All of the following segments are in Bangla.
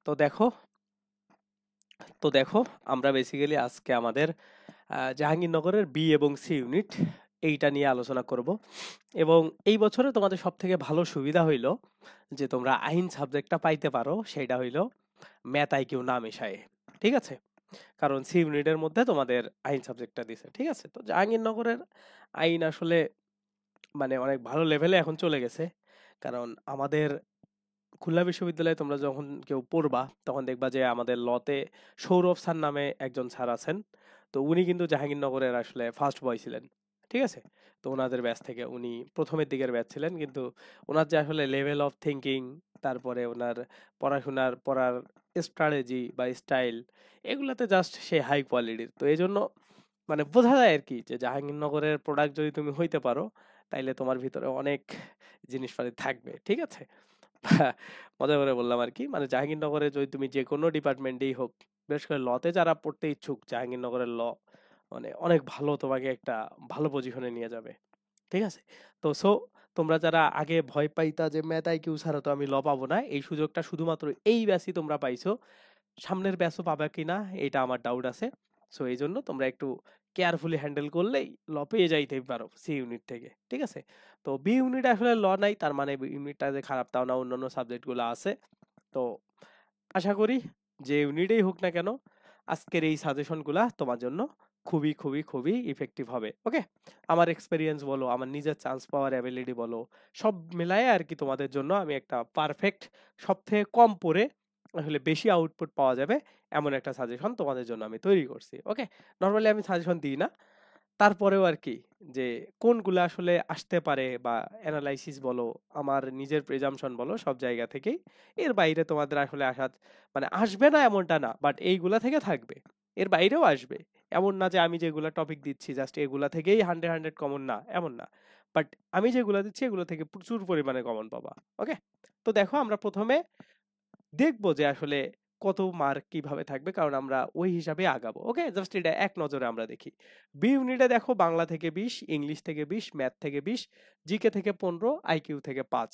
তো দেখো তো দেখো আমরা বেসিক্যালি আজকে আমাদের জাহাঙ্গীরনগরের বি এবং সি ইউনিট এইটা নিয়ে আলোচনা করব। এবং এই বছরে তোমাদের সব থেকে ভালো সুবিধা হইলো যে তোমরা আইন সাবজেক্টটা পাইতে পারো, সেটা হইলো ম্যাথ আইকিউ না মেশায়। ঠিক আছে, কারণ সি ইউনিটের মধ্যে তোমাদের আইন সাবজেক্টটা দিছে। ঠিক আছে, তো জাহাঙ্গীরনগরের আইন আসলে মানে অনেক ভালো লেভেলে এখন চলে গেছে। কারণ আমাদের খুলনা বিশ্ববিদ্যালয়ে তোমরা যখন কেউ পড়বা তখন দেখবা যে আমাদের লতে সৌরভ স্যার নামে একজন স্যার আছেন। তো উনি কিন্তু জাহাঙ্গীরনগরের আসলে ফার্স্ট বয় ছিলেন। ঠিক আছে, তো ওনাদের ব্যাচ থেকে উনি প্রথমের দিকের ব্যাচ ছিলেন, কিন্তু ওনার যে আসলে লেভেল অফ থিঙ্কিং, তারপরে ওনার পড়ার স্ট্র্যাটেজি বা স্টাইল, এগুলাতে জাস্ট সে হাই কোয়ালিটির। তো এই জন্য মানে বোঝা যায় আর কি যে জাহাঙ্গীরনগরের প্রোডাক্ট যদি তুমি হইতে পারো তাইলে তোমার ভিতরে অনেক জিনিসপাতি থাকবে। ঠিক আছে, মজা করে বললাম আর কি। মানে জাহাঙ্গীরনগরে যদি তুমি যে কোনো ডিপার্টমেন্টেই হোক, বিশেষ করে লতে যারা পড়তে ইচ্ছুক, জাহাঙ্গীরনগরের ল মানে অনেক ভালো, তোমাকে একটা ভালো পজিশনে নিয়ে যাবে। ঠিক আছে, তো তোমরা যারা আগে ভয় পাইতা যে ম্যাথ আইকিউ ছাড়া তো আমি ল পাবো না, এই সুযোগটা শুধুমাত্র এই ব্যাচই তোমরা পাইছো। সামনের ব্যাচও পাবে কিনা এটা আমার ডাউট আছে। সো এই জন্য তোমরা একটু কেয়ারফুলি হ্যান্ডেল করলেই ল পেয়ে যাইতেই পারো সি ইউনিট থেকে। ঠিক আছে, তো বি ইউনিট আসলে ল নাই, তার মানে বি ইউনিটটা যে খারাপ তাও না, অন্যান্য সাবজেক্টগুলো আছে। তো আশা করি যে ইউনিটেই হোক না কেন, আজকের এই সাজেশনগুলা তোমার জন্য খুবই খুবই খুবই ইফেক্টিভ হবে। ওকে, আমার এক্সপেরিয়েন্স বলো, আমার নিজের চান্স পাওয়ার অ্যাবিলিটি বলো, সব মিলায়ে আর কি তোমাদের জন্য আমি একটা পারফেক্ট, সব থেকে কম পড়ে আসলে বেশি আউটপুট পাওয়া যাবে এমন একটা সাজেশন তোমাদের জন্য আমি তৈরি করছি। ওকে, নর্মালি আমি সাজেশন দিই না, তারপরেও আর কি যে কোনগুলো আসলে আসতে পারে বা অ্যানালাইসিস বলো, আমার নিজের প্রিজাম্পশন বলো, সব জায়গা থেকেই এর বাইরে তোমাদের আসলে আসা মানে আসবে না এমনটা না, বাট এইগুলা থেকে থাকবে, এর বাইরেও আসবে। এমন না যে আমি যেগুলা টপিক দিচ্ছি জাস্ট এগুলা থেকেই 100 কমন, না এমন না, বাট আমি যেগুলা দিচ্ছি এগুলো থেকে প্রচুর পরিমাণে কমন পাবা। ওকে, তো দেখো আমরা প্রথমে দেখবো যে আসলে কত মার্ক কিভাবে থাকবে, কারণ আমরা ওই হিসাবে আগাবো। ওকে, জাস্ট এটা এক নজরে আমরা দেখি। বি ইউনিটে দেখো বাংলা থেকে 20, ইংলিশ থেকে 20, ম্যাথ থেকে 20, জিকে থেকে 15, আইকিউ থেকে 5।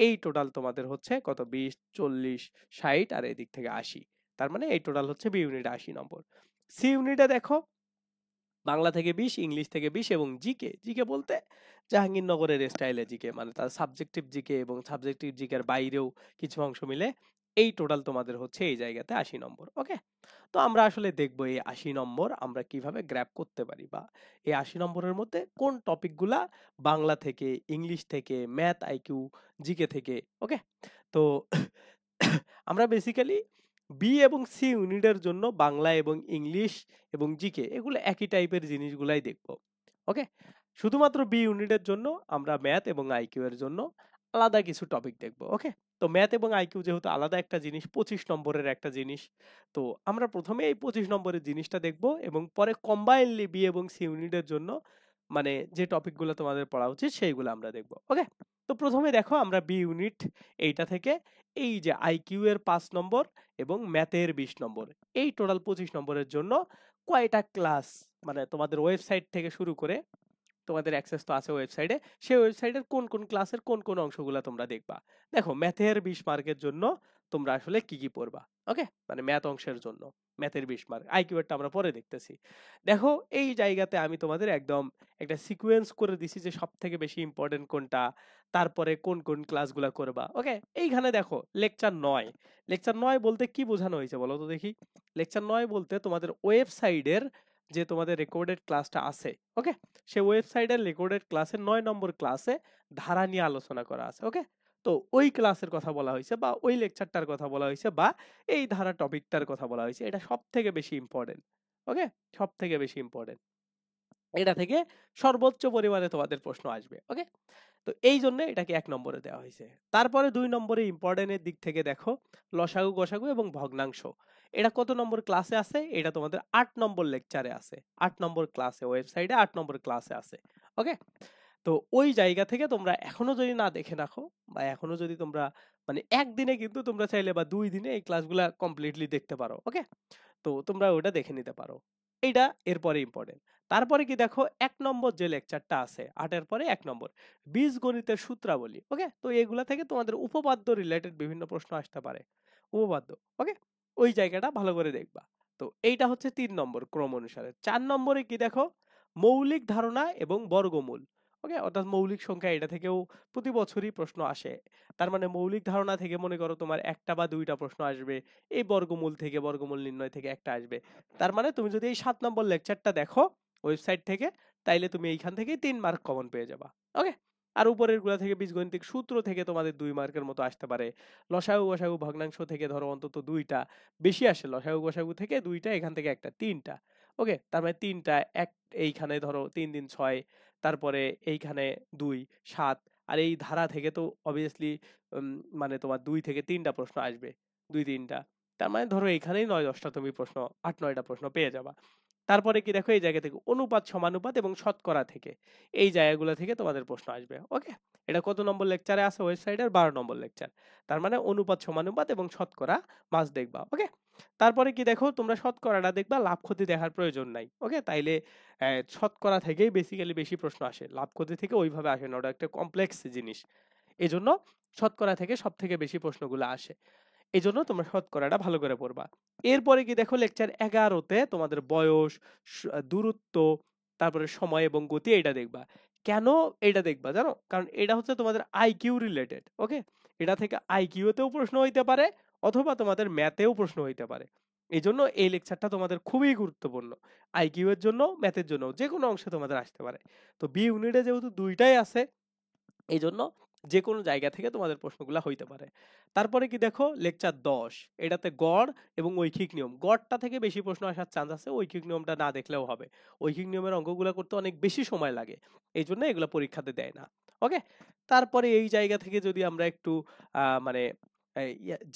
এই টোটাল তোমাদের হচ্ছে কত, 20, 40, 60 আর এদিক থেকে 80। তার মানে এই টোটাল হচ্ছে বি ইউনিটে 80 নম্বর। সি ইউনিটে দেখো বাংলা থেকে 20, ইংলিশ থেকে 20 এবং জিকে, জিকে বলতে জাহাঙ্গীরনগরের স্টাইলে জিকে, মানে তার সাবজেক্টিভ জিকে এবং সাবজেক্টিভ জিকের বাইরেও কিছু অংশ মিলে এই টোটাল তোমাদের হচ্ছে এই জায়গাতে 80 নম্বর। ওকে, তো আমরা আসলে দেখবো এই 80 নম্বর আমরা কিভাবে গ্র্যাব করতে পারি, বা এই 80 নম্বরের মধ্যে কোন টপিকগুলা বাংলা থেকে, ইংলিশ থেকে, ম্যাথ আইকিউ, জিকে থেকে। ওকে, তো আমরা বেসিক্যালি বি এবং সি ইউনিটের জন্য বাংলা এবং ইংলিশ এবং জিকে এগুলো একই টাইপের জিনিসগুলাই দেখব। ওকে, শুধুমাত্র বি ইউনিটের জন্য আমরা ম্যাথ এবং আইকিউ এর জন্য আলাদা কিছু টপিক দেখব। ওকে, তো ম্যাথ এবং আইকিউ যেহেতু আলাদা একটা জিনিস, 25 নম্বরের একটা জিনিস, তো আমরা প্রথমে এই 25 নম্বরের জিনিসটা দেখব এবং পরে কম্বাইনলি বি এবং সি ইউনিটের জন্য মানে যে টপিকগুলো তোমাদের পড়া উচিত সেইগুলো আমরা দেখব। ওকে, তো প্রথমে দেখো আমরা বি ইউনিট এইটা থেকে এই যে আইকিউ এর 5 নম্বর এবং ম্যাথের 20 নম্বর, এই টোটাল 25 নম্বরের জন্য কয়টা ক্লাস, মানে তোমাদের ওয়েবসাইট থেকে শুরু করে, তোমাদের অ্যাক্সেস তো আছে ওয়েবসাইটে, সেই ওয়েবসাইটের কোন কোন ক্লাসের কোন কোন অংশগুলো তোমরা দেখবা। দেখো ম্যাথের 20 মার্কের জন্য তোমরা আসলে কি কি পড়বা। ওকে, মানে ম্যাথ অংশের জন্য ম্যাথের 20 মার্ক, আইকিউ এরটা আমরা পরে দেখতেছি। দেখো এই জায়গাতে আমি তোমাদের একদম একটা সিকোয়েন্স করে দিছি যে সব থেকে বেশি ইম্পর্টেন্ট কোনটা, তারপরে কোন কোন ক্লাসগুলো করবা। ওকে, এইখানে দেখো লেকচার 9, লেকচার 9 বলতে কি বোঝানো হয়েছে বলো তো দেখি। লেকচার 9 বলতে তোমাদের ওয়েবসাইটের যে তোমাদের রেকর্ডেড ক্লাসটা আছে, ওকে, সে ওয়েবসাইটের রেকর্ডেড ক্লাসের 9 নম্বর ক্লাসে ধারা নিয়ে আলোচনা করা আছে। ওকে, তো ওই ক্লাসের কথা বলা হয়েছে বা ওই লেকচারটার কথা বলা হয়েছে বা এই ধারা টপিকটার কথা বলা হয়েছে, এটা সব থেকে বেশি ইম্পর্টেন্ট। ওকে, সব থেকে বেশি ইম্পর্টেন্ট, এটা থেকে সর্বোচ্চ পরিমাণে তোমাদের প্রশ্ন আসবে। ওকে, তো এই জন্য এটাকে 1 নম্বরে দেওয়া হয়েছে। তারপরে 2 নম্বরে ইম্পর্টেন্টের দিক থেকে দেখো লসাগু গসাগু এবং ভগ্নাংশ, এটা কত নম্বর ক্লাসে আছে, এটা তোমাদের 8 নম্বর লেকচারে আছে, 8 নম্বর ক্লাসে, ওয়েবসাইটে 8 নম্বর ক্লাসে আছে। ওকে, তো ওই জায়গা থেকে তোমরা এখনো যদি না দেখে রাখো, বা এখনো যদি তোমরা মানে একদিনে কিন্তু তোমরা চাইলে বা 2 দিনে এই ক্লাসগুলা কমপ্লিটলি দেখতে পারো। ওকে, তো তোমরা ওটা দেখে নিতে পারো, এইটা এরপরে ইম্পর্টেন্ট। তারপরে কি দেখো 1 নম্বর যে লেকচারটা আছে 8 এর পরে 1 নম্বর বীজগণিতের সূত্রাবলী। ওকে, তো এগুলা থেকে তোমাদের উপপাদ্য রিলেটেড বিভিন্ন প্রশ্ন আসতে পারে। উপপাদ্য। ওকে, ওই জায়গাটা ভালো করে দেখবা। তো এইটা হচ্ছে 3 নম্বর ক্রম অনুসারে। 4 নম্বরে কি দেখো, মৌলিক ধারণা এবং বর্গমূল। ওকে, অর্থাৎ মৌলিক সংখ্যা, এটা থেকেও প্রতি বছরই প্রশ্ন আসে। তার মানে মৌলিক ধারণা থেকে মনে করো তোমার একটা বা দুইটা প্রশ্ন আসবে, এই বর্গমূল থেকে, বর্গমূল নির্ণয় থেকে একটা আসবে। তার মানে তুমি যদি এই 7 নম্বর লেকচারটা দেখো ওয়েবসাইট থেকে, তাইলে তুমি এইখান থেকে 3 মার্ক কমন পেয়ে যাবা। ওকে, আর উপরের গুলা থেকে বীজগণিতিক সূত্র থেকে তোমাদের 2 মার্কের মতো আসতে পারে। লসাগু গসাগু ভগ্নাংশ থেকে ধরো অন্তত দুইটা, বেশি আসে লসাগু গসাগু থেকে দুইটা, এখান থেকে একটা, তিনটা। ওকে, তার মানে তিনটা, এক, এইখানে ধরো 3 3 6, তারপরে এইখানে 2 7, আর এই ধারা থেকে তো অবভিয়াসলি মানে তোমার 2 থেকে 3টা প্রশ্ন আসবে, 2 3টা। তার মানে ধরো এইখানেই 9 10টা তুমি প্রশ্ন, 8 9টা প্রশ্ন পেয়ে যাবা। তারপরে কি দেখো, এই জায়গা থেকে অনুপাত সমানুপাত এবং শতকরা থেকে, এই জায়গাগুলো থেকে তোমাদের প্রশ্ন আসবে। ওকে, এটা কত নম্বর লেকচারে আছে ওয়েবসাইটের? 12 নম্বর লেকচার। তার মানে অনুপাত সমানুপাত এবং শতকরা মাস দেখবা। ওকে, তারপরে কি দেখো, তোমরা শতকরাটা দেখবা, লাভ ক্ষতি দেখার প্রয়োজন নাই। ওকে, তাইলে শতকরা থেকেই বেসিক্যালি বেশি প্রশ্ন আসে, লাভ ক্ষতি থেকে ওইভাবে আসে না, ওটা একটা কমপ্লেক্স জিনিস। এই জন্য শতকরা থেকে সব থেকে বেশি প্রশ্নগুলো আসে। এই জন্য তোমরা শতকরাটা ভালো করে পড়বা। এরপরে কি দেখো, লেকচার 11তে তোমাদের বয়স, দূরত্ব, তারপরে সময় এবং গতি, এটা দেখবা। কেন এটা দেখবা জানো? কারণ এটা হচ্ছে তোমাদের আইকিউ রিলেটেড। ওকে, এটা থেকে আইকিউ তেও প্রশ্ন হইতে পারে, অথবা তোমাদের ম্যাথেও প্রশ্ন হইতে পারে। এই জন্য এই লেকচারটা তোমাদের খুবই গুরুত্বপূর্ণ। আইকিউ এর জন্য, ম্যাথের জন্য, যে কোনো অংশে তোমাদের আসতে পারে। তো বি ইউনিটে যেহেতু দুইটাই আছে, এই জন্য যে কোনো জায়গা থেকে তোমাদের প্রশ্নগুলা হইতে পারে। তারপরে কি দেখো, লেকচার 10, এটাতে গড় এবং ঐখিক নিয়ম। গড়টা থেকে বেশি প্রশ্ন আসার চান্স আছে, ঐখিক নিয়মটা না দেখলেও হবে। ঐখিক নিয়মের অঙ্কগুলো করতে অনেক বেশি সময় লাগে, এই জন্য এগুলো পরীক্ষাতে দেয় না। ওকে, তারপরে এই জায়গা থেকে যদি আমরা একটু মানে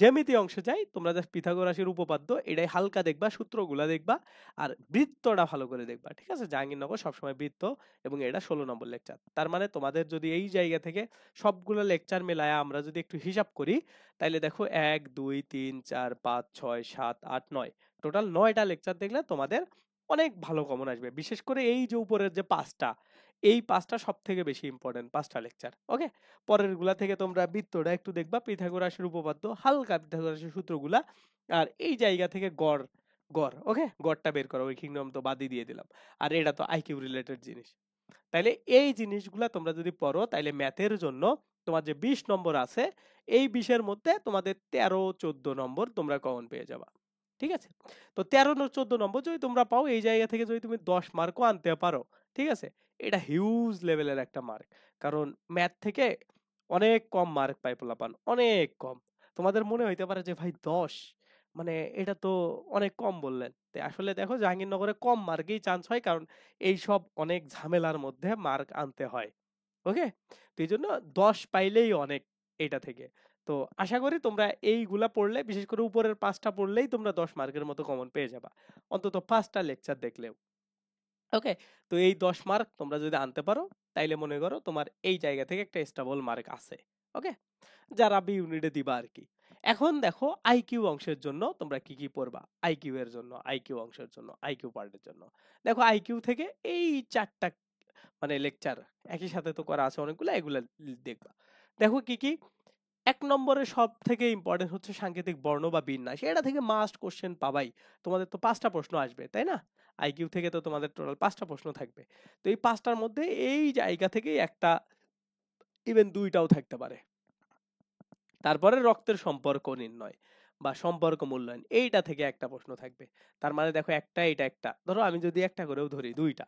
জ্যামিতি অংশে যাই, তোমরা জাস্ট পিথাগোরাসের উপপাদ্য এটাই হালকা দেখবা, সূত্রগুলা দেখবা, আর বৃত্তটা ভালো করে দেখবা। ঠিক আছে, জাহাঙ্গীরনগর সবসময় বৃত্ত, এবং এটা 16 নম্বর লেকচার। তার মানে তোমাদের যদি এই জায়গা থেকে সবগুলো লেকচার মেলায় আমরা যদি একটু হিসাব করি, তাইলে দেখো 1 2 3 4 5 6 7 8 9, টোটাল 9টা লেকচার দেখলে তোমাদের অনেক ভালো কমন আসবে। বিশেষ করে এই যে উপরের যে 5টা, এই 5টা সব থেকে বেশি ইম্পর্টেন্ট 5টা লেকচার। ওকে, পরের গুলা থেকে তোমরা বৃত্তটা একটু দেখবা, পিথাগোরাসের উপপাদ্য, হালকা পিথাগোরাসের সূত্রগুলা, আর এই জায়গা থেকে গড়, গড়। ওকে, গড়টা বের করো, ওই কিংডম তো বাদই দিয়ে দিলাম, আর এটা তো আইকিউ রিলেটেড জিনিস। তাইলে এই জিনিসগুলা তোমরা যদি পড়ো, তাইলে ম্যাথের জন্য তোমার যে 20 নম্বর আছে, এই 20-এর মধ্যে তোমাদের 13 14 নম্বর তোমরা কমন পেয়ে যাবা। ঠিক আছে, তো 13 14 নম্বর যদি তোমরা পাও, এই জায়গা থেকে যদি তুমি 10 মার্কও আনতে পারো, ঠিক আছে, এটা হিউজ লেভেলের একটা মার্ক। কারণ ম্যাথ থেকে অনেক কম মার্ক পায় পোলাপান, অনেক কম। তোমাদের মনে হইতে পারে যে ভাই 10, মানে এটা তো অনেক কম বললেন। তো আসলে দেখো, জাহাঙ্গীরনগরে কম মার্কেই চান্স হয়, কারণ এই সব অনেক ঝামেলার মধ্যে মার্ক আনতে হয়। ওকে, তো এই জন্য 10 পাইলেই অনেক এটা থেকে। তো আশা করি তোমরা এইগুলা পড়লে, বিশেষ করে উপরের 5টা পড়লেই তোমরা 10 মার্কের মতো কমন পেয়ে যাবা, অন্তত 5টা লেকচার দেখলেও। ওকে, তো এই 10 মার্ক তোমরা যদি আনতে পারো, তাইলে মনে করো তোমার এই জায়গা থেকে একটা স্টেবল মার্ক আছে। ওকে, যারা বি ইউনিটে দিবা আর কি। এখন দেখো, আইকিউ অংশের জন্য তোমরা কি কি পড়বা। আইকিউ এর জন্য, আইকিউ অংশের জন্য, আইকিউ পার্টের জন্য দেখো, আইকিউ থেকে এই 4টা মানে লেকচার একই সাথে তো করা আছে অনেকগুলো, এগুলা দেখবা। দেখো কি কি, 1 নম্বরে সব থেকে ইম্পর্টেন্ট হচ্ছে সাংকেতিক বর্ণ বা বিন্যাস। এটা থেকে মাস্ট কোশ্চেন পাবাই। তোমাদের তো 5টা প্রশ্ন আসবে, তাই না? আইকিউ থেকে তো তোমাদের টোটাল 5টা প্রশ্ন থাকবে। তো এই 5টার মধ্যে এই জায়গা থেকেই একটা, ইভেন 2টাও থাকতে পারে। তারপরে রক্তের সম্পর্ক নির্ণয় বা সম্পর্ক মূল্যায়ন, এইটা থেকে একটা প্রশ্ন থাকবে। তার মানে দেখো, একটা, এটা একটা, ধরো আমি যদি একটা করেও ধরি, 2টা।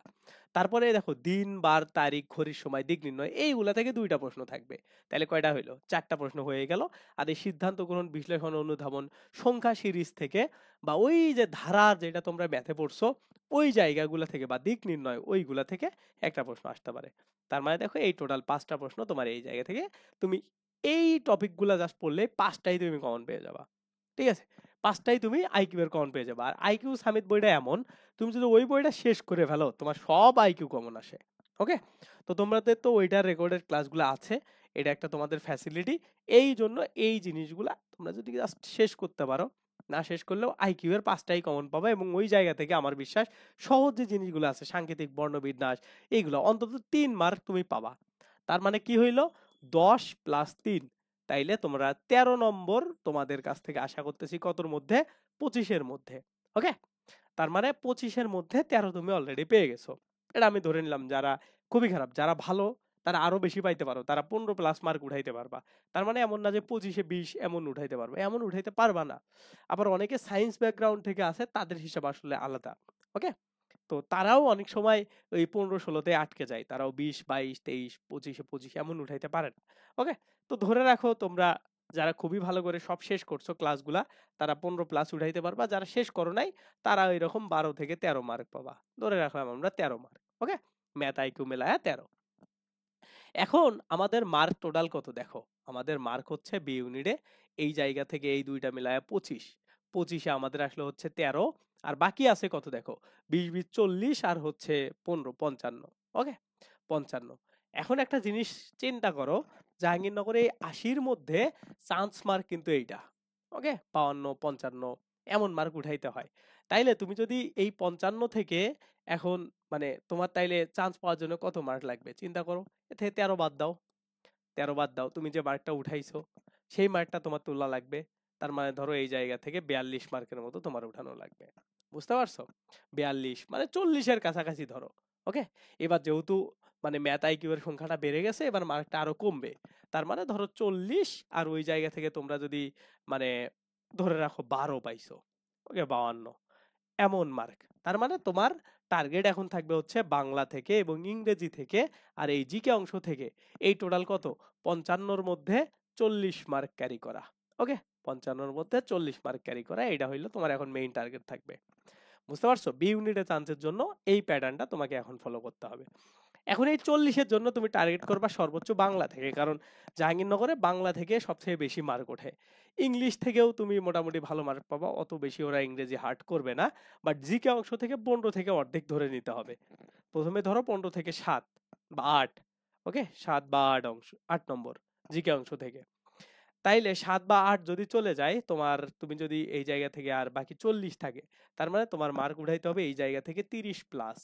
তারপরে দেখো, দিন বার তারিখ ঘড়ির সময় দিক নির্ণয়, এইগুলা থেকে 2টা প্রশ্ন থাকবে। তাহলে কয়টা হইলো? 4টা প্রশ্ন হয়ে গেল। আর এই সিদ্ধান্ত গ্রহণ, বিশ্লেষণ, অনুধাবন, সংখ্যা সিরিজ থেকে, বা ওই যে ধারার যেটা তোমরা ম্যাথে পড়ছো, ওই জায়গাগুলো থেকে বা দিক নির্ণয়, ওইগুলা থেকে একটা প্রশ্ন আসতে পারে। তার মানে দেখো, এই টোটাল 5টা প্রশ্ন তোমার এই জায়গা থেকে, তুমি এই টপিকগুলো জাস্ট পড়লে 5টাই তুমি কমন পেয়ে যাবা। ঠিক আছে, 5টাই তুমি আইকিউ এর কমন পেয়ে যাবা। আর আইকিউ সামিট বইটা এমন, তুমি যদি ওই বইটা শেষ করে ফেলো, তোমার সব আইকিউ কমন আসে। ওকে, তো তোমাদের তো ওইটার রেকর্ডেড ক্লাসগুলো আছে, এটা একটা তোমাদের ফ্যাসিলিটি। এই জন্য এই জিনিসগুলা তোমরা যদি জাস্ট শেষ করতে পারো, না শেষ করলেও আইকিউ এর 5টাই কমন পাবে, এবং ওই জায়গা থেকে আমার বিশ্বাস সহজ যে জিনিসগুলো আছে, সাংকেতিক বর্ণবিন্যাস, এইগুলো অন্তত 3 মার্ক তুমি পাবা। তার মানে কি হইলো, 10 + 3 তাইলে তোমরা 13 নম্বর তোমাদের কাছ থেকে আশা করতেছি কতর মধ্যে, 25-এর মধ্যে। ওকে, তার মানে 25-এর মধ্যে 13 তুমি অলরেডি পেয়ে গেছো। এটা আমি ধরে নিলাম। যারা খুবই খারাপ, যারা ভালো তারা আরো বেশি পাইতে পারো, তারা 15 প্লাস মার্ক উঠাইতে পারবা। তার মানে এমন না যে 25-এ 20 এমন উঠাইতে পারবে, এমন উঠাইতে পারবা না। আবার অনেকে সায়েন্স ব্যাকগ্রাউন্ড থেকে আছে, তাদের হিসাব আসলে আলাদা। ওকে, তো তারাও অনেক সময় ওই 15-16-তে আটকে যায়, তারাও 20, 22, 23, 25-এ 25 এমন উঠাইতে পারে না। ওকে, তো ধরে রাখো তোমরা যারা খুবই ভালো করে সব শেষ করছো ক্লাসগুলা, তারা 15 প্লাস উঠাইতে পারবা। যারা শেষ করো নাই, তারা এরকম 12 থেকে 13 মার্ক পাবা। ধরে রাখলাম আমরা 13 মার্ক। ওকে, ম্যাথ আইকিউ মেলায় 13। এখন আমাদের মার্ক টোটাল কত দেখো, আমাদের মার্ক হচ্ছে বি ইউনিটে এই জায়গা থেকে এই দুইটা মিলায় 25। 25-এ আমাদের আসলে হচ্ছে 13, আর বাকি আছে কত দেখো, 20, 20, 40, আর হচ্ছে 15, 55। ওকে, 55। এখন একটা জিনিস চিন্তা করো, জাহাঙ্গীরনগরে এই 80-র মধ্যে চান্স মার্ক কিন্তু এইটা। ওকে, 52, 55 এমন মার্ক উঠাইতে হয়। তাইলে তুমি যদি এই 55 থেকে এখন মানে তোমার তাইলে চান্স পাওয়ার জন্য কত মার্ক লাগবে চিন্তা করো। এ থেকে 13 বাদ দাও, 13 বাদ দাও, তুমি যে মার্কটা উঠাইছো সেই মার্কটা তোমার তোলা লাগবে। তার মানে ধরো এই জায়গা থেকে 42 মার্কের মতো তোমার উঠানো লাগবে। বুঝতে পারছো? 42 মানে 40-এর কাছাকাছি ধরো। ওকে, এবার যেহেতু মানে ম্যাথ আইকিউ এর সংখ্যাটা বেড়ে গেছে, এবার মার্কটা আরো কমবে। তার মানে ধরো 40, আর ওই জায়গা থেকে তোমরা যদি মানে ধরে রাখো 12 পাইছো, ওকে, 52 এমন মার্ক। তার মানে তোমার টার্গেট এখন থাকবে হচ্ছে বাংলা থেকে এবং ইংরেজি থেকে আর এই জিকে অংশ থেকে এই টোটাল কত, 55-র মধ্যে 40 মার্ক ক্যারি করা। ওকে, 55-র মধ্যে 40 মার্ক ক্যারি করা, এটা হইলো তোমার এখন মেইন টার্গেট থাকবে। বুঝতে পারছো? বি ইউনিটে চান্সের জন্য এই প্যাটার্নটা তোমাকে এখন ফলো করতে হবে। এখন এই 40-এর জন্য তুমি টার্গেট করবা সর্বোচ্চ বাংলা থেকে, কারণ জাহাঙ্গীরনগরে বাংলা থেকে সবচেয়ে বেশি মার্ক ওঠে। ইংলিশ থেকেও তুমি মোটামুটি ভালো মার্ক পাবা, অত বেশি ওরা ইংরেজি হার্ড করবে না। বাট জিকে অংশ থেকে 15 থেকে অর্ধেক ধরে নিতে হবে। প্রথমে ধরো 15 থেকে 7 বা 8। ওকে, 7 বা 8 অংশ, 8 নম্বর জিকে অংশ থেকে। তাইলে 7 বা 8 যদি চলে যায় তোমার, তুমি যদি এই জায়গা থেকে আর বাকি 40 থাকে, তার মানে তোমার মার্ক উঠাইতে হবে এই জায়গা থেকে 30 প্লাস।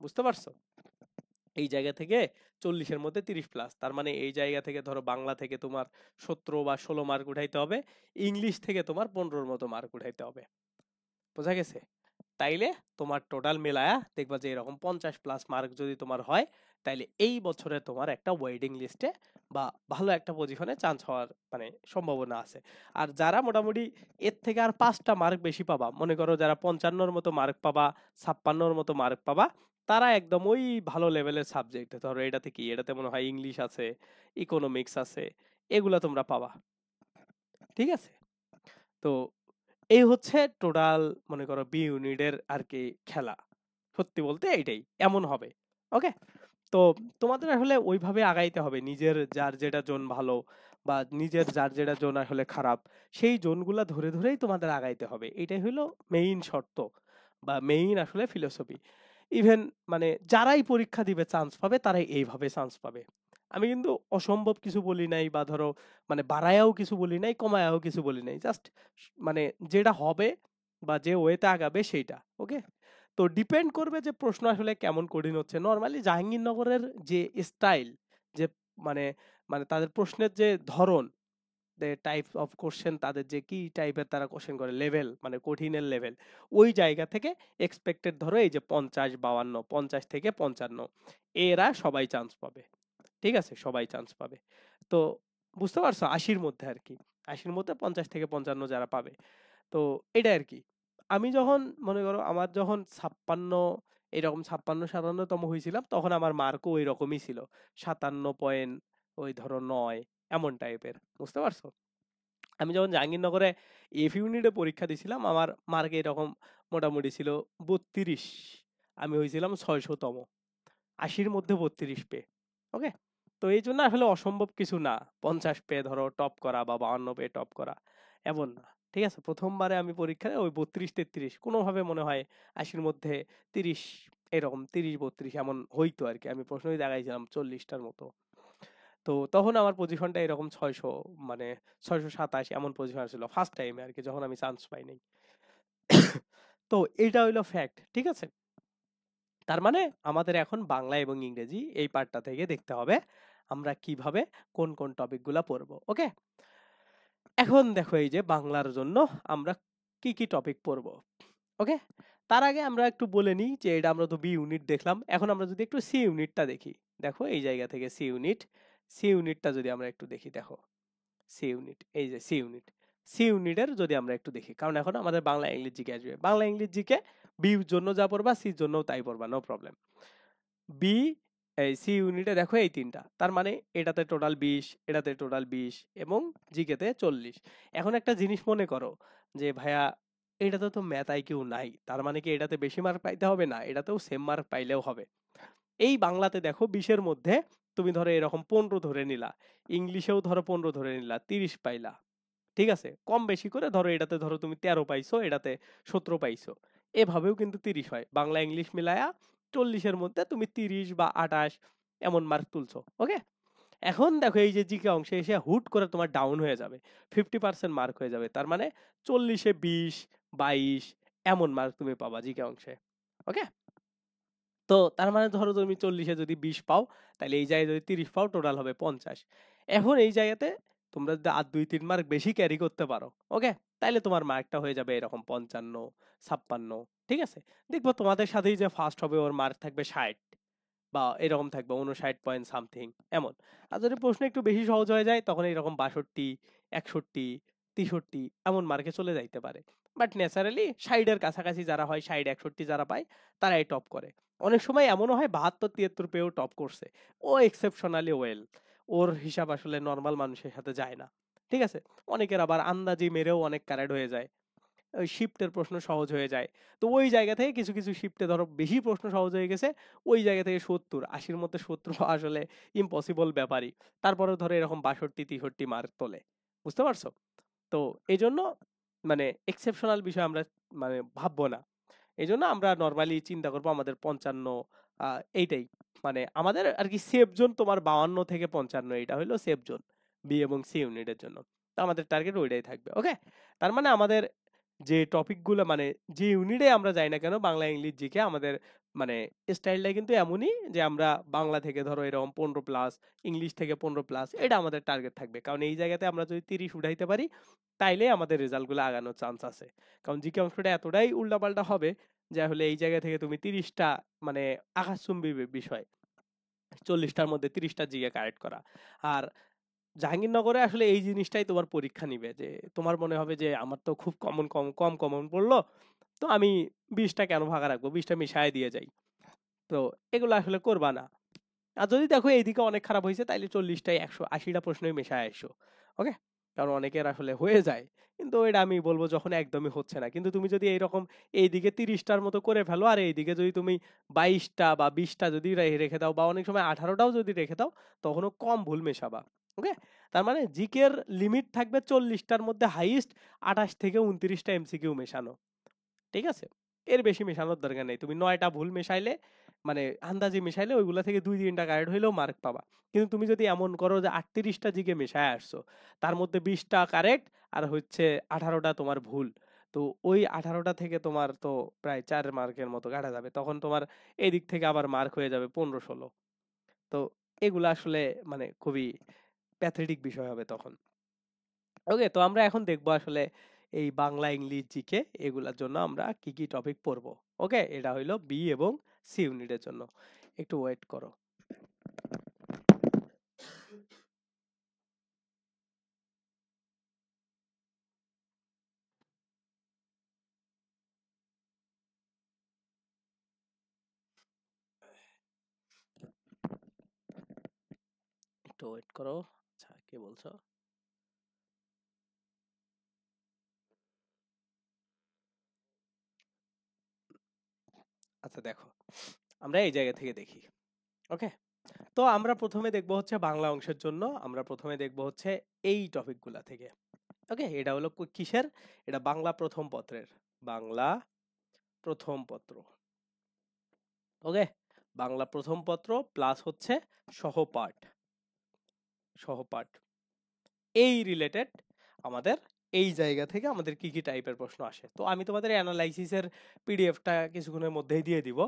বুঝতে পারছো? এই জায়গা থেকে 40-এর মধ্যে 30 প্লাস। তার মানে এই জায়গা থেকে ধরো বাংলা থেকে তোমার 17 বা 16 মার্ক উঠাইতে হবে, ইংলিশ থেকে তোমার 15-র মতো মার্ক উঠাইতে হবে। বোঝা গেছে? তাইলে তোমার টোটাল মেলায়া দেখবা যে এরকম 50 প্লাস মার্ক যদি তোমার হয়, তাইলে এই বছরে তোমার একটা ওয়েটিং লিস্টে বা ভালো একটা পজিশনে চান্স হওয়ার মানে সম্ভাবনা আছে। আর যারা মোটামুটি এর থেকে আর 5টা মার্ক বেশি পাবা, মনে করো যারা 55-র মতো মার্ক পাবা, 56-র মতো মার্ক পাবা, তারা একদম ওই ভালো লেভেলের সাবজেক্ট, ধরো এটাতে কি, এটাতে মনে হয় ইংলিশ আছে, ইকোনমিক্স আছে, এগুলা তোমরা পাবা। ঠিক আছে? তো এই হচ্ছে টোটাল মনে করো বি ইউনিটের আর কি খেলা। সত্যি বলতে এইটাই এমন হবে। ওকে, তো তোমাদের আসলে ওইভাবে আগাইতে হবে, নিজের যার যেটা জোন ভালো বা নিজের যার যেটা জোন আসলে খারাপ, সেই জোনগুলা ধরে ধরেই তোমাদের আগাইতে হবে। এটাই হলো মেইন শর্ত বা মেইন আসলে ফিলোসফি। ইভেন মানে যারাই পরীক্ষা দিবে চান্স পাবে, তারাই এইভাবে চান্স পাবে। আমি কিন্তু অসম্ভব কিছু বলি নাই, বা ধরো মানে বাড়ায়াও কিছু বলি নাই, কমায়াও কিছু বলি নাই, জাস্ট মানে যেটা হবে বা যে ওয়েতে আগাবে সেইটা। ওকে, তো ডিপেন্ড করবে যে প্রশ্ন আসলে কেমন কঠিন হচ্ছে। নর্মালি জাহাঙ্গীরনগরের যে স্টাইল, যে মানে মানে তাদের প্রশ্নের যে ধরন, টাইপ অফ কোশ্চেন, তাদের যে কি টাইপের তারা কোশ্চেন করে, লেভেল মানে কঠিনের লেভেল, ওই জায়গা থেকে এক্সপেক্টেড ধরো এই যে 50, 52, 50 থেকে 55 এরা সবাই চান্স পাবে। ঠিক আছে, সবাই চান্স পাবে। তো বুঝতে পারছো? 80-র মধ্যে আর কি, 80-র মধ্যে 50 থেকে 55 যারা পাবে। তো এটা আর কি। আমি যখন মনে করো আমার যখন 56 এরকম 56, 57তম হয়েছিলাম, তখন আমার মার্কও ওই রকমই ছিল, 57 পয়েন্ট, ওই ধরো 9 এমন টাইপের। বুঝতে পারছো? আমি যখন জাহাঙ্গীরনগরে এফ ইউনিটে পরীক্ষা দিছিলাম, আমার মার্ক এরকম মোটামুটি ছিল 32। আমি হয়েছিলাম 600তম, 80-র মধ্যে 32 পেয়ে। ওকে, তো এই জন্য আসলে অসম্ভব কিছু না 50 পেয়ে ধরো টপ করা বা 52 পেয়ে টপ করা, এমন না। ঠিক আছে, প্রথমবারে আমি পরীক্ষায় ওই 32, 33 কোনোভাবে মনে হয় 80-র মধ্যে 30, এরকম 30, 32 এমন হইতো আর কি। আমি প্রশ্নই দেখাইছিলাম 40টার মতো। তো তখন আমার পজিশনটা এরকম 600, মানে 627 এমন পজিশন ছিল ফার্স্ট টাইমে আর কি, যখন আমি চান্স পাই নাই। তো এটা হইলো ফ্যাক্ট। ঠিক আছে, তার মানে আমাদের এখন বাংলা এবং ইংরেজি এই পার্টটা থেকে দেখতে হবে। আমরা কিভাবে কোন কোন টপিকগুলা পড়বো। ওকে, এখন দেখো এই যে বাংলার জন্য আমরা কি কি টপিক পড়বো। ওকে, তার আগে আমরা একটু বলে নিই যে এটা আমরা তো বি ইউনিট দেখলাম, এখন আমরা যদি একটু সি ইউনিটটা দেখি। দেখো এই জায়গা থেকে সি ইউনিটটা যদি আমরা একটু দেখি, দেখো সি ইউনিট, এই যে সি ইউনিট, সি ইউনিটের যদি আমরা একটু দেখি, কারণ এখন আমাদের বাংলা ইংলিশ জিকে আসবে। বাংলা ইংলিশ জিকে বির জন্য যা পড়বা সির জন্যও তাই পড়বা, নো প্রবলেম। বি এই সি ইউনিটে দেখো এই তিনটা, তার মানে এটাতে টোটাল 20, এটাতে টোটাল 20 এবং জিকেতে 40। এখন একটা জিনিস মনে করো যে ভাইয়া এটাতে তো ম্যাথ আইকিউ নাই, তার মানে কি এটাতে বেশি মার্ক পাইতে হবে? না, এটাতেও সেম মার্ক পাইলেও হবে। এই বাংলাতে দেখো 20-এর মধ্যে তুমি ধরো এরকম 15 ধরে নিলা, ইংলিশেও ধরো 15 ধরে নিলা, 30 পাইলা। ঠিক আছে, কম বেশি করে ধরো, এটাতে ধরো তুমি 13 পাইছো, এটাতে 17 পাইছো, এভাবেও কিন্তু 30 হয়। বাংলা ইংলিশ মিলায়া 40-এর মধ্যে তুমি 30 বা 28 এমন মার্ক তুলছো। ওকে, এখন দেখো এই যে জিকে অংশে এসে হুট করে তোমার ডাউন হয়ে যাবে, 50% মার্ক হয়ে যাবে, তার মানে 40-এ 20, 22 এমন মার্ক তুমি পাবা জিকে অংশে। ওকে, তো তার মানে ধরো তুমি 40-এ যদি 20 পাও, তাহলে এই জায়গায় যদি 30 পাও, টোটাল হবে 50। এখন এই জায়গাতে তোমরা যদি আর 2-3 মার্ক বেশি ক্যারি করতে পারো, ওকে, তাইলে তোমার মার্কটা হয়ে যাবে এরকম 55, 56। ঠিক আছে, দেখবো তোমাদের সাথেই যে ফার্স্ট হবে ওর মার্ক থাকবে 60 বা এরকম থাকবে 59 পয়েন্ট সামথিং এমন। আর যদি প্রশ্ন একটু বেশি সহজ হয়ে যায়, তখন এরকম 62, 61, 63 এমন মার্কে চলে যাইতে পারে। বাট ন্যাচারালি 60-এর কাছাকাছি যারা হয়, 60, 61 যারা পায়, তারাই টপ করে। অনেক সময় এমনও হয় 72, 73 পেয়েও টপ করছে, ও এক্সেপশনালি ওয়েল। ওর হিসাব আসলে নর্মাল মানুষের সাথে যায় না। ঠিক আছে, অনেকের আবার আন্দাজি মেরেও অনেক ক্যারেট হয়ে যায়, ওই শিফটের প্রশ্ন সহজ হয়ে যায়। তো ওই জায়গা থেকে কিছু কিছু শিফটে ধরো বেশি প্রশ্ন সহজ হয়ে গেছে, ওই জায়গা থেকে 70, 80-র মধ্যে 70 আসলে ইম্পসিবল ব্যাপারই। তারপরে ধরো এরকম 62, 63 মার্ক তোলে। বুঝতে পারছো? তো এই জন্য মানে এক্সেপশনাল বিষয় আমরা মানে ভাববো না। এই জন্য আমরা নর্মালি চিন্তা করবো আমাদের 55, এইটাই মানে আমাদের আর কি সেফ জোন। তোমার 52 থেকে 55 এটা হলো সেফ জোন বি এবং সি ইউনিটের জন্য। তো আমাদের টার্গেট ওইটাই থাকবে। ওকে, তার মানে আমাদের যে টপিকগুলো মানে যে ইউনিটে আমরা যাই না কেন, বাংলা ইংলিশ জিকে আমাদের মানে স্টাইলটা কিন্তু এমনই যে আমরা বাংলা থেকে ধরো এরকম 15+, ইংলিশ থেকে 15+, এটা আমাদের টার্গেট থাকবে। কারণ এই জায়গাতে আমরা যদি 30 উঠাইতে পারি, তাইলে আমাদের রেজাল্টগুলো আগানোর চান্স আছে। কারণ জিকে অংশটা এতটাই উল্টাপাল্টা হবে যে হলে এই জায়গা থেকে তুমি 30টা মানে আকাশচুম্বী বিষয়, 40টার মধ্যে 30টা জিকে কারেক্ট করা। আর জাহাঙ্গীরনগরে আসলে এই জিনিসটাই তোমার পরীক্ষা নিবে, যে তোমার মনে হবে যে আমার তো খুব কম কমন পড়লো, তো আমি 20টা কেন ফাঁকা রাখবো, 20টা মিশায় দিয়ে যাই। তো এগুলো আসলে করবা না। আর যদি দেখো এইদিকে অনেক খারাপ হয়েছে, তাইলে 40টায় 180টা প্রশ্নই মেশায় আসো। ওকে, কারণ অনেকের আসলে হয়ে যায়, কিন্তু এটা আমি বলবো যখন একদমই হচ্ছে না। কিন্তু তুমি যদি এইরকম এইদিকে 30টার মতো করে ফেলো, আর এইদিকে যদি তুমি 22টা বা 20টা যদি রেখে দাও, বা অনেক সময় 18টাও যদি রেখে দাও, তখনও কম ভুল মেশাবা। ওকে, তার মানে জিকের লিমিট থাকবে 40টার মধ্যে হাইয়েস্ট 28 থেকে 29টা এমসিকিউ মেশানো। ঠিক আছে, এর বেশি মেশানোর দরকার নেই। তুমি 9টা ভুল মেশাইলে মানে আন্দাজি মেশাইলে ওইগুলা থেকে 2-3টা কারেক্ট হইলেও মার্ক পাবা। কিন্তু তুমি যদি এমন করো যে 38টা জিকে মেশায় আসছো, তার মধ্যে 20টা কারেক্ট আর হচ্ছে 18টা তোমার ভুল, তো ওই 18টা থেকে তোমার তো প্রায় 4 মার্কের মতো কাটা যাবে। তখন তোমার এই দিক থেকে আবার মার্ক হয়ে যাবে 15-16। তো এগুলা আসলে মানে খুবই প্যাথেটিক বিষয় হবে তখন। ওকে, তো আমরা এখন দেখবো আসলে এই বাংলা ইংলিশ জিকে এগুলার জন্য আমরা কি কি টপিক পড়বো। ওকে, এটা হইলো বি এবং সি ইউনিটের জন্য। একটু ওয়েট করো। একটু ওয়েট করো। আচ্ছা, কি বলছো? আচ্ছা দেখো, আমরা এই জায়গা থেকে দেখি। ওকে, তো আমরা প্রথমে দেখবো হচ্ছে বাংলা অংশের জন্য আমরা প্রথমে দেখবো হচ্ছে এই টপিকগুলা থেকে। ওকে, এটা হলো কিসের? এটা বাংলা প্রথম পত্রের, বাংলা প্রথম পত্র। ওকে, বাংলা প্রথম পত্র প্লাস হচ্ছে সহপাঠ, সহপাঠ এই রিলেটেড আমাদের এই জায়গা থেকে আমাদের কি কি টাইপের প্রশ্ন আসে। তো আমি তোমাদের অ্যানালাইসিসের পিডিএফটা কিছুক্ষণের মধ্যেই দিয়ে দিব,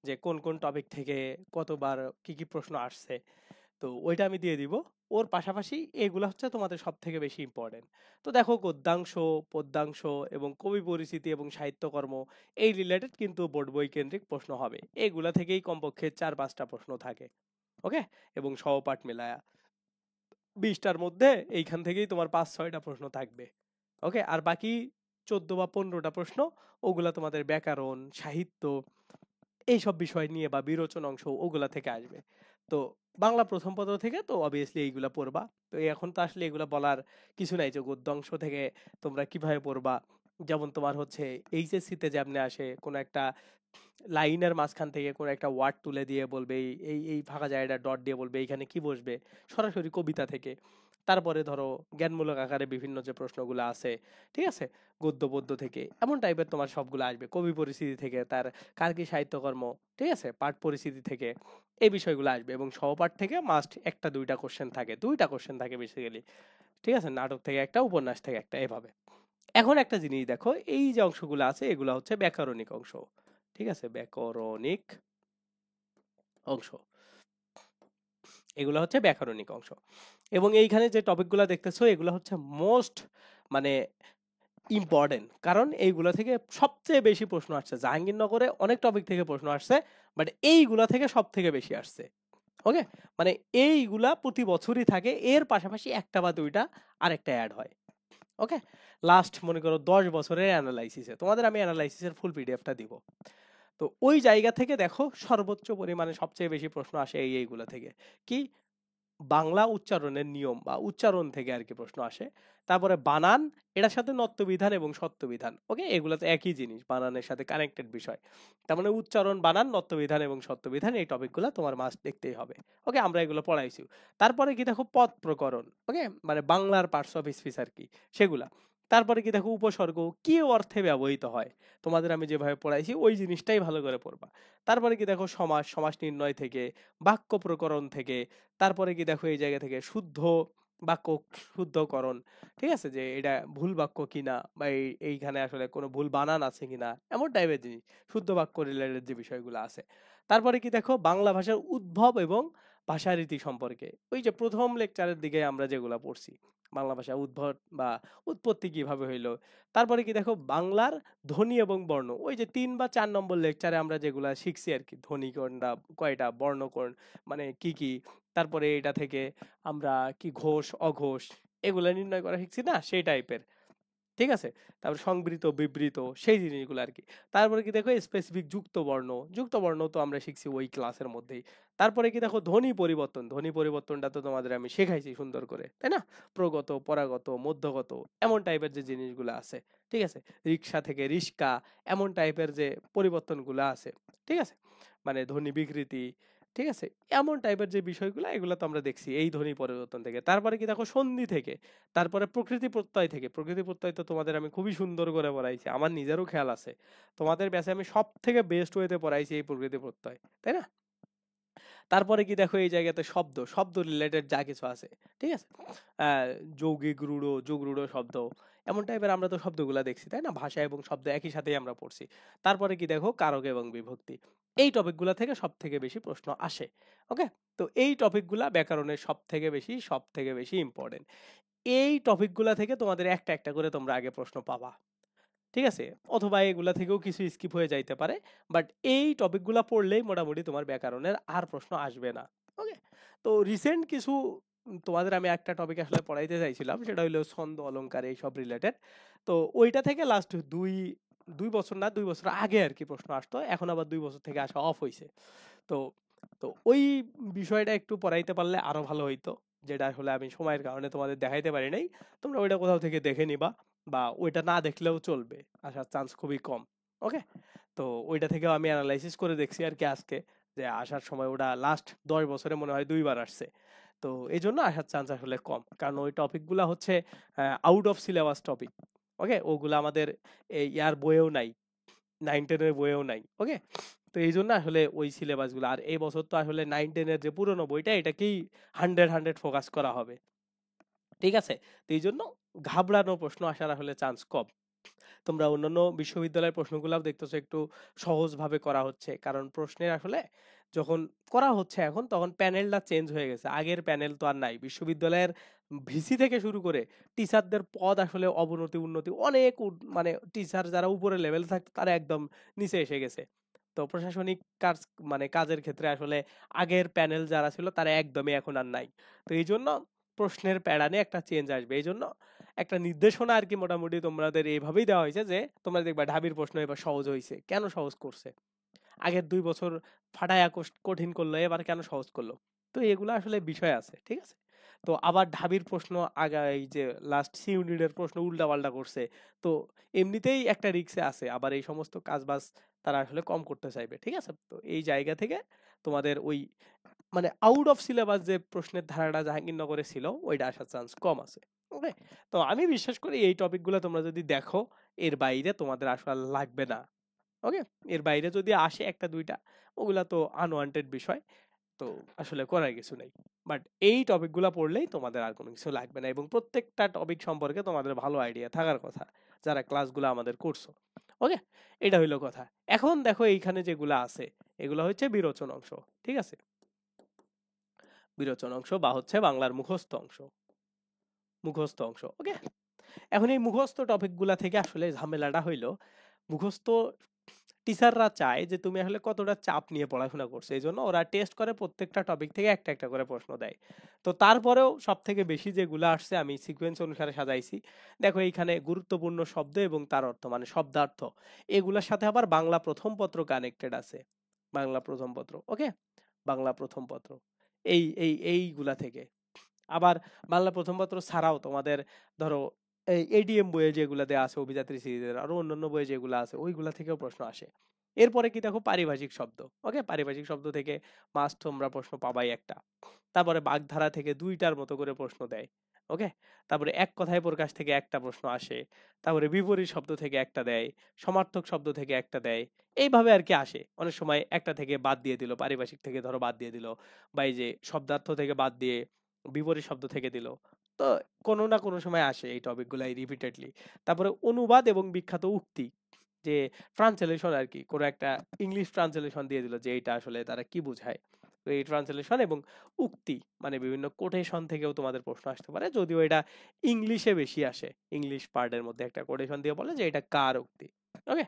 যে কোন কোন টপিক থেকে কতবার কি কি প্রশ্ন আসছে। তো ওইটা আমি দিয়ে দিব। ওর পাশাপাশি এগুলা হচ্ছে তোমাদের সব থেকে বেশি ইম্পর্টেন্ট। তো দেখো গদ্যাংশ, পদ্যাংশ এবং কবি পরিচিতি এবং সাহিত্যকর্ম এই রিলেটেড কিন্তু বোর্ড বই কেন্দ্রিক প্রশ্ন হবে। এগুলা থেকেই কমপক্ষে 4-5টা প্রশ্ন থাকে। ওকে, এবং সহপাঠ মেলায়া 20টার মধ্যে এইখান থেকেই তোমার 5-6টা প্রশ্ন থাকবে। ওকে, আর বাকি 14 বা 15টা প্রশ্ন ওগুলা তোমাদের ব্যাকরণ, সাহিত্য এইসব বিষয় নিয়ে বা বিরোচন অংশ ওগুলা থেকে আসবে। তো বাংলা প্রথম পত্র থেকে তো অবভিয়াসলি এইগুলা পড়বা। তো এখন তো আসলে এগুলা বলার কিছু নাই যে গদ্য অংশ থেকে তোমরা কিভাবে পড়বা। যেমন তোমার হচ্ছে এইচএসসি তে যেমনি আসে কোন একটা লাইনের মাঝখান থেকে কোনো একটা ওয়ার্ড তুলে দিয়ে বলবে এই এই এই ফাঁকা জায়গাটা ডট দিয়ে বলবে এইখানে কি বসবে, সরাসরি কবিতা থেকে। তারপরে ধরো জ্ঞানমূলক আকারে বিভিন্ন যে প্রশ্নগুলো আছে, ঠিক আছে, গদ্য পদ্য থেকে এমন টাইপের তোমার সবগুলো আসবে, কবি পরিস্থিতি থেকে তার কার কি সাহিত্যকর্ম, ঠিক আছে, পাঠ পরিস্থিতি থেকে এই বিষয়গুলো আসবে। এবং সহপাঠ থেকে মাস্ট 1-2টা কোশ্চেন থাকে, 2টা কোশ্চেন থাকে বেসিক্যালি, ঠিক আছে, নাটক থেকে একটা, উপন্যাস থেকে একটা, এভাবে। এখন একটা জিনিস দেখো, এই যে অংশগুলো আছে এগুলো হচ্ছে ব্যাকরণিক অংশ, ঠিক আছে, ব্যাকরণিক অংশ, এগুলো হচ্ছে ব্যাকরণিক অংশ। এবং এইখানে যে টপিকগুলো দেখতেছো এগুলো হচ্ছে মোস্ট মানে ইম্পর্টেন্ট, কারণ এইগুলা থেকে সবচেয়ে বেশি প্রশ্ন আসছে। জাহাঙ্গীরনগরে অনেক টপিক থেকে প্রশ্ন আসছে, বাট এইগুলা থেকে সব থেকে বেশি আসছে। ওকে, মানে এইগুলা প্রতি বছরই থাকে, এর পাশাপাশি 1টা বা 2টা আরেকটা অ্যাড হয়। ওকে, লাস্ট মনে করো 10 বছরের অ্যানালাইসিসে তোমাদের আমি অ্যানালাইসিসের ফুল পিডিএফটা দিব। তো ওই জায়গা থেকে দেখো সর্বোচ্চ পরিমাণে সবচেয়ে বেশি প্রশ্ন আসে এইগুলা থেকে। কি, বাংলা উচ্চারণের নিয়ম বা উচ্চারণ থেকে আর কি প্রশ্ন আসে। তারপরে বানান, এটার সাথে নত্যবিধান এবং সত্যবিধান, ওকে, এগুলো তো একই জিনিস, বানানের সাথে কানেক্টেড বিষয়। তার মানে উচ্চারণ, বানান, নত্যবিধান এবং সত্যবিধান এই টপিকগুলো তোমার মাস্ট দেখতেই হবে। ওকে, আমরা এগুলো পড়াইছি। তারপরে কি দেখো পদ প্রকরণ, ওকে, মানে বাংলার পার্টস অফ স্পিচ আর কি, সেগুলা। তারপরে কি দেখো উপসর্গ কি অর্থে ব্যবহৃত হয়, তোমাদের আমি যেভাবে পড়াইছি ওই জিনিসটাই ভালো করে পড়বা। তারপরে কি দেখো সমাস, সমাস নির্ণয় থেকে, বাক্য প্রকরণ থেকে, তারপরে কি দেখো এই জায়গা থেকে শুদ্ধ বাক্য, শুদ্ধকরণ, ঠিক আছে, যে এটা ভুল বাক্য কিনা বা এইখানে আসলে কোনো ভুল বানান আছে কিনা, এমন টাইপের জিনিস, শুদ্ধ বাক্য রিলেটেড যে বিষয়গুলো আছে। তারপরে কি দেখো বাংলা ভাষার উদ্ভব এবং ভাষারীতি সম্পর্কে, ওই যে প্রথম লেকচারের দিকে আমরা যেগুলা পড়ছি, বাংলা ভাষা উদ্ভব বা উৎপত্তি কিভাবে হইলো। তারপরে কি দেখো বাংলার ধ্বনি এবং বর্ণ, ওই যে 3 বা 4 নম্বর লেকচারে আমরা যেগুলা শিখছি আর কি, ধ্বনি কোনটা, কয়টা বর্ণ কোন, মানে কি কি। তারপরে এটা থেকে আমরা কি ঘোষ অঘোষ এগুলা নির্ণয় করা শিখছি না, সেই টাইপের, ঠিক আছে। তারপর সংবৃত বিবৃত সেই জিনিসগুলো আর কি। তারপরে কি দেখো স্পেসিফিক যুক্ত বর্ণ, যুক্ত বর্ণ তো আমরা শিখছি ওই ক্লাসের মধ্যেই। তারপরে কি দেখো ধ্বনি পরিবর্তন, ধ্বনি পরিবর্তনটা তো তোমাদের আমি শেখাইছি সুন্দর করে, তাই না, প্রগত, পরাগত, মধ্যগত, এমন টাইপের যে জিনিসগুলো আছে, ঠিক আছে, রিক্সা থেকে রিস্কা, এমন টাইপের যে পরিবর্তনগুলো আছে, ঠিক আছে, মানে ধ্বনি বিকৃতি, ঠিক আছে, এমন টাইপের যে বিষয়গুলো এগুলো তো আমরা দেখছি এই ধ্বনি পরিবর্তন থেকে। তারপরে কি দেখো সন্ধি থেকে, তারপরে প্রকৃতি প্রত্যয় থেকে, প্রকৃতি প্রত্যয় তো তোমাদের আমি খুবই সুন্দর করে পড়াইছি, আমার নিজেরও খেয়াল আছে, তোমাদের ব্যাচে আমি সব থেকে বেস্ট ওয়েতে পড়াইছি এই প্রকৃতি প্রত্যয়, তাই না। তারপরে কি দেখো এই জায়গাতে শব্দ, শব্দ রিলেটেড যা কিছু আছে, ঠিক আছে, আহ যৌগিক রূঢ়, যোগ রূঢ় শব্দ, এমন টাইপের আমরা তো শব্দগুলা দেখছি, তাই না, ভাষা এবং শব্দ একই সাথেই আমরা পড়ছি। তারপরে কি দেখো কারক এবং বিভক্তি, এই টপিকগুলা থেকে সব থেকে বেশি প্রশ্ন আসে। ওকে, তো এই টপিকগুলা ব্যাকরণের সব থেকে বেশি ইম্পর্টেন্ট। এই টপিকগুলা থেকে তোমাদের একটা একটা করে তোমরা আগে প্রশ্ন পাবা, ঠিক আছে, অথবা এগুলা থেকেও কিছু স্কিপ হয়ে যাইতে পারে, বাট এই টপিকগুলা পড়লেই মোটামুটি তোমার ব্যাকরণের আর প্রশ্ন আসবে না। ওকে, তো রিসেন্ট কিছু তোমাদের আমি একটা টপিক আসলে পড়াইতে চাইছিলাম, সেটা হলো ছন্দ অলংকার এইসব রিলেটেড। তো ওইটা থেকে লাস্ট দুই দুই বছর না 2 বছর আগে আর কি প্রশ্ন আসতো, এখন আবার 2 বছর থেকে আসা অফ হয়েছে। তো তো ওই বিষয়টা একটু পড়াইতে পারলে আরো ভালো হইতো, যেটা আসলে আমি সময়ের কারণে তোমাদের দেখাইতে পারি নাই। তোমরা ওইটা কোথাও থেকে দেখে নিবা, বা ওইটা না দেখলেও চলবে, আসার চান্স খুবই কম। ওকে, তো ওইটা থেকেও আমি অ্যানালাইসিস করে দেখছি আর কি আজকে, যে আসার সময় ওটা লাস্ট 10 বছরে মনে হয় 2বার আসছে। তো এই জন্য আসার চান্স আসলে কম, কারণ ওই টপিকগুলা হচ্ছে আউট অফ সিলেবাস টপিক। ওকে, ওগুলা আমাদের এই ইয়ার বইয়েও নাই, 9-10-এর বইয়েও নাই। ওকে, তো এই জন্য আসলে ওই সিলেবাস গুলো, আর এই বছর তো আসলে 9-10-এর যে পুরোনো বইটা এটাকেই 100 ফোকাস করা হবে, ঠিক আছে। তো এই জন্য ঘাবড়ানো প্রশ্ন আসার আসলে চান্স কম। তোমরা অন্যান্য বিশ্ববিদ্যালয়ের প্রশ্নগুলাও দেখতেছো একটু সহজ ভাবে করা হচ্ছে, কারণ প্রশ্নের আসলে যখন করা হচ্ছে এখন, তখন প্যানেলটা চেঞ্জ হয়ে গেছে, আগের প্যানেল তো আর নাই। বিশ্ববিদ্যালয়ের ভিসি থেকে শুরু করে টিচারদের পদ আসলে অবনতি উন্নতি অনেক মানে টিচার যারা উপরে লেভেল থাকতো তারা একদম নিচে এসে গেছে। তো প্রশাসনিক কাজ মানে কাজের ক্ষেত্রে আসলে আগের প্যানেল যারা ছিল তারা একদমই এখন আর নাই। তো এই জন্য প্রশ্নের প্যাটার্নে একটা চেঞ্জ আসবে। এই জন্য একটা নির্দেশনা আর কি মোটামুটি তোমাদের এইভাবেই দেওয়া হয়েছে যে তোমরা দেখবা ঢাবির প্রশ্ন এবার সহজ হয়েছে। কেন সহজ করছে? আগের 2 বছর ফাটায়া কঠিন করলো, এবার কেন সহজ করলো? তো এগুলো আসলে বিষয় আছে, ঠিক আছে? তো আবার ঢাবির প্রশ্ন আগা এই যে লাস্ট সি ইউনিটের প্রশ্ন উল্টা পাল্টা করছে। তো এমনিতেই একটা রিক্সে আছে, আবার এই সমস্ত কাজ বাজ তারা আসলে কম করতে চাইবে, ঠিক আছে? তো এই জায়গা থেকে তোমাদের ওই মানে আউট অফ সিলেবাস যে প্রশ্নের ধারাটা জাহাঙ্গীরনগরে ছিল ওইটা আসার চান্স কম আছে। ওকে, তো আমি বিশ্বাস করি এই টপিকগুলো তোমরা যদি দেখো এর বাইরে তোমাদের আসলে লাগবে না। ওকে, এর বাইরে যদি আসে একটা দুইটা, ওগুলা তো আনওয়ান্টেড বিষয়, তো আসলে করার কিছু নেই। বাট এই টপিকগুলো পড়লেই তোমাদের আর কোনো কিছু লাগবে না, এবং প্রত্যেকটা টপিক সম্পর্কে তোমাদের ভালো আইডিয়া থাকার কথা যারা ক্লাসগুলো আমাদের করছো। ওকে, এটা হইলো কথা। এখন দেখো এইখানে যেগুলো আছে এগুলো হচ্ছে বিরোচন অংশ, ঠিক আছে? বিরোচন অংশ বা হচ্ছে বাংলার মুখস্থ অংশ, মুখস্থ অংশ। ওকে, এখন এই মুখস্থ টপিকগুলা থেকে আসলে ঝামেলাটা হইলো মুখস্থ টিচাররা চায় যে তুমি আসলে কতটা চাপ নিয়ে পড়াশোনা করছো, এই জন্য ওরা টেস্ট করে প্রত্যেকটা টপিক থেকে একটা একটা করে প্রশ্ন দেয়। তো তারপরেও সব থেকে বেশি যেগুলো আসছে আমি সিকোয়েন্স অনুসারে সাজাইছি। দেখো এইখানে গুরুত্বপূর্ণ শব্দ এবং তার অর্থ মানে শব্দার্থ, এগুলোর সাথে আবার বাংলা প্রথম পত্র কানেক্টেড আছে। বাংলা প্রথম পত্র, ওকে, বাংলা প্রথম পত্র এইগুলা থেকে। আবার বাংলা প্রথম পত্র ছাড়াও তোমাদের ধরো এই এডিএম বইয়ে যেগুলা দেওয়া আছে অভিযাত্রী সিরিজের, আরো অন্যান্য বইয়ে যেগুলো আছে ওইগুলা থেকেও প্রশ্ন আসে। এরপরে কি দেখো পারিভাষিক শব্দ, ওকে, পারিভাষিক শব্দ থেকে মাস্ট তোমরা প্রশ্ন পাবাই একটা। তারপরে বাগধারা থেকে 2টার মতো করে প্রশ্ন দেয়। ওকে, তারপরে এক কথায় প্রকাশ থেকে একটা প্রশ্ন আসে। তারপরে বিপরীত শব্দ থেকে একটা দেয়, সমার্থক শব্দ থেকে একটা দেয়। এইভাবে আর কি আসে। অনেক সময় একটা থেকে বাদ দিয়ে দিল, পারিভাষিক থেকে ধরো বাদ দিয়ে দিল, বা এই যে শব্দার্থ থেকে বাদ দিয়ে বিপরীত শব্দ থেকে দিল। তো কোনো না কোনো সময় আসে এই টপিকগুলাই রিপিটেডলি। তারপরে অনুবাদ এবং বিখ্যাত উক্তি, যে ট্রান্সলেশন আর কি, কোনো একটা ইংলিশ ট্রান্সলেশন দিয়ে দিল যে এটা আসলে তারা কি বোঝায়। তো এই ট্রান্সলেশন এবং উক্তি মানে বিভিন্ন কোটেশন থেকেও তোমাদের প্রশ্ন আসতে পারে, যদিও এটা ইংলিশে বেশি আসে। ইংলিশ পার্টের মধ্যে একটা কোটেশন দিয়ে বলে যে এটা কার উক্তি। ওকে,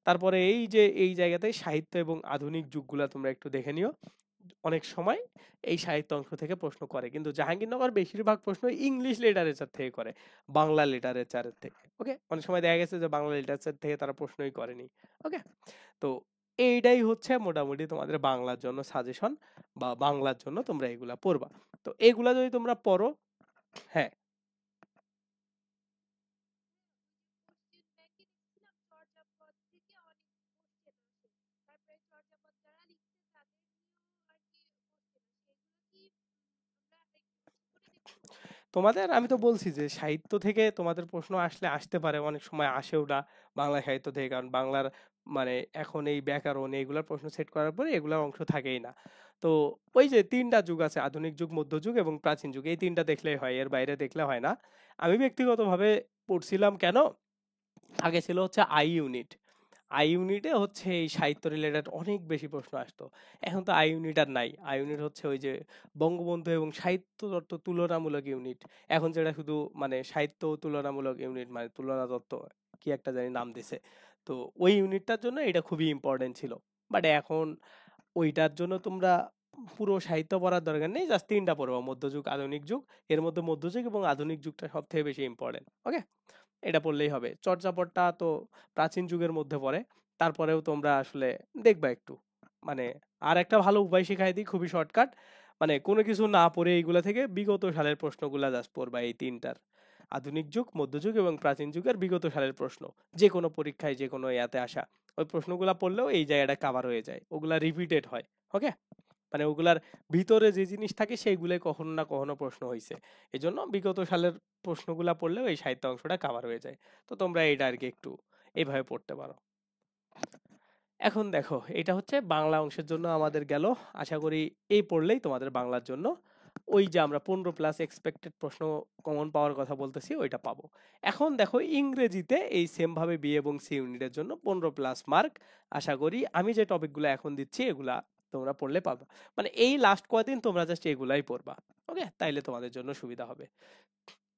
তারপরে এই যে এই জায়গাতে সাহিত্য এবং আধুনিক যুগগুলা তোমরা একটু দেখে নিও। অনেক সময় এই সাহিত্য অংশ থেকে প্রশ্ন করে, কিন্তু জাহাঙ্গীরনগর বেশিরভাগ প্রশ্ন ইংলিশ লিটারেচার থেকে করে, বাংলা লিটারেচারের থেকে। ওকে, অনেক সময় দেখা গেছে যে বাংলা লিটারেচার থেকে তারা প্রশ্নই করেনি। ওকে, তো এইটাই হচ্ছে মোটামুটি তোমাদের বাংলার জন্য সাজেশন, বা বাংলার জন্য তোমরা এগুলা পড়বা। তো এগুলা যদি তোমরা পড়ো, হ্যাঁ, তোমাদের আমি তো বলছি যে সাহিত্য থেকে তোমাদের প্রশ্ন আসলে আসতে পারে, অনেক সময় আসেও না বাংলা সাহিত্য থেকে, কারণ বাংলার মানে এখন এই ব্যাকরণ এইগুলার প্রশ্ন সেট করার পরে এগুলার অংশ থাকেই না। তো ওই যে 3টা যুগ আছে, আধুনিক যুগ, মধ্যযুগ এবং প্রাচীন যুগ, এই 3টা দেখলেই হয়, এর বাইরে দেখলে হয় না। আমি ব্যক্তিগতভাবে পড়ছিলাম কেন, আগে ছিল হচ্ছে আই ইউনিট। আই ইউনিটে হচ্ছে এই সাহিত্য রিলেটেড অনেক বেশি প্রশ্ন আসতো। এখন তো আই ইউনিট আর নাই। আই ইউনিট হচ্ছে ওই যে বঙ্গবন্ধু এবং সাহিত্য তত্ত্ব তুলনামূলক ইউনিট। এখন যেটা শুধু মানে সাহিত্য তুলনামূলক ইউনিট, মানে তুলনা তত্ত্ব কি একটা জানি নাম দিছে। তো ওই ইউনিটটার জন্য এটা খুবই ইম্পর্টেন্ট ছিল। বাট এখন ওইটার জন্য তোমরা পুরো সাহিত্য পড়ার দরকার নেই, জাস্ট 3টা পড়বা, মধ্যযুগ, আধুনিক যুগ। এর মধ্যে মধ্যযুগ এবং আধুনিক যুগটা সব থেকে বেশি ইম্পর্টেন্ট। ওকে, এটা পড়লেই হবে। চর্যাপদটা তো প্রাচীন যুগের মধ্যে পড়ে। তারপরেও তোমরা আসলে দেখবা একটু, মানে আর একটা ভালো উপায় শিখাই দিই, খুবই শর্টকাট। মানে কোনো কিছু না পড়ে এইগুলা থেকে বিগত সালের প্রশ্নগুলা জাস্ট পড়বা, এই 3টার, আধুনিক যুগ, মধ্যযুগ এবং প্রাচীন যুগের বিগত সালের প্রশ্ন, যে কোনো পরীক্ষায় যে কোনো ইয়াতে আসা ওই প্রশ্নগুলা পড়লেও এই জায়গাটা কাভার হয়ে যায়, ওগুলা রিপিটেড হয়। ওকে, মানে ওগুলার ভিতরে যে জিনিস থাকে সেইগুলাই কখনো না কখনো প্রশ্ন হয়েছে। এই জন্য বিগত সালের প্রশ্নগুলা পড়লেও এই সাহিত্য অংশটা কাভার হয়ে যায়। তো তোমরা এটা আর কি একটু এইভাবে পড়তে পারো। এখন দেখো এটা হচ্ছে বাংলা অংশের জন্য আমাদের গেল। আশা করি এই পড়লেই তোমাদের বাংলার জন্য ওই যে আমরা 15+ এক্সপেক্টেড প্রশ্ন কমন পাওয়ার কথা বলতেছি ওইটা পাবো। এখন দেখো ইংরেজিতে এই সেম ভাবে বি এবং সি ইউনিটের জন্য 15+ মার্ক। আশা করি আমি যে টপিকগুলো এখন দিচ্ছি এগুলা তোমরা পড়লে পাবা। মানে এই লাস্ট কয়দিন তোমরা জাস্ট এগুলাই পড়বা। ওকে, তাইলে তোমাদের জন্য সুবিধা হবে।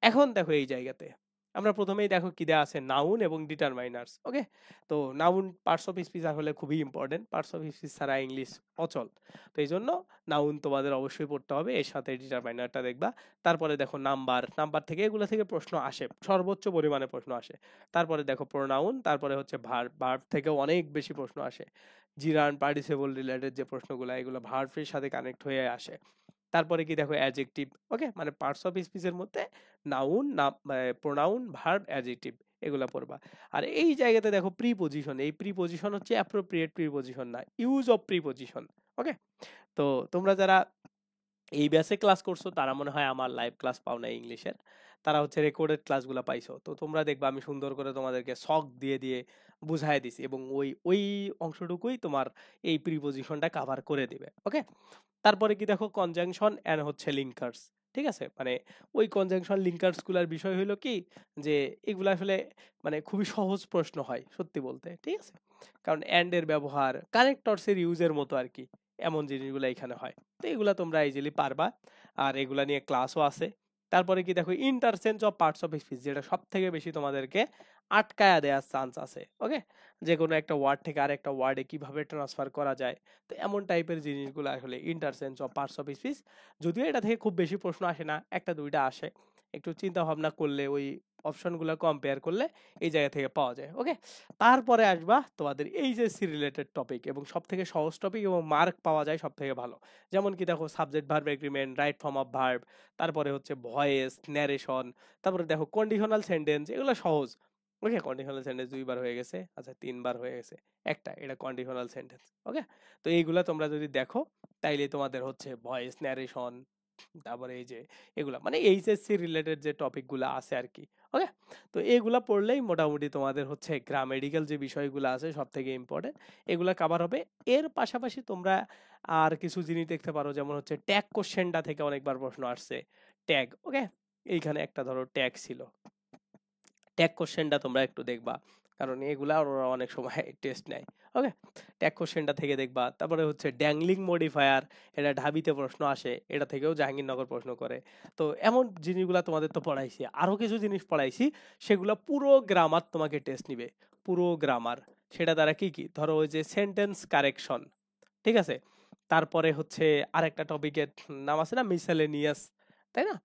এখন দেখো এই জায়গাতে আমরা প্রথমেই দেখো কি দেওয়া আছে, নাউন এবং ডিটারমাইনার্স। ওকে, তো নাউন পার্টস অফ স্পিচ আসলে খুবই ইম্পর্টেন্ট, পার্টস অফ স্পিচ ছাড়া ইংলিশ অচল। তো এই জন্য নাউন তোমাদের অবশ্যই পড়তে হবে, এর সাথে ডিটারমাইনারটা দেখবা। তারপরে দেখো নাম্বার, নাম্বার থেকে এগুলো থেকে প্রশ্ন আসে, সর্বোচ্চ পরিমাণে প্রশ্ন আসে। তারপরে দেখো প্রোনাউন, তারপরে হচ্ছে ভার্ব, ভার্ব থেকেও অনেক বেশি প্রশ্ন আসে। জিরান পার্টিসিপল রিলেটেড যে প্রশ্নগুলো, এগুলো ভার্বের সাথে কানেক্ট হয়ে আসে। তারপরে কি দেখো অ্যাডজেক্টিভ। ওকে, মানে পার্টস অফ স্পিচের মধ্যে নাউন, প্রোনাউন, ভার্ব, অ্যাডজেক্টিভ এগুলা পড়বা। আর এই জায়গাতে দেখো প্রিপজিশন, এই প্রিপজিশন হচ্ছে অ্যাপ্রোপ্রিয়েট প্রিপজিশন না, ইউজ অফ প্রিপজিশন। ওকে, তো তোমরা যারা এই ব্যাচে ক্লাস করছো তারা মনে হয় আমার লাইভ ক্লাস পাও না ইংলিশের, তারা হচ্ছে রেকর্ডেড ক্লাসগুলো পাইছো। তো তোমরা দেখবা আমি সুন্দর করে তোমাদেরকে শক দিয়ে দিয়ে বুঝাই দিছি, এবং ওই ওই অংশটুকুই তোমার এই প্রিপজিশনটা কাভার করে দিবে। ওকে, তারপরে কি দেখো কনজাংশন এন্ড হচ্ছে লিঙ্কার্স। ঠিক আছে, মানে ওই কনজাংশন লিঙ্কার্স গুলার বিষয় হলো কি, যে এগুলা আসলে মানে খুবই সহজ প্রশ্ন হয় সত্যি বলতে। ঠিক আছে, কারণ এন্ড এর ব্যবহার, কানেক্টরস এর ইউজের মতো আর কি, এমন জিনিসগুলো এখানে হয়। তো এগুলা তোমরা ইজিলি পারবা, আর এগুলা নিয়ে ক্লাসও আছে। তারপরে কি দেখো interchange of parts of speech, যেটা সব থেকে বেশি তোমাদেরকে আটকায়া দেওয়ার চান্স আছে। ওকে, যে কোনো একটা ওয়ার্ড থেকে আরেকটা ওয়ার্ডে কিভাবে ট্রান্সফার করা যায়, তো এমন টাইপের জিনিসগুলো আসলে interchange of parts of speech. যদিও এটা থেকে খুব বেশি প্রশ্ন আসে না, একটা দুইটা আসে, একটু চিন্তা ভাবনা করলে ওই অপশনগুলো কম্পেয়ার করলে এই জায়গা থেকে পাওয়া যায়। ওকে, তারপরে আসবা তোমাদের এইচএসসি রিলেটেড টপিক, এবং সব থেকে সহজ টপিক এবং মার্ক পাওয়া যায় সব থেকে ভালো। যেমন কি দেখো subject verb agreement, right form of verb, তারপরে হচ্ছে ভয়েস, ন্যারেশন, তারপরে দেখো কন্ডিশনাল সেন্টেন্স, এগুলো সহজ। ওকে, কন্ডিশনাল সেন্টেন্স দুইবার হয়ে গেছে, আচ্ছা তিনবার হয়ে গেছে, একটা এটা কন্ডিশনাল সেন্টেন্স। ওকে, তো এইগুলা তোমরা যদি দেখো তাইলে তোমাদের হচ্ছে ভয়েস, ন্যারেশন, তারপরে এই যে এগুলা মানে এইচএসসি রিলেটেড যে টপিকগুলো আছে আর কি। ওকে, তো এগুলা পড়লেই মোটামুটি তোমাদের হচ্ছে গ্রামেটিক্যাল যে বিষয়গুলো আছে সব থেকে ইম্পর্টেন্ট, এগুলা কভার হবে। এর পাশাপাশি তোমরা আর কিছু জিনিস দেখতে পারো, যেমন হচ্ছে ট্যাগ কোশ্চেনটা থেকে অনেকবার প্রশ্ন আসছে, ট্যাগ। ওকে, এইখানে একটা ধরো ট্যাগ ছিল, ট্যাগ কোশ্চেনটা তোমরা একটু দেখবা, কারণ এগুলা ওরা অনেক সময় টেস্ট নেয়। ওকে, ট্যাগ কোশ্চেনটা থেকে দেখবা। তারপরে হচ্ছে ড্যাংলিং মডিফায়ার, এটা ঢাবিতে প্রশ্ন আসে, এটা থেকেও জাহাঙ্গীরনগর প্রশ্ন করে। তো এমন জিনিসগুলা তোমাদের তো পড়াইছি, আরো কিছু জিনিস পড়াইছি, সেগুলা পুরো গ্রামার তোমাকে টেস্ট নিবে, পুরো গ্রামার। সেটা দ্বারা কি কি, ধরো ওই যে সেন্টেন্স কারেকশন, ঠিক আছে, তারপরে হচ্ছে আরেকটা টপিকের নাম আছে না, মিসেলেনিয়াস, তাই না?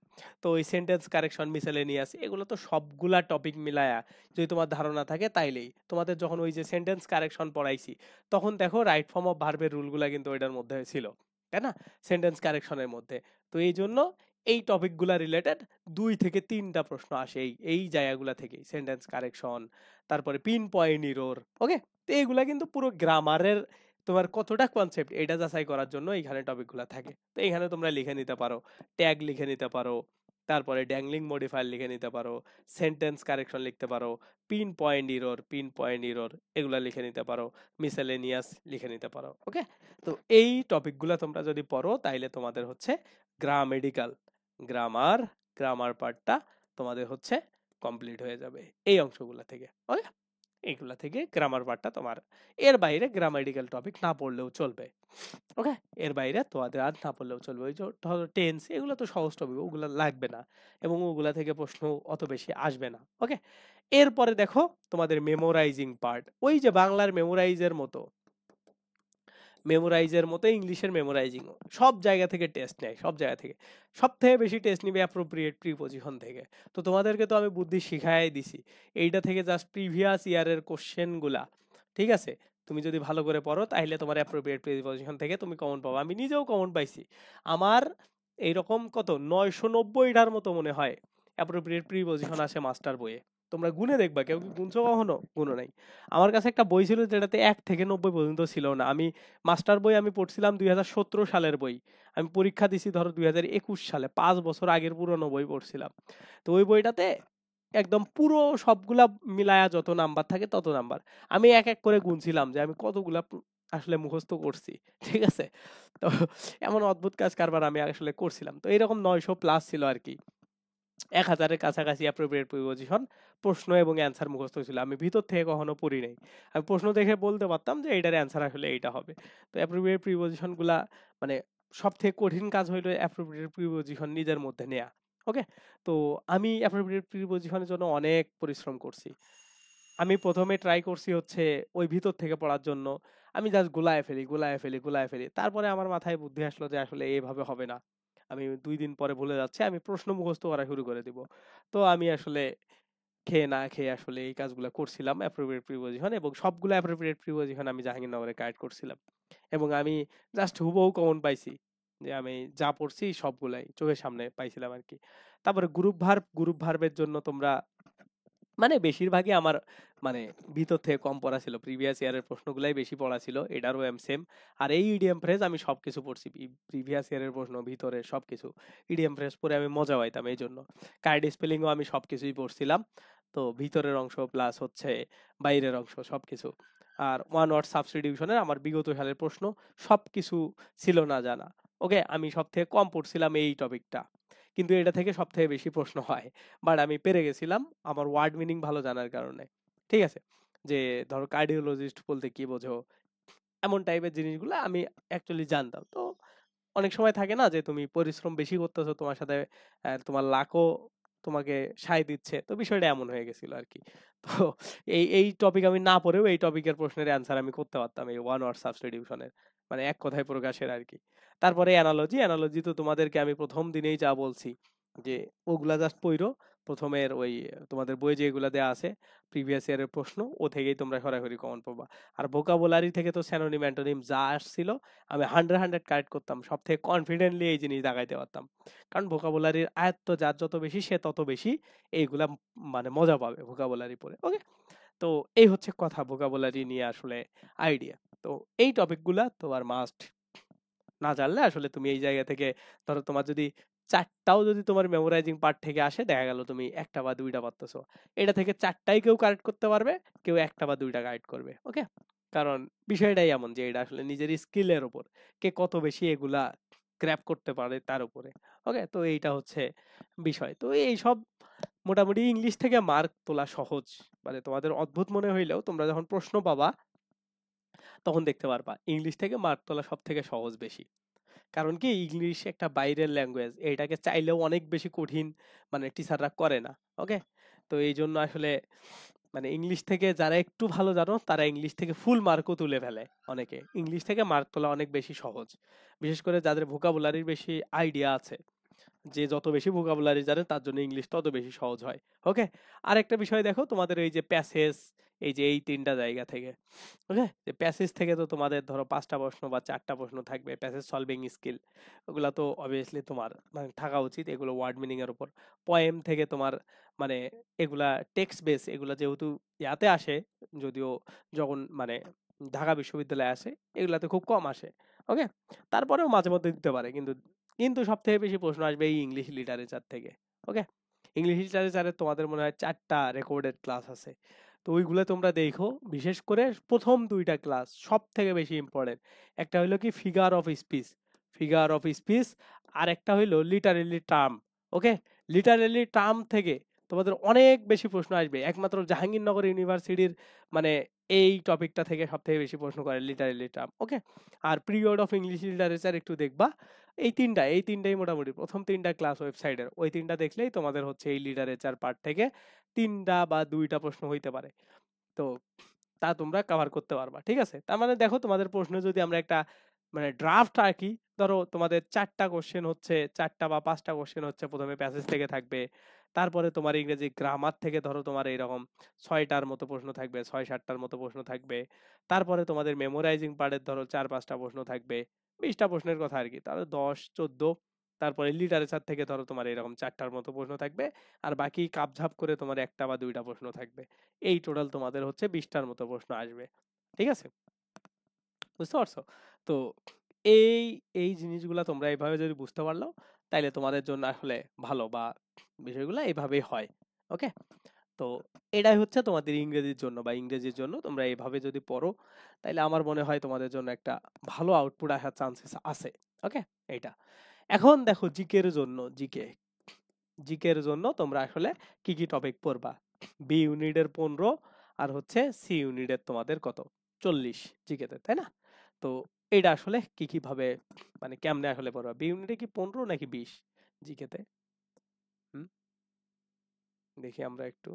তো ওই সেন্টেন্স কারেকশন, মিসেলেনিয়াস, এগুলো তো সবগুলা টপিক মিলায়া যদি তোমার ধারণা থাকে, তাইলেই তোমাদের যখন ওই যে সেন্টেন্স কারেকশন পড়াইছি, তখন দেখো রাইট ফর্ম অফ ভার্বের রুলগুলা কিন্তু ওইটার মধ্যে ছিল, তাই না, সেন্টেন্স কারেকশনের মধ্যে। তো এই জন্য এই টপিকগুলা রিলেটেড 2 থেকে 3টা প্রশ্ন আসে এই এই জায়গাগুলা থেকেই, সেন্টেন্স কারেকশন, তারপরে পিন পয়েন্ট ইরর। ওকে, তো এইগুলা কিন্তু পুরো গ্রামারের তোমার কতটা কনসেপ্ট এটা যাচাই করার জন্য এইখানে টপিকগুলো থাকে। তো এখানে তোমরা লিখে নিতে পারো, ট্যাগ লিখে নিতে পারো, তারপরে ড্যাংলিং মডিফায়ার লিখে নিতে পারো, সেন্টেন্স কারেকশন লিখতে পারো, পিন পয়েন্ট ইরর এগুলা লিখে নিতে পারো, মিসেলেনিয়াস লিখে নিতে পারো। ওকে, তো এই টপিকগুলো তোমরা যদি পড়ো তাইলে তোমাদের হচ্ছে গ্রামেটিক্যাল, গ্রামার, গ্রামার পার্টটা তোমাদের হচ্ছে কমপ্লিট হয়ে যাবে এই অংশগুলো থেকে। ওকে, এগুলা থেকে গ্রামার পার্টটা তোমার, এর বাইরে গ্রামাটিক্যাল টপিক না পড়লেও চলবে। ওকে, এর বাইরে তোমাদের আর না পড়লেও চলবে। ওই যে ধরো টেন্স, এগুলো তো সহজ টপিক, ওগুলো লাগবে না, এবং ওগুলা থেকে প্রশ্ন অত বেশি আসবে না। ওকে, এরপরে দেখো তোমাদের মেমোরাইজিং পার্ট, ওই যে বাংলার মেমোরাইজের মতো, মেমোরাইজের মতো ইংলিশের মেমোরাইজিং, সব জায়গা থেকে টেস্ট নেয়, সব জায়গা থেকে সব থেকে বেশি টেস্ট নিবে অ্যাপ্রোপ্রিয়েট প্রিপজিশন থেকে। তো তোমাদেরকে তো আমি বুদ্ধি শিখাই দিছি, এইটা থেকে জাস্ট প্রিভিয়াস ইয়ারের কোশ্চেন গুলা, ঠিক আছে, তুমি যদি ভালো করে পড়ো তাহলে তোমার অ্যাপ্রোপ্রিয়েট প্রিপজিশন থেকে তুমি কমন পাবো। আমি নিজেও কমন পাইছি, আমার এইরকম কত 990টার মতো মনে হয় অ্যাপ্রোপ্রিয়েট প্রিপজিশন আসে মাস্টার বইয়ে। তোমরা গুনে দেখবা, কেউ কি গুনছো কখনো? গুনো নাই। আমার কাছে একটা বই ছিল যেটাতে 1 থেকে 90 পর্যন্ত ছিল না। আমি মাস্টার বই আমি পড়ছিলাম 2017 সালের বই, আমি পরীক্ষা দিছি ধরো 2021 সালে, 5 বছর আগের পুরনো বই পড়ছিলাম। তো ওই বইটাতে একদম পুরো সবগুলা মিলায়া যত নাম্বার থাকে তত নাম্বার, আমি এক এক করে গুনছিলাম যে আমি কতগুলা আসলে মুখস্থ করছি। ঠিক আছে, তো এমন অদ্ভুত কাজ কারবার আমি আসলে করছিলাম। তো এরকম 900 প্লাস ছিল আর কি। 1000-এর কাছাকাছি অ্যাপ্রোপ্রিয়েট প্রিপোজিশন প্রশ্ন এবং অ্যান্সার মুখস্থ ছিল। আমি ভিতর থেকে কখনো পড়ি নাই। আমি প্রশ্ন দেখে বলতে পারতাম যে এইটার অ্যান্সার আসলে এইটা হবে। তো অ্যাপ্রোপ্রিয়েট প্রিপোজিশন গুলা মানে সব থেকে কঠিন কাজ হইলো অ্যাপ্রোপ্রিয়েট প্রিপোজিশন নিজের মধ্যে নেয়া। ওকে, তো আমি অ্যাপ্রোপ্রিয়েট প্রিপোজিশনের জন্য অনেক পরিশ্রম করছি। আমি প্রথমে ট্রাই করছি হচ্ছে ওই ভিতর থেকে পড়ার জন্য। আমি জাস্ট গুলায় ফেলি। তারপরে আমার মাথায় বুদ্ধি আসলো যে আসলে এভাবে হবে না। আমি 2 দিন পরে ভুলে যাচ্ছে, আমি প্রশ্ন মুখস্থ করা শুরু করে দিব। তো আমি আসলে খেয়ে না খেয়ে আসলে এই কাজগুলো করছিলাম অ্যাপ্রোপ্রিয়েট প্রিপোজিশন, এবং সবগুলো অ্যাপ্রোপ্রিয়েট প্রিপোজিশন আমি জাহাঙ্গীরনগরে কারেক্ট করছিলাম। এবং আমি জাস্ট হুবহু কমন পাইছি, যে আমি যা পড়ছি সবগুলাই চোখের সামনে পাইছিলাম আর কি। তারপরে গ্রুপ ভার্বের জন্য তোমরা মানে বেশিরভাগই আমার মানে ভিতর থেকে কম পড়া ছিল, প্রিভিয়াস ইয়ারের প্রশ্নগুলাই বেশি পড়া ছিল, এটারও সেম। আর এই ইডিএম ফ্রেজ আমি সবকিছু পড়ছি, প্রিভিয়াস ইয়ারের প্রশ্ন ভিতরে সবকিছু ইডিএম ফ্রেজ পড়ে আমি মজা পাইতাম। এই জন্য কার্ড স্পেলিংও আমি সবকিছুই পড়ছিলাম, তো ভিতরের অংশ প্লাস হচ্ছে বাইরের অংশ সবকিছু। আর ওয়ান ওয়ার্ড সাবস্টিটিউশনের আমার বিগত সালের প্রশ্ন সবকিছু ছিল না জানা। ওকে, আমি সব থেকে কম পড়ছিলাম এই টপিকটা, কিন্তু এটা থেকে সব থেকে বেশি প্রশ্ন হয়। বাট আমি পেরে গেছিলাম আমার ওয়ার্ড মিনিং ভালো জানার কারণে। ঠিক আছে, যে ধরো কার্ডিওলজিস্ট বলতে কি বোঝো, এমন টাইপের জিনিসগুলো আমি অ্যাকচুয়ালি জানতাম। তো অনেক সময় থাকে না যে তুমি পরিশ্রম বেশি করতেছো, তোমার সাথে তোমার লাকও তোমাকে সায় দিচ্ছে, তো বিষয়টা এমন হয়ে গেছিল আর কি। তো এই টপিক আমি না পড়েও এই টপিকের প্রশ্নের অ্যান্সার আমি করতে পারতাম এই ওয়ান ওয়ার্ড সাবস্টিটিউশনের, মানে এক কথায় প্রকাশের আর কি। তারপরে অ্যানালজি তো তোমাদেরকে আমি প্রথম দিনেই যা বলছি যে ওগুলা জাস্ট পইরো, প্রথমের ওই তোমাদের বই যেগুলা দেয়া আছে প্রিভিয়াস ইয়ারের প্রশ্ন, ও থেকেই তোমরা সরাসরি কমন পাবা। আর ভোকাবুলারি থেকে তো স্যানোনিম অ্যান্টোনিম যা আসছিল আমি 100 কারেক্ট করতাম, সব থেকে কনফিডেন্টলি এই জিনিস দাগাইতে পারতাম। কারণ ভোকাবুলারির আয়ত্ত যার যত বেশি সে তত বেশি এইগুলা মানে মজা পাবে ভোকাবুলারি পড়ে। ওকে, তো এই হচ্ছে কথা ভোকাবুলারি নিয়ে আসলে আইডিয়া। তো এই টপিকগুলা তোমার মাস্ট না জানলে আসলে তুমি এই জায়গা থেকে ধরো তোমার যদি চারটাও যদি তোমার মেমোরাইজিং পার্ট থেকে আসে, দেখা গেল তুমি একটা বা দুইটা পারতেছো, এটা থেকে চারটাই কেউ কারেক্ট করতে পারবে, কেউ একটা বা দুইটা কারেক্ট করবে। ওকে, কারণ বিষয়টাই এমন যে এটা আসলে নিজের স্কিলের উপর কে কত বেশি এগুলা গ্র্যাব করতে পারে তার উপরে। ওকে, তো এইটা হচ্ছে বিষয়। তো এই সব মোটামুটি ইংলিশ থেকে মার্ক তোলা সহজ, মানে তোমাদের অদ্ভুত মনে হইলেও তোমরা যখন প্রশ্ন পাবা তখন দেখতে পারবা ইংলিশ থেকে মার্ক তোলা সব থেকে সহজ বেশি। কারণ কি ইংলিশ একটা বাইরের ল্যাঙ্গুয়েজ, এটাকে চাইলেও অনেক বেশি কঠিন মানে টিচাররা করে না। ওকে, তো এই জন্য আসলে মানে ইংলিশ থেকে যারা একটু ভালো জানো তারা ইংলিশ থেকে ফুল মার্কও তুলে ফেলে। অনেকে ইংলিশ থেকে মার্ক তোলা অনেক বেশি সহজ, বিশেষ করে যাদের ভোকাবুলারির বেশি আইডিয়া আছে। যে যত বেশি ভোকাবুলারি জানে তার জন্য ইংলিশ তত বেশি সহজ হয়। ওকে, আর একটা বিষয় দেখো তোমাদের এই যে প্যাসেজ, এই যে এই তিনটা জায়গা থেকে, ওকে, যে প্যাসেজ থেকে তো তোমাদের ধরো 5টা প্রশ্ন বা 4টা প্রশ্ন থাকবে, প্যাসেজ সলভিং স্কিল, ওগুলা তো অবভিয়াসলি তোমার মানে থাকা উচিত, এগুলো ওয়ার্ড মিনিং এর উপর। পয়েম থেকে তোমার মানে এগুলা টেক্সট বেস, এগুলা যেহেতু ইয়াতে আসে, যদিও যখন মানে ঢাকা বিশ্ববিদ্যালয়ে আসে এগুলাতে খুব কম আসে। ওকে, তারপরেও মাঝে মধ্যে দিতে পারে, কিন্তু কিন্তু সব থেকে বেশি প্রশ্ন আসবে এই ইংলিশ লিটারেচার থেকে। ওকে, ইংলিশ লিটারেচারে তোমাদের মনে হয় 4টা রেকর্ডেড ক্লাস আছে, তো ওইগুলো তোমরা দেখো। বিশেষ করে প্রথম 2টা ক্লাস সব থেকে বেশি ইম্পর্টেন্ট। একটা হইলো কি ফিগার অফ স্পিচ, আর একটা হইলো লিটারেলি টার্ম। ওকে, লিটারেলি টার্ম থেকে তোমাদের অনেক বেশি প্রশ্ন আসবে, একমাত্র জাহাঙ্গীরনগর ইউনিভার্সিটির মানে এই টপিকটা থেকে সব থেকে বেশি প্রশ্ন করে লিটারেলি টার্ম। ওকে, আর পিরিয়ড অফ ইংলিশ লিটারেচার একটু দেখবা। এই তিনটাই মোটামুটি প্রথম 3টা ক্লাস ওয়েবসাইটের, ওই 3টা দেখলেই তোমাদের হচ্ছে এই লিটারেচার পার্ট থেকে 3টা বা 2টা প্রশ্ন হইতে পারে। তো তা তোমরা কভার করতে পারবা। ঠিক আছে, তার মানে দেখো তোমাদের প্রশ্ন যদি আমরা একটা মানে ড্রাফট আঁকি, ধরো তোমাদের 4টা কোশ্চেন হচ্ছে, 4টা বা 5টা কোশ্চেন হচ্ছে প্রথমে প্যাসেজ থেকে থাকবে। তারপরে তোমার ইংরেজি গ্রামার থেকে ধরো তোমার এইরকম 6টার মতো প্রশ্ন থাকবে, 6-7টার মতো প্রশ্ন থাকবে। তারপরে তোমাদের মেমোরাইজিং পার্টের ধরো 4-5টা প্রশ্ন থাকবে, 20টা প্রশ্নের কথা আর কি, তাহলে 10-14। তারপরে লিটারেচার থেকে ধরো তোমার এরকম 4টার মতো প্রশ্ন থাকবে, আর বাকি কাপঝাপ করে তোমার একটা বা দুইটা প্রশ্ন থাকবে। এই টোটাল তোমাদের হচ্ছে 20টার মতো প্রশ্ন আসবে। ঠিক আছে, বুঝতে পারছো? তো এই এই জিনিসগুলা তোমরা এইভাবে যদি বুঝতে পারলো, তাইলে তোমাদের জন্য আসলে ভালো, বা বিষয়গুলো এইভাবেই হয়। ওকে, তো এটাই হচ্ছে তোমাদের ইংরেজির জন্য, বা ইংরেজির জন্য তোমরা এইভাবে যদি পড়ো, তাইলে আমার মনে হয় তোমাদের জন্য একটা ভালো আউটপুট আসার চান্সেস আছে। ওকে, এইটা। এখন দেখো জিকে এর জন্য, জিকে জিকের জন্য তোমরা আসলে কি কি টপিক পড়বা। বি ইউনিটের 15 আর হচ্ছে সি ইউনিটের তোমাদের কত 40 জিকেতে, তাই না? তো এটা আসলে কি কি ভাবে মানে কেমনে আসলে পড়বা? বি ইউনিটে কি 15 নাকি 20 জিকেতে? হুম, দেখি আমরা একটু।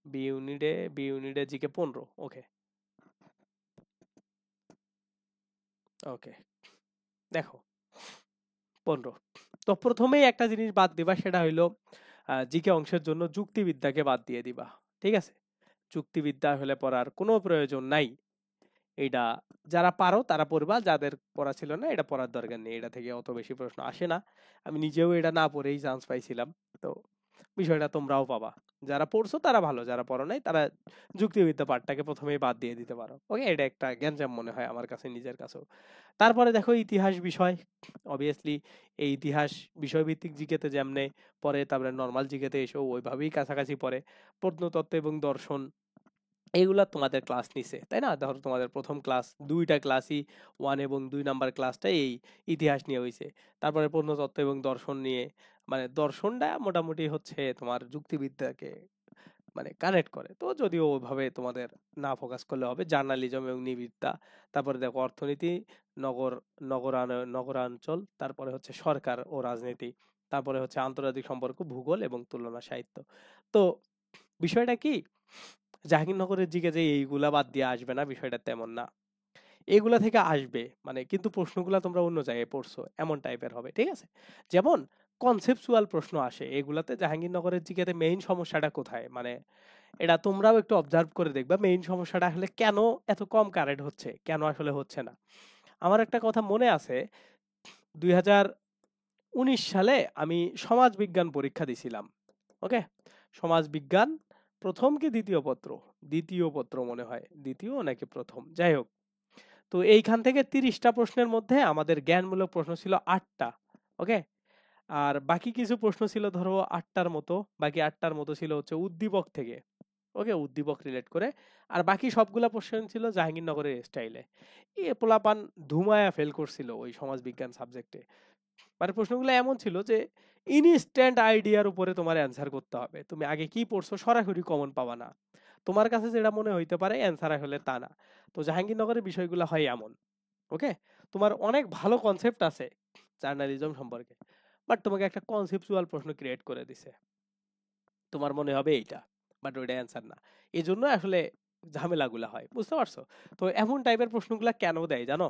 বি ইউনিটে জিকে 15। ওকে, ওকে, দেখো 15। তো প্রথমেই একটা জিনিস বাদ দিবা, সেটা হইলো জিকে অংশের জন্য যুক্তিবিদ্যাকে বাদ দিয়ে দিবা। ঠিক আছে, যুক্তিবিদ্যা হলে পড়ার কোনো প্রয়োজন নাই। এটা যারা পারো তারা পড়বা, যাদের পড়া ছিল না এটা পড়ার দরকার নেই, এটা থেকে অত বেশি প্রশ্ন আসে না। আমি নিজেও এটা না পড়েই চান্স পাইছিলাম। তো বিষয়টা তোমরাও পাবা। যারা পড়ছো তারা ভালো, যারা পড়ো নাই তারা যুক্তিবিদ্যা পাঠটাকে প্রথমেই বাদ দিয়ে দিতে পারো। ওকে, এটা একটা গ্যাঞ্জাম মনে হয় আমার কাছে, নিজের কাছেও। তারপরে দেখো ইতিহাস বিষয়, অবভিয়াসলি এই ইতিহাস বিষয়ভিত্তিক জিকেতে যেমনে পড়ে, তারপরে নর্মাল জিকেতে এসেও ওইভাবেই কাছাকাছি পড়ে। প্রত্নতত্ত্ব এবং দর্শন এইগুলা তোমাদের ক্লাস নিছে, তাই না? ধরো তোমাদের প্রথম ক্লাস, দুইটা ক্লাসই 1 এবং 2 নাম্বার ক্লাসটা এই ইতিহাস নিয়ে হয়েছে। তারপরে প্রত্নতত্ত্ব এবং দর্শন নিয়ে, মানে দর্শনটা মোটামুটি হচ্ছে তোমার যুক্তিবিদ্যাকে মানে কানেক্ট করে, তো যদিও ওইভাবে তোমাদের না ফোকাস করলে হবে। জার্নালিজম এবং নিবিড়তা, তারপরে দেখো অর্থনীতি, নগর নগরাঞ্চল, তারপরে হচ্ছে সরকার ও রাজনীতি, তারপরে হচ্ছে আন্তর্জাতিক সম্পর্ক, ভূগোল এবং তুলনা সাহিত্য। তো বিষয়টা কি, জাহাঙ্গীরনগরের দিকে যে এইগুলা বাদ দিয়ে আসবে না, বিষয়টা তেমন না। এগুলা থেকে আসবে মানে, কিন্তু প্রশ্নগুলা তোমরা অন্য জায়গায় পড়ছো এমন টাইপের হবে। ঠিক আছে, যেমন কনসেপচুয়াল প্রশ্ন আসে এগুলাতে। জাহাঙ্গীরনগরের জিকেতে মেইন সমস্যাটা কোথায়, মানে এটা তোমরাও একটু অবজার্ভ করে দেখবা, মেইন সমস্যাটা আসলে কেন এত কম কারেন্ট হচ্ছে, কেন আসলে হচ্ছে না। আমার একটা কথা মনে আছে, 2019 সালে আমি সমাজ বিজ্ঞান পরীক্ষা দিছিলাম। ওকে, সমাজ বিজ্ঞান প্রথম কি দ্বিতীয় পত্র, দ্বিতীয় পত্র মনে হয়, দ্বিতীয় নাকি প্রথম, যাই হোক। তো এইখান থেকে 30টা প্রশ্নের মধ্যে আমাদের জ্ঞানমূলক প্রশ্ন ছিল 8টা। ওকে, আর বাকি কিছু প্রশ্ন ছিল ধরো 8টার মতো, বাকি 8টার মতো ছিল হচ্ছে উদ্দীপক থেকে। ওকে, উদ্দীপক রিলেট করে। আর বাকি সবগুলা প্রশ্ন ছিল জাহাঙ্গীরনগরের স্টাইলে। এ পোলাপান ধুমায়া ফেল করছিল ওই সমাজ বিজ্ঞান সাবজেক্টে। মানে প্রশ্নগুলো এমন ছিল যে ইনস্ট্যান্ট আইডিয়ার উপরে তোমার অ্যান্সার করতে হবে, তুমি আগে কি পড়ছো সরাসরি কমন পাবা না। তোমার কাছে যেটা মনে হইতে পারে অ্যান্সার হলে তা না। তো জাহাঙ্গীরনগরের বিষয়গুলো হয় এমন। ওকে, তোমার অনেক ভালো কনসেপ্ট আছে জার্নালিজম সম্পর্কে, বাট তোমাকে একটা কনসেপচুয়াল প্রশ্ন ক্রিয়েট করে দিছে, তোমার মনে হবে এইটা, বাট ওইটা অ্যান্সার না। এই জন্য আসলে ঝামেলাগুলা হয়, বুঝতে পারছো? তো এমন টাইপের প্রশ্নগুলা কেন দেয় জানো?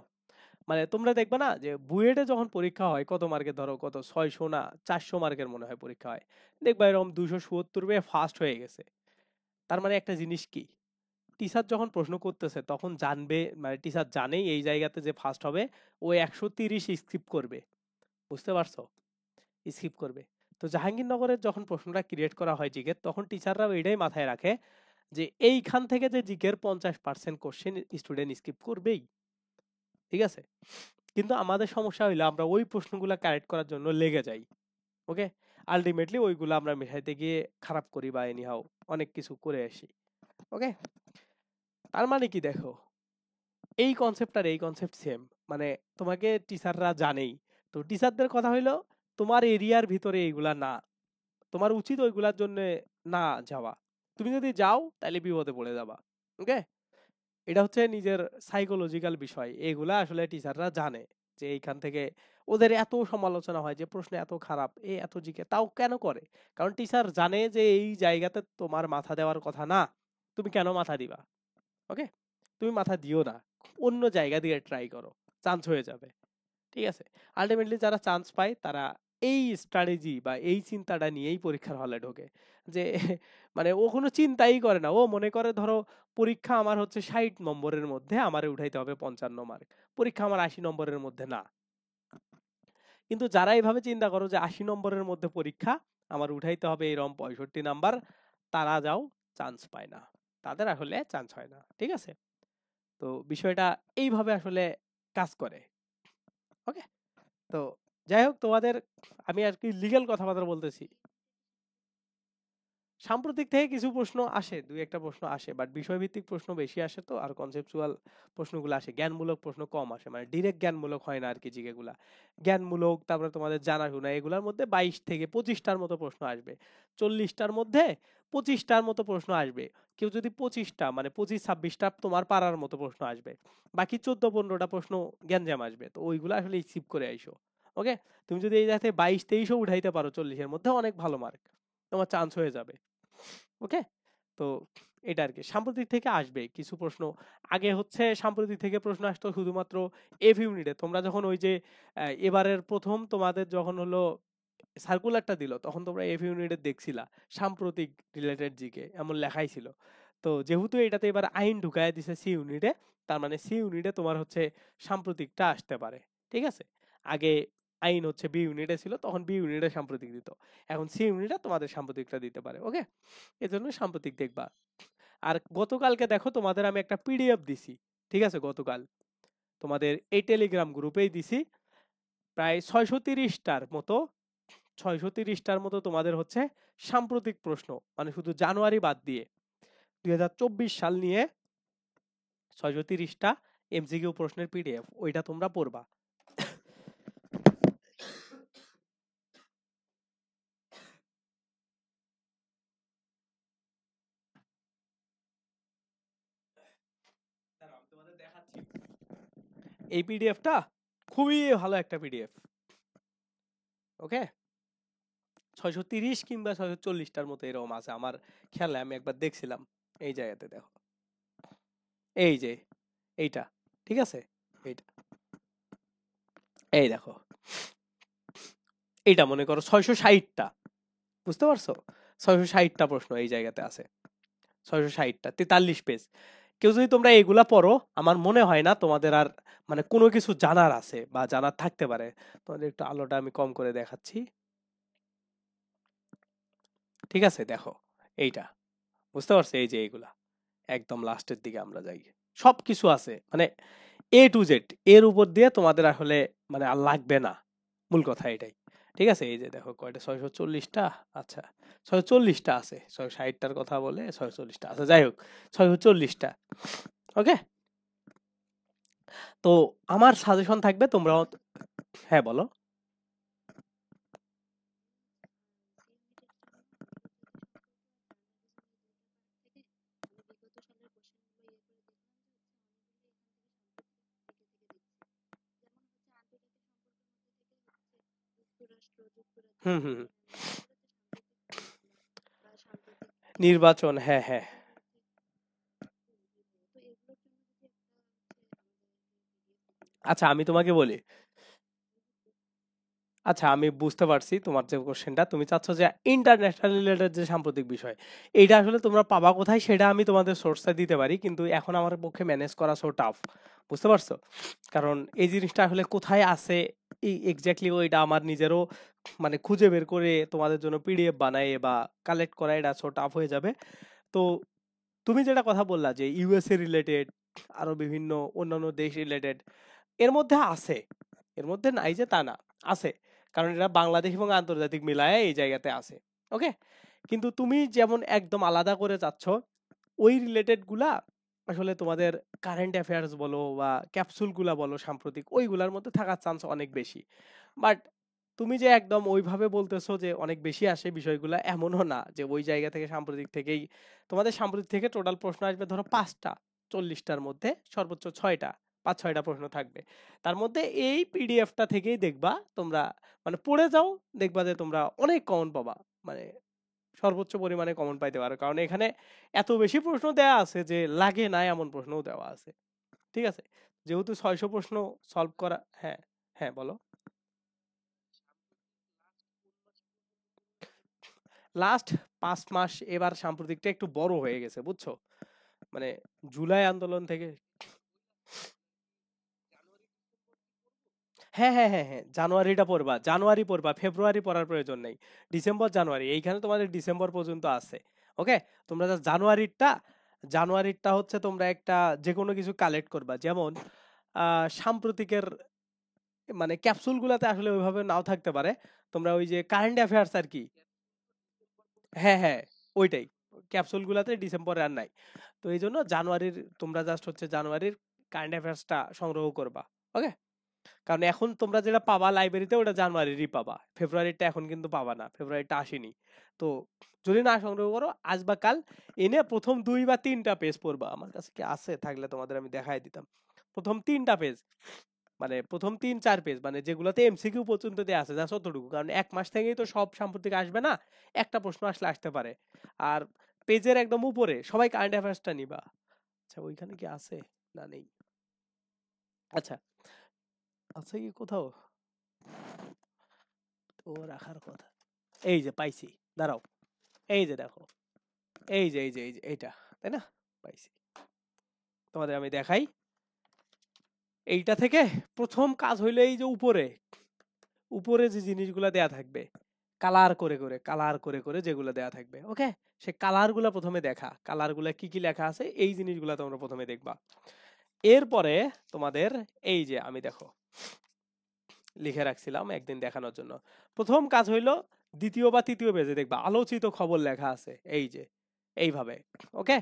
মানে তোমরা দেখবে না যে বুয়েটে যখন পরীক্ষা হয় কত মার্কের, ধরো কত 600 না 400 মার্কের মনে হয় পরীক্ষা হয়, দেখবা এরকম 270 পেয়ে ফার্স্ট হয়ে গেছে। তার মানে একটা জিনিস কি, টিচার যখন প্রশ্ন করতেছে তখন জানবে, মানে টিচার জানেই এই জায়গাতে যে ফার্স্ট হবে ও 130 স্কিপ করবে, বুঝতে পারছো? স্কিপ করবে। তো জাহাঙ্গীরনগরের যখন প্রশ্নটা ক্রিয়েট করা হয় জিকের, তখন টিচাররাও এটাই মাথায় রাখে যে এইখান থেকে যে জিকের 50% কোশ্চেন স্টুডেন্ট স্কিপ করবেই। ঠিক আছে, কিন্তু আমাদের সমস্যা হইলো আমরা ওই প্রশ্নগুলো কারেক্ট করার জন্য লেগে যাই। ওকে, আলটিমেটলি ওইগুলো আমরা মেশাইতে গিয়ে খারাপ করি বা এনিহাও অনেক কিছু করে আসি। ওকে, তার মানে কি দেখো, এই কনসেপ্ট আর এই কনসেপ্ট সেম। মানে তোমাকে টিচাররা জানেই, তো টিচারদের কথা হইলো তোমার এরিয়ার ভিতরে এইগুলা না, তোমার উচিত ওইগুলার জন্য না যাওয়া। তুমি যদি যাও তাহলে বিপদে পড়ে যাবা। ওকে, এটা হচ্ছে নিজের সাইকোলজিক্যাল বিষয়, এগুলা আসলে টিচাররা জানে যে এইখান থেকে ওদের এত সমালোচনা হয় যে প্রশ্ন এত খারাপ, এ এত জিকে, তাও কেন করে? কারণ টিচার জানে যে এই জায়গাতে তোমার মাথা দেওয়ার কথা না, তুমি কেন মাথা দিবা? ওকে, তুমি মাথা দিও না, অন্য জায়গা দিয়ে ট্রাই করো, চান্স হয়ে যাবে। ঠিক আছে, আলটিমেটলি যারা চান্স পায় তারা এই স্ট্র্যাটেজি বা এই চিন্তাটা নিয়েই পরীক্ষার হলে ঢোকে। যে মানে ও কোনো চিন্তাই করে না, ও মনে করে ধরো পরীক্ষা আমার হচ্ছে 60 নম্বরের মধ্যে আমারে উঠাইতে হবে 55 মার্ক, পরীক্ষা আমার 80 নম্বরের মধ্যে না। কিন্তু যারা এইভাবে চিন্তা করো যে 80 নম্বরের মধ্যে পরীক্ষা আমার উঠাইতে হবে এরকম 65 নাম্বার, তারা যাও চান্স পায় না, তাদের আসলে চান্স হয় না। ঠিক আছে, তো বিষয়টা এইভাবে আসলে কাজ করে। ওকে, তো যাই হোক তোমাদের, আমি আর কি লিগ্যাল কথাবার্তা বলতেছি। সাম্প্রতিক থেকে কিছু প্রশ্ন আসে, দুই একটা প্রশ্ন আসে, বাট বিষয়ভিত্তিক প্রশ্ন বেশি আসে, তো আর কনসেপচুয়াল প্রশ্নগুলো আসে, জ্ঞানমূলক প্রশ্ন কম আসে, মানে ডিরেক্ট জ্ঞানমূলক হয় না আর কি। জিকেগুলা জ্ঞানমূলক, তারপরে তোমাদের জানাশোনা, এগুলোর মধ্যে 22 থেকে 25টার মতো প্রশ্ন আসবে। 40টার মধ্যে 25টার মতো প্রশ্ন আসবে। কেউ যদি 25টা মানে 25-26টা তোমার পারার মতো প্রশ্ন আসবে, বাকি 14-15টা প্রশ্ন জ্ঞানজাম আসবে, তো ওইগুলো আসলে স্কিপ করে আইসো। ওকে, তুমি যদি এই যাতে 22-23ও উঠাইতে পারো 40-এর মধ্যে, অনেক ভালো মার্ক, তোমার চান্স হয়ে যাবে। ওকে, তো এটা আর কি। সাম্প্রতিক থেকে আসবে কিছু প্রশ্ন। আগে হচ্ছে সাম্প্রতিক থেকে প্রশ্ন আসতো শুধুমাত্র এফ ইউনিটে। তোমরা যখন ওই যে এবারের প্রথম তোমাদের যখন হলো সার্কুলারটা দিল, তখন তোমরা এফ ইউনিটে দেখছিলা সাম্প্রতিক রিলেটেড জিকে এমন লেখাই ছিল। তো যেহেতু এটাতে এবার আইন ঢুকায় দিছে সি ইউনিটে, তার মানে সি ইউনিটে তোমার হচ্ছে সাম্প্রতিকটা আসতে পারে। ঠিক আছে, আগে আইন হচ্ছে বি ইউনিটে ছিল, তখন বি ইউনিটে সাম্প্রতিক দিত, এখন সি ইউনিটে তোমাদের সাম্প্রতিকটা দিতে পারে। ওকে, এজন্য সাম্প্রতিক দেখবা। আর গতকালকে দেখো তোমাদের আমি একটা পিডিএফ দিছি, ঠিক আছে, গতকাল তোমাদের এই টেলিগ্রাম গ্রুপেই দিছি, প্রায় 630টার মতো, 630টার মতো তোমাদের হচ্ছে সাম্প্রতিক প্রশ্ন, মানে শুধু জানুয়ারি বাদ দিয়ে 2024 সাল নিয়ে 630টা এমসিকিউ প্রশ্নের পিডিএফ, ওইটা তোমরা পড়বা। দাঁড়াও, আমি তোমাদের দেখাচ্ছি। এই পিডিএফটা খুবই ভালো একটা পিডিএফ। ওকে, 630 কিংবা 640টার মতো এরকম আছে আমার খেয়ালে, আমি একবার দেখছিলাম। এই জায়গাতে দেখো, এই যে এইটা, ঠিক আছে, এইটা, এই দেখো, এইটা মনে করো 660টা, বুঝতে পারছো? 660টা প্রশ্ন এই জায়গাতে আছে, 660টা, 43 পেজ। কেউ যদি তোমরা এগুলা পড়ো, আমার মনে হয় না তোমাদের আর মানে কোনো কিছু জানার আছে বা জানার থাকতে পারে। তোমাদের একটু আলোটা আমি কম করে দেখাচ্ছি, ঠিক আছে, দেখো এইটা, বুঝতে পারছো? এই যে এইগুলা একদম লাস্টের দিকে আমরা যাই, সবকিছু আছে, মানে A to Z, এর উপর দিয়ে তোমাদের আসলে মানে আর লাগবে না, মূল কথা এটাই। ঠিক আছে, এই যে দেখো কয়টা, 640টা, আচ্ছা 640টা আছে, 660টার কথা বলে 640টা আছে, যাই হোক 640টা। ওকে, তো আমার সাজেশন থাকবে তোমরা, হ্যাঁ বলো। হুম হুম হুম। নির্বাচন, হ্যাঁ হ্যাঁ। আচ্ছা আমি তোমাকে বলি, আচ্ছা আমি বুঝতে পারছি তোমার যে কোশ্চেনটা, তুমি চাচ্ছ যে ইন্টারন্যাশনাল রিলেটেড যে সাম্প্রতিক বিষয়, এইটা আসলে তোমরা পাবা কোথায় সেটা আমি তোমাদের সোর্সটা দিতে পারি, কিন্তু এখন আমার পক্ষে ম্যানেজ করা সো টাফ, বুঝতে পারছো? কারণ এই জিনিসটা আসলে কোথায় আছে এই এক্স্যাক্টলি, ওইটা আমার নিজেরও মানে খুঁজে বের করে তোমাদের জন্য পিডিএফ বানাই বা কালেক্ট করা, এটা সো টাফ হয়ে যাবে। তো তুমি যেটা কথা বললা যে ইউএসএ রিলেটেড, আরো বিভিন্ন অন্যান্য দেশ রিলেটেড, এর মধ্যে আছে, এর মধ্যে নাই যে তা না, আছে, কারণ এরা বাংলাদেশ এবং আন্তর্জাতিক মিলায় এই জায়গাতে আছে। ওকে, কিন্তু তুমি যেমন একদম আলাদা করে যাচ্ছ, ওই রিলেটেড গুলা আসলে তোমাদের কারেন্ট অ্যাফেয়ার্স বলো বা ক্যাপসুল গুলা বলো সাম্প্রতিক, ওইগুলার মধ্যে থাকার চান্স অনেক বেশি। বাট তুমি যে একদম ওইভাবে বলতেছো যে অনেক বেশি আসে বিষয়গুলা, এমনও না যে ওই জায়গা থেকে সাম্প্রতিক থেকেই তোমাদের সাম্প্রতিক থেকে টোটাল প্রশ্ন আসবে ধরো 5টা, 40টার মধ্যে সর্বোচ্চ 6টা, 5-6টা প্রশ্ন থাকবে। তার মধ্যে এই পিডিএফটা থেকেই দেখবা তোমরা, মানে পড়ে যাও, দেখবা যে তোমরা অনেক কমন পাবা, মানে সর্বোচ্চ পরিমাণে কমন পাইতে পারো, কারণ এখানে এত বেশি প্রশ্ন দেওয়া আছে যে লাগে না এমন প্রশ্নও দেওয়া আছে। ঠিক আছে, যেহেতু 600 প্রশ্ন সলভ করা, হ্যাঁ, হ্যাঁ বলো। লাস্ট 5 মাস, এবার সাম্প্রতিকটা একটু বড় হয়ে গেছে, বুঝছো? মানে জুলাই আন্দোলন থেকে, হ্যাঁ হ্যাঁ হ্যাঁ হ্যাঁ, জানুয়ারিটা পড়বা, জানুয়ারি পড়বা, ফেব্রুয়ারি পড়ার প্রয়োজন নেই। ডিসেম্বর জানুয়ারি এইখানে তোমাদের ডিসেম্বর পর্যন্ত আছে। ওকে, তোমরা জাস্ট জানুয়ারিটা, জানুয়ারিটা হচ্ছে তোমরা একটা যে কোনো কিছু কালেক্ট করবা, যেমন সাম্প্রতিকের মানে ক্যাপসুল গুলাতে আসলে ওইভাবে নাও থাকতে পারে, তোমরা ওই যে কারেন্ট অ্যাফেয়ার্স আর কি, হ্যাঁ হ্যাঁ, ওইটাই ক্যাপসুল গুলাতে ডিসেম্বরে আর নাই। তো এই জন্য জানুয়ারির তোমরা জাস্ট হচ্ছে জানুয়ারির কারেন্ট অ্যাফেয়ার্সটা সংগ্রহ করবা। ওকে, কারণ এখন তোমরা যেটা পাবা লাইব্রেরিতে ওটা জানুয়ারিরই পাবা, ফেব্রুয়ারিটা এখন কিন্তু পাবা না, ফেব্রুয়ারিটা আসেনি। তো যদি না সংগ্রহ করো আজ বা কাল এনে প্রথম 2 বা 3টা পেজ পড়বা। আমার কাছে কি আছে, থাকলে তোমাদের আমি দেখাই দিতাম। প্রথম 3টা পেজ, মানে প্রথম 3-4 পেজ, মানে যেগুলোতে এমসিকিউ পর্যন্ত দেয়া আছে যা অতটুকু, কারণ 1 মাস থেকেই তো সব সাম্প্রতিক আসবে না, একটা প্রশ্ন আসলে আসতে পারে। আর পেজের একদম উপরে সবাই কারেন্ট অ্যাফেয়ার্সটা নিবা। আচ্ছা ওইখানে কি আছে, না নেই? আচ্ছা, আছে কি কোথাও? ও রাখার কথা, এই যে পাইছি, দাঁড়াও, এই যে দেখো, এই যে এইটা, তাই না? পাইছি, তোমাদের আমি দেখাই। এইটা থেকে প্রথম কাজ হইলো এই যে উপরে উপরে যে জিনিসগুলো দেয়া থাকবে কালার করে করে যেগুলো দেয়া থাকবে, ওকে, সে কালার গুলা প্রথমে দেখা, কালার গুলা কি কি লেখা আছে এই জিনিসগুলা তোমরা প্রথমে দেখবা। এরপরে তোমাদের এই যে আমি দেখো লিখে রাখছিলাম একদিন দেখানোর জন্য, প্রথম কাজ হইলো 2য় বা 3য় পেজে দেখবা আলোচিত খবর লেখা আছে, এই যে এইভাবে। ওকে,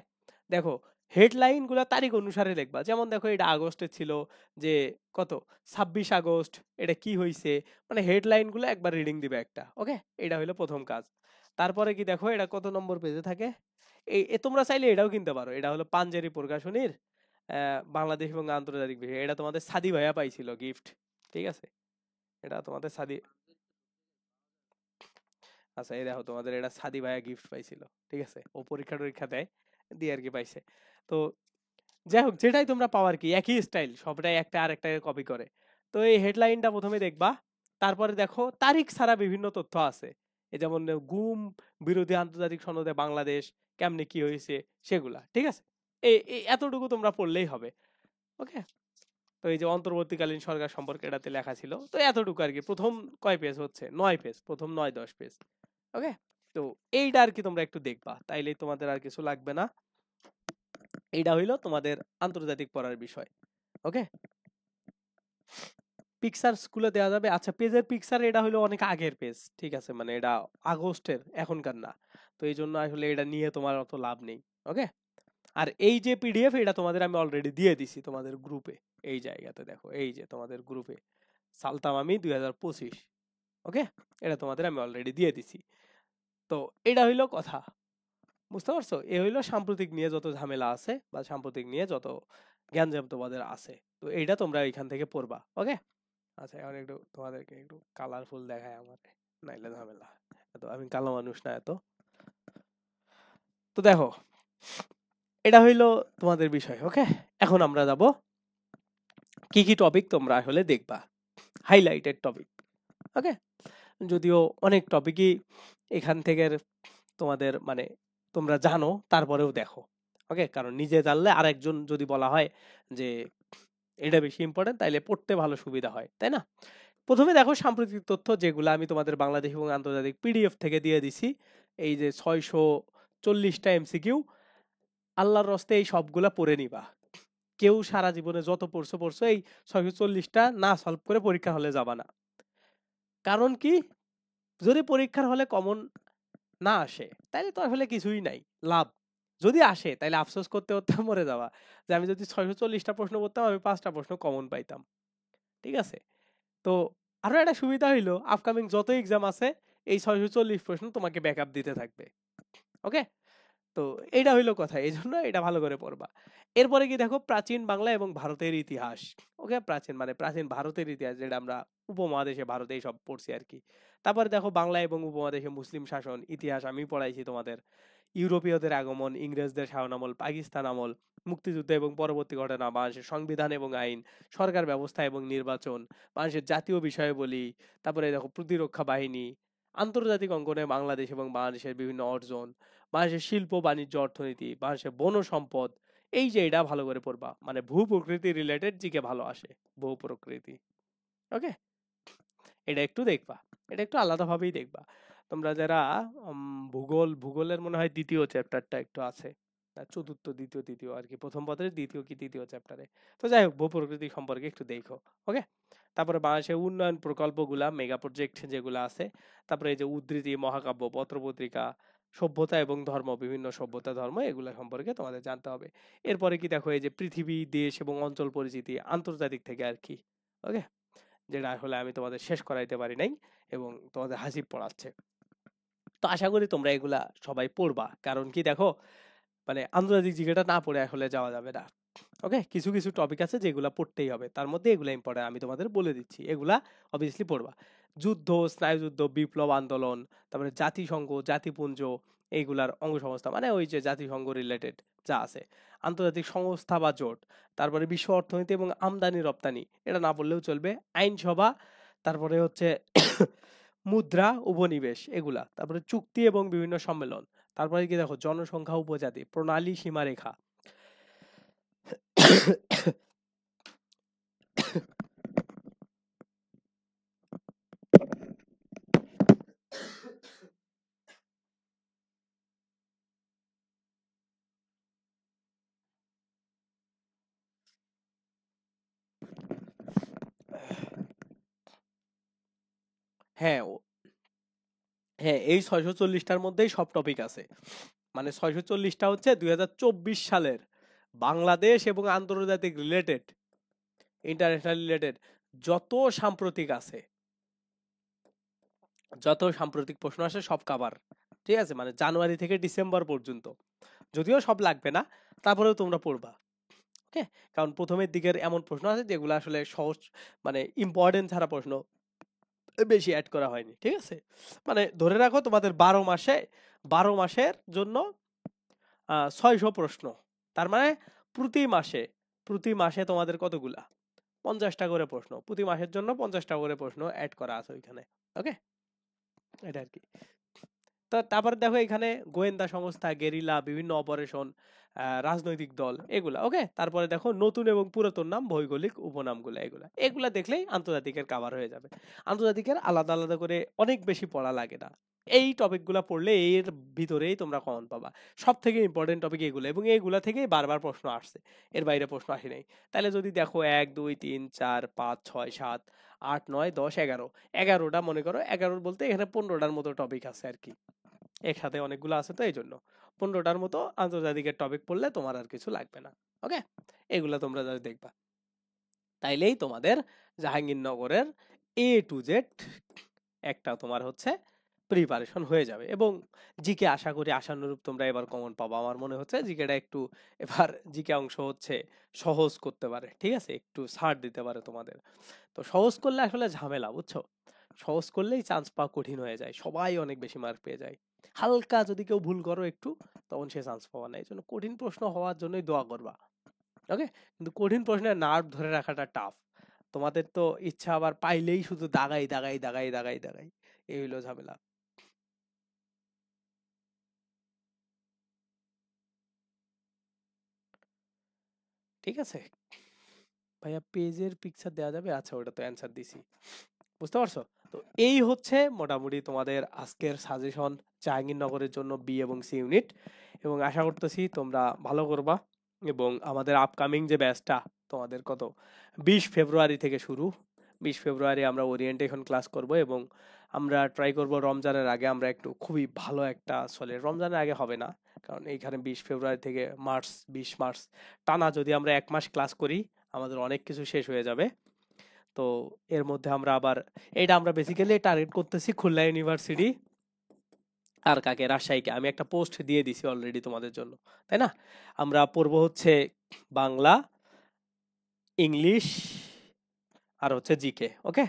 দেখো হেডলাইন গুলা তারিখ অনুসারে লিখবা, যেমন দেখো এটা আগস্টে ছিল, যে কত 26 আগস্ট, এটা কি হয়েছে, মানে হেডলাইন গুলো একবার রিডিং দিবে একটা। ওকে, এটা হইলো প্রথম কাজ। তারপরে কি দেখো এটা কত নম্বর পেজে থাকে, তোমরা চাইলে এটাও কিনতে পারো, এটা হলো পাঞ্জেরি প্রকাশনীর বাংলাদেশ এবং আন্তর্জাতিক বিষয়, এটা তোমাদের সাদি ভাইয়া পাইছিল গিফট, ঠিক আছে, এটা তোমাদের সাদি, আচ্ছা এই দেখো তোমাদের এটা সাদি ভাইয়া গিফট পাইছিল, ঠিক আছে, ও পরীক্ষা টরীক্ষা দেয়, দিয়ে আর কি পাইছে। তো যাই হোক, যেটাই তোমরা পাও আর কি একই স্টাইল, সবটাই একটা আর একটা কপি করে। তো এই হেডলাইনটা প্রথমে দেখবা, তারপরে দেখো তারিখ ছাড়া বিভিন্ন তথ্য আছে, এই যেমন গুম বিরোধী আন্তর্জাতিক সনদে বাংলাদেশ কেমনে কি হয়েছে সেগুলা, ঠিক আছে, এই এতটুকু তোমরা পড়লেই হবে। ওকে, তো এই যে অন্তর্বর্তীকালীন সরকার সম্পর্কে এটাতে লেখা ছিল, তো এতটুকু আর কি। প্রথম কয় পেজ হচ্ছে 9 পেজ, প্রথম 9-10 পেজ। ওকে, তো এইটা আর কি তোমরা একটু দেখবা, তাইলেই তোমাদের আর কিছু লাগবে না। এইটা হইলো তোমাদের আন্তর্জাতিক পড়ার বিষয়। ওকে, পিকচার স্কুলে দেওয়া যাবে। আচ্ছা পেজের পিকচার এটা হলো অনেক আগের পেজ, ঠিক আছে, মানে এটা আগস্টের, এখনকার না। তো এই জন্য আসলে এটা নিয়ে তোমার অত লাভ নেই। ওকে, আর এই যে পিডিএফ এটা তোমাদের আমি অলরেডি দিয়ে দিছি তোমাদের গ্রুপে, এই জায়গাতে দেখো, এই যে তোমাদের গ্রুপে সালতাম আমি 2025। ওকে, এটা তোমাদের আমি অলরেডি দিয়ে দিছি। তো এটা হইলো কথা, বুঝতে পারছো? এ হইলো সাম্প্রতিক নিয়ে যত ঝামেলা আছে বা সাম্প্রতিক নিয়ে যত জ্ঞানজাম তোমাদের আছে, তো এইটা তোমরা এখান থেকে পড়বা। ওকে, আচ্ছা এখন একটু তোমাদেরকে একটু কালারফুল দেখায় আমার, নাইলে ঝামেলা, এত আমি কালো মানুষ না এত। তো দেখো এটা হইলো তোমাদের বিষয়। ওকে, এখন আমরা যাব কি কি টপিক তোমরা আসলে দেখবা, হাইলাইটেড টপিক। ওকে, যদিও অনেক টপিকই এখান থেকে তোমাদের মানে তোমরা জানো, তারপরেও দেখো। ওকে, কারণ নিজে জানলে আরেকজন যদি বলা হয় যে এটা বেশি ইম্পর্টেন্ট, তাইলে পড়তে ভালো সুবিধা হয়, তাই না? প্রথমে দেখো সাম্প্রতিক তথ্য, যেগুলো আমি তোমাদের বাংলাদেশ এবং আন্তর্জাতিক পিডিএফ থেকে দিয়ে দিছি, এই যে 640টা এমসিকিউ, আল্লাহর রস্তে এই সবগুলা পড়ে নিবা। কেউ সারা জীবনে যত পড়ছো পড়ছো, এই 640টা না সলভ করে পরীক্ষা হলে যাবা না। কারণ কি, যদি পরীক্ষার হলে কমন না আসে তাইলে তো আসলে কিছুই নাই লাভ, যদি আসে তাইলে আফসোস করতে করতে মরে যাওয়া, যে আমি যদি 640টা প্রশ্ন করতাম আমি 5টা প্রশ্ন কমন পাইতাম, ঠিক আছে। তো আরো একটা সুবিধা হইলো আপকামিং যত এক্সাম আছে এই 640 প্রশ্ন তোমাকে ব্যাকআপ দিতে থাকবে। ওকে, তো এইটা হইলো কথা, এই জন্য এটা ভালো করে পড়বা। এরপরে কি দেখো প্রাচীন বাংলা এবং ভারতের ইতিহাস। ওকে, প্রাচীন মানে প্রাচীন ভারতের ইতিহাস, যেটা আমরা উপমহাদেশে ভারতে সব পড়ছি আর কি। তারপরে দেখো বাংলা এবং উপমহাদেশে মুসলিম শাসন ইতিহাস আমি পড়াইছি তোমাদের, ইউরোপীয়দের আগমন, ইংরেজদের শাসনামল, পাকিস্তান আমল, মুক্তিযুদ্ধ এবং পরবর্তী ঘটনা, বাংলাদেশের সংবিধান এবং আইন, সরকার ব্যবস্থা এবং নির্বাচন, বাংলাদেশের জাতীয় বিষয়াবলী, তারপরে দেখো প্রতিরক্ষা বাহিনী, আন্তর্জাতিক অঙ্গনে বাংলাদেশ এবং বাংলাদেশের বিভিন্ন অর্জন, বাংলাদেশের শিল্প বাণিজ্য অর্থনীতি, বাংলাদেশের বন সম্পদ। এই যে এটা ভালো করে পড়বা, মানে ভূ প্রকৃতি রিলেটেড জিকে ভালো আসে, ভূ প্রকৃতি। ওকে, এটা একটু দেখবা, এটা একটু আলাদাভাবেই দেখবা। তোমরা যারা ভূগোলের মনে হয় দ্বিতীয় চ্যাপ্টারটা একটু আছে, চতুর্থ দ্বিতীয় তৃতীয় আর কি, প্রথম পত্রের দ্বিতীয় কি তৃতীয় চ্যাপ্টারে। তো যাই হোক, ভূ প্রকৃতি সম্পর্কে একটু দেখো। ওকে, তারপরে বাংলাদেশের উন্নয়ন প্রকল্পগুলা, মেগা প্রজেক্ট যেগুলো আছে, তারপরে এই যে উদ্ধৃতি, মহাকাব্য, পত্রপত্রিকা, সভ্যতা এবং ধর্ম, বিভিন্ন সভ্যতা ধর্ম এগুলা সম্পর্কে তোমাদের জানতে হবে। এরপরে কি দেখো, এই যে পৃথিবী, দেশ এবং অঞ্চল পরিচিতি আন্তর্জাতিক থেকে আর কি। ওকে, যেটা আসলে আমি তোমাদের শেষ করাইতে পারি নাই এবং তোমাদের হাসি পড়াচ্ছে। তো আশা করি তোমরা এগুলা সবাই পড়বা, কারণ কি দেখো, মানে আন্তর্জাতিক জিকেটা না পড়ে আসলে যাওয়া যাবে না। ওকে, কিছু কিছু টপিক আছে যেগুলা পড়তেই হবে, তার মধ্যে এগুলা ইম্পর্টেন্ট, আমি তোমাদের বলে দিচ্ছি, এগুলা অবভিয়াসলি পড়বা। যুদ্ধ, স্নায়ুযুদ্ধ, বিপ্লব আন্দোলন, তারপরে জাতিসংঘ, জাতিপুঞ্জ, এইগুলার অঙ্গসংস্থা, মানে ওই যে জাতিসংঘ রিলেটেড যা আছে, আন্তর্জাতিক সংস্থা বা জোট, তারপরে বিশ্ব অর্থনীতি এবং আমদানি রপ্তানি, এটা না পড়লেও চলবে, আইনসভা, তারপরে হচ্ছে মুদ্রা, উপনিবেশ এগুলা, তারপরে চুক্তি এবং বিভিন্ন সম্মেলন, তারপরে কি দেখো জনসংখ্যা, উপজাতি, প্রণালী, সীমারেখা। হ্যাঁ হ্যাঁ, এই 640টার মধ্যেই সব টপিক আছে। মানে 640টা হচ্ছে 2024 সালের বাংলাদেশ এবং আন্তর্জাতিক রিলেটেড, ইন্টারন্যাশনাল রিলেটেড যত সাম্প্রতিক আছে, যত সাম্প্রতিক প্রশ্ন আসে সব কাভার। ঠিক আছে, মানে জানুয়ারি থেকে ডিসেম্বর পর্যন্ত, যদিও সব লাগবে না, তারপরেও তোমরা পড়বা। ওকে, কারণ প্রথমের দিকের এমন প্রশ্ন আছে যেগুলো আসলে সহজ, মানে ইম্পর্টেন্ট ছাড়া প্রশ্ন বেশি অ্যাড করা হয়নি। ঠিক আছে, মানে ধরে রাখো তোমাদের 12 মাসে, 12 মাসের জন্য 600 প্রশ্ন, তার মানে প্রতি মাসে, প্রতি মাসে তোমাদের কতগুলা, 50টা করে প্রশ্ন, প্রতি মাসের জন্য 50টা করে প্রশ্ন অ্যাড করা আছে ওইখানে। ওকে, এটা আর কি। তো তারপরে দেখো এখানে গোয়েন্দা সংস্থা, গেরিলা, বিভিন্ন অপারেশন, রাজনৈতিক দল এগুলা। ওকে, তারপরে দেখো নতুন এবং পুরাতন নাম, ভৌগোলিক উপনামগুলা, এগুলা এগুলা দেখলেই আন্তর্জাতিকের কাভার হয়ে যাবে। আন্তর্জাতিকের আলাদা আলাদা করে অনেক বেশি পড়া লাগে না, এই টপিকগুলা পড়লে এর ভিতরেই তোমরা কমন পাবা। সব থেকে ইম্পর্টেন্ট টপিক এগুলো, এবং এইগুলা থেকেই বারবার প্রশ্ন আসছে, এর বাইরে প্রশ্ন আসে নাই। তাহলে যদি দেখো 1 2 3 4 5 6 7 8 9 10 11, 11টা মনে করো, 11 বলতে এখানে 15টার মতো টপিক আছে আর কি, একসাথে অনেকগুলো আছে, তো এই জন্য 15টার মতো আন্তর্জাতিকের টপিক পড়লে তোমার আর কিছু লাগবে না। ওকে, এগুলা তোমরা যদি দেখবা, তাইলেই তোমাদের জাহাঙ্গীরনগরের A to Z একটা তোমার হচ্ছে প্রিপারেশন হয়ে যাবে। এবং জিকে আশা করি আশানুরূপ তোমরা এবার কমন পাবো। আমার মনে হচ্ছে জিকেটা একটু এবার, জিকে অংশ হচ্ছে সহজ করতে পারে, ঠিক আছে, একটু ছাড় দিতে পারে তোমাদের। তো সহজ করলে আসলে ঝামেলা, বুঝছো, সহজ করলেই চান্স পাওয়া কঠিন হয়ে যায়, সবাই অনেক বেশি মার্ক পেয়ে যায়। হালকা যদি কেউ ভুল করো একটু, তখন সে চান্স পাওয়া না, এই জন্য কঠিন প্রশ্ন হওয়ার জন্যই দোয়া করবা। ওকে, কিন্তু কঠিন প্রশ্নের নার্ভ ধরে রাখাটা টাফ। তোমাদের তো ইচ্ছা আবার পাইলেই শুধু দাগাই দাগাই দাগাই দাগাই দাগাই, এই হইলো ঝামেলা। ঠিক আছে ভাইয়া, পেজের পিকচার দেওয়া যাবে? আচ্ছা, ওটা তো অ্যান্সার দিছি, বুঝতে পারছো। তো এই হচ্ছে মোটামুটি তোমাদের আজকের সাজেশন জাহাঙ্গীরনগরের জন্য বি এবং সি ইউনিট, এবং আশা করতেছি তোমরা ভালো করবা। এবং আমাদের আপকামিং যে ব্যাচটা, তোমাদের কত, 20 ফেব্রুয়ারি থেকে শুরু, 20 ফেব্রুয়ারি আমরা ওরিয়েন্টেশন ক্লাস করব, এবং আমরা ট্রাই করব রমজানের আগে আমরা একটু খুবই ভালো একটা, আসলে রমজানের আগে হবে না, কারণ এইখানে 20 ফেব্রুয়ারি থেকে মার্চ, 20 মার্চ টানা যদি আমরা 1 মাস ক্লাস করি, আমাদের অনেক কিছু শেষ হয়ে যাবে। তো এর মধ্যে আমরা আবার, এটা আমরা বেসিক্যালি টার্গেট করতেছি খুলনা ইউনিভার্সিটি, আর কাকে, রাজশাহীকে। আমি একটা পোস্ট দিয়ে দিছি অলরেডি তোমাদের জন্য, তাই না? আমরা পড়বো হচ্ছে বাংলা, ইংলিশ, আর হচ্ছে জিকে। ওকে,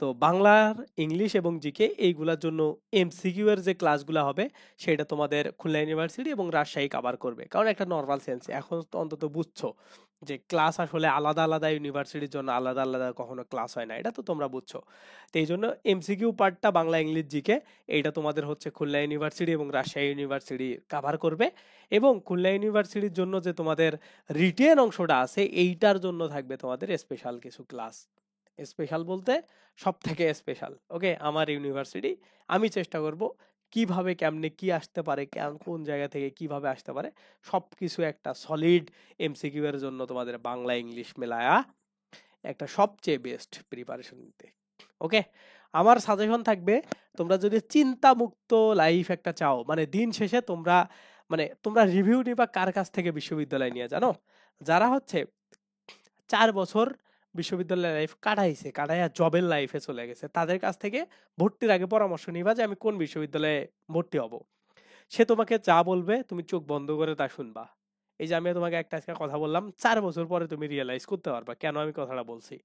তো বাংলার, ইংলিশ এবং জিকে এইগুলোর জন্য এমসিকিউ এর যে ক্লাসগুলো হবে, সেটা তোমাদের খুলনা ইউনিভার্সিটি এবং রাজশাহী কভার করবে, কারণ একটা নর্মাল সেন্স এখন তো অন্তত বুঝছো যে ক্লাস আসলে আলাদা আলাদা ইউনিভার্সিটির জন্য আলাদা আলাদা কখনো ক্লাস হয় না, এটা তো তোমরা বুঝছো। তো এই জন্য এমসিকিউ পার্টটা বাংলা, ইংলিশ, জিকে, এইটা তোমাদের হচ্ছে খুলনা ইউনিভার্সিটি এবং রাজশাহী ইউনিভার্সিটি কভার করবে। এবং খুলনা ইউনিভার্সিটির জন্য যে তোমাদের রিটেন অংশটা আছে, এইটার জন্য থাকবে তোমাদের স্পেশাল কিছু ক্লাস। স্পেশাল বলতে সব থেকে স্পেশাল। ওকে, আমার ইউনিভার্সিটি, আমি চেষ্টা করব কিভাবে, কেমনে কি আসতে পারে, কোন জায়গা থেকে কিভাবে আসতে পারে, সবকিছু একটা সলিড এমসিকিউ এর জন্য তোমাদের বাংলা ইংলিশ মেলায়া একটা সবচেয়ে বেস্ট প্রিপারেশন নিতে। ওকে, আমার সাজেশন থাকবে, তোমরা যদি চিন্তামুক্ত লাইফ একটা চাও, মানে দিন শেষে তোমরা রিভিউ নিবা কার কাছ থেকে বিশ্ববিদ্যালয় নিয়ে, জানো? যারা হচ্ছে 4 বছর বিশ্ববিদ্যালয় লাইফ কাটাইয়া জবের লাইফে চলে গেছে, তাদের কাছ থেকে ভর্তির আগে পরামর্শ নিবা যে আমি কোন বিশ্ববিদ্যালয়ে ভর্তি হব। সে তোমাকে যা বলবে তুমি চোখ বন্ধ করে তা শুনবা। এই যে আমি তোমাকে একটা আজকে কথা বললাম, 4 বছর পরে তুমি রিয়েলাইজ করতে পারবা কেন আমি কথাটা বলছি।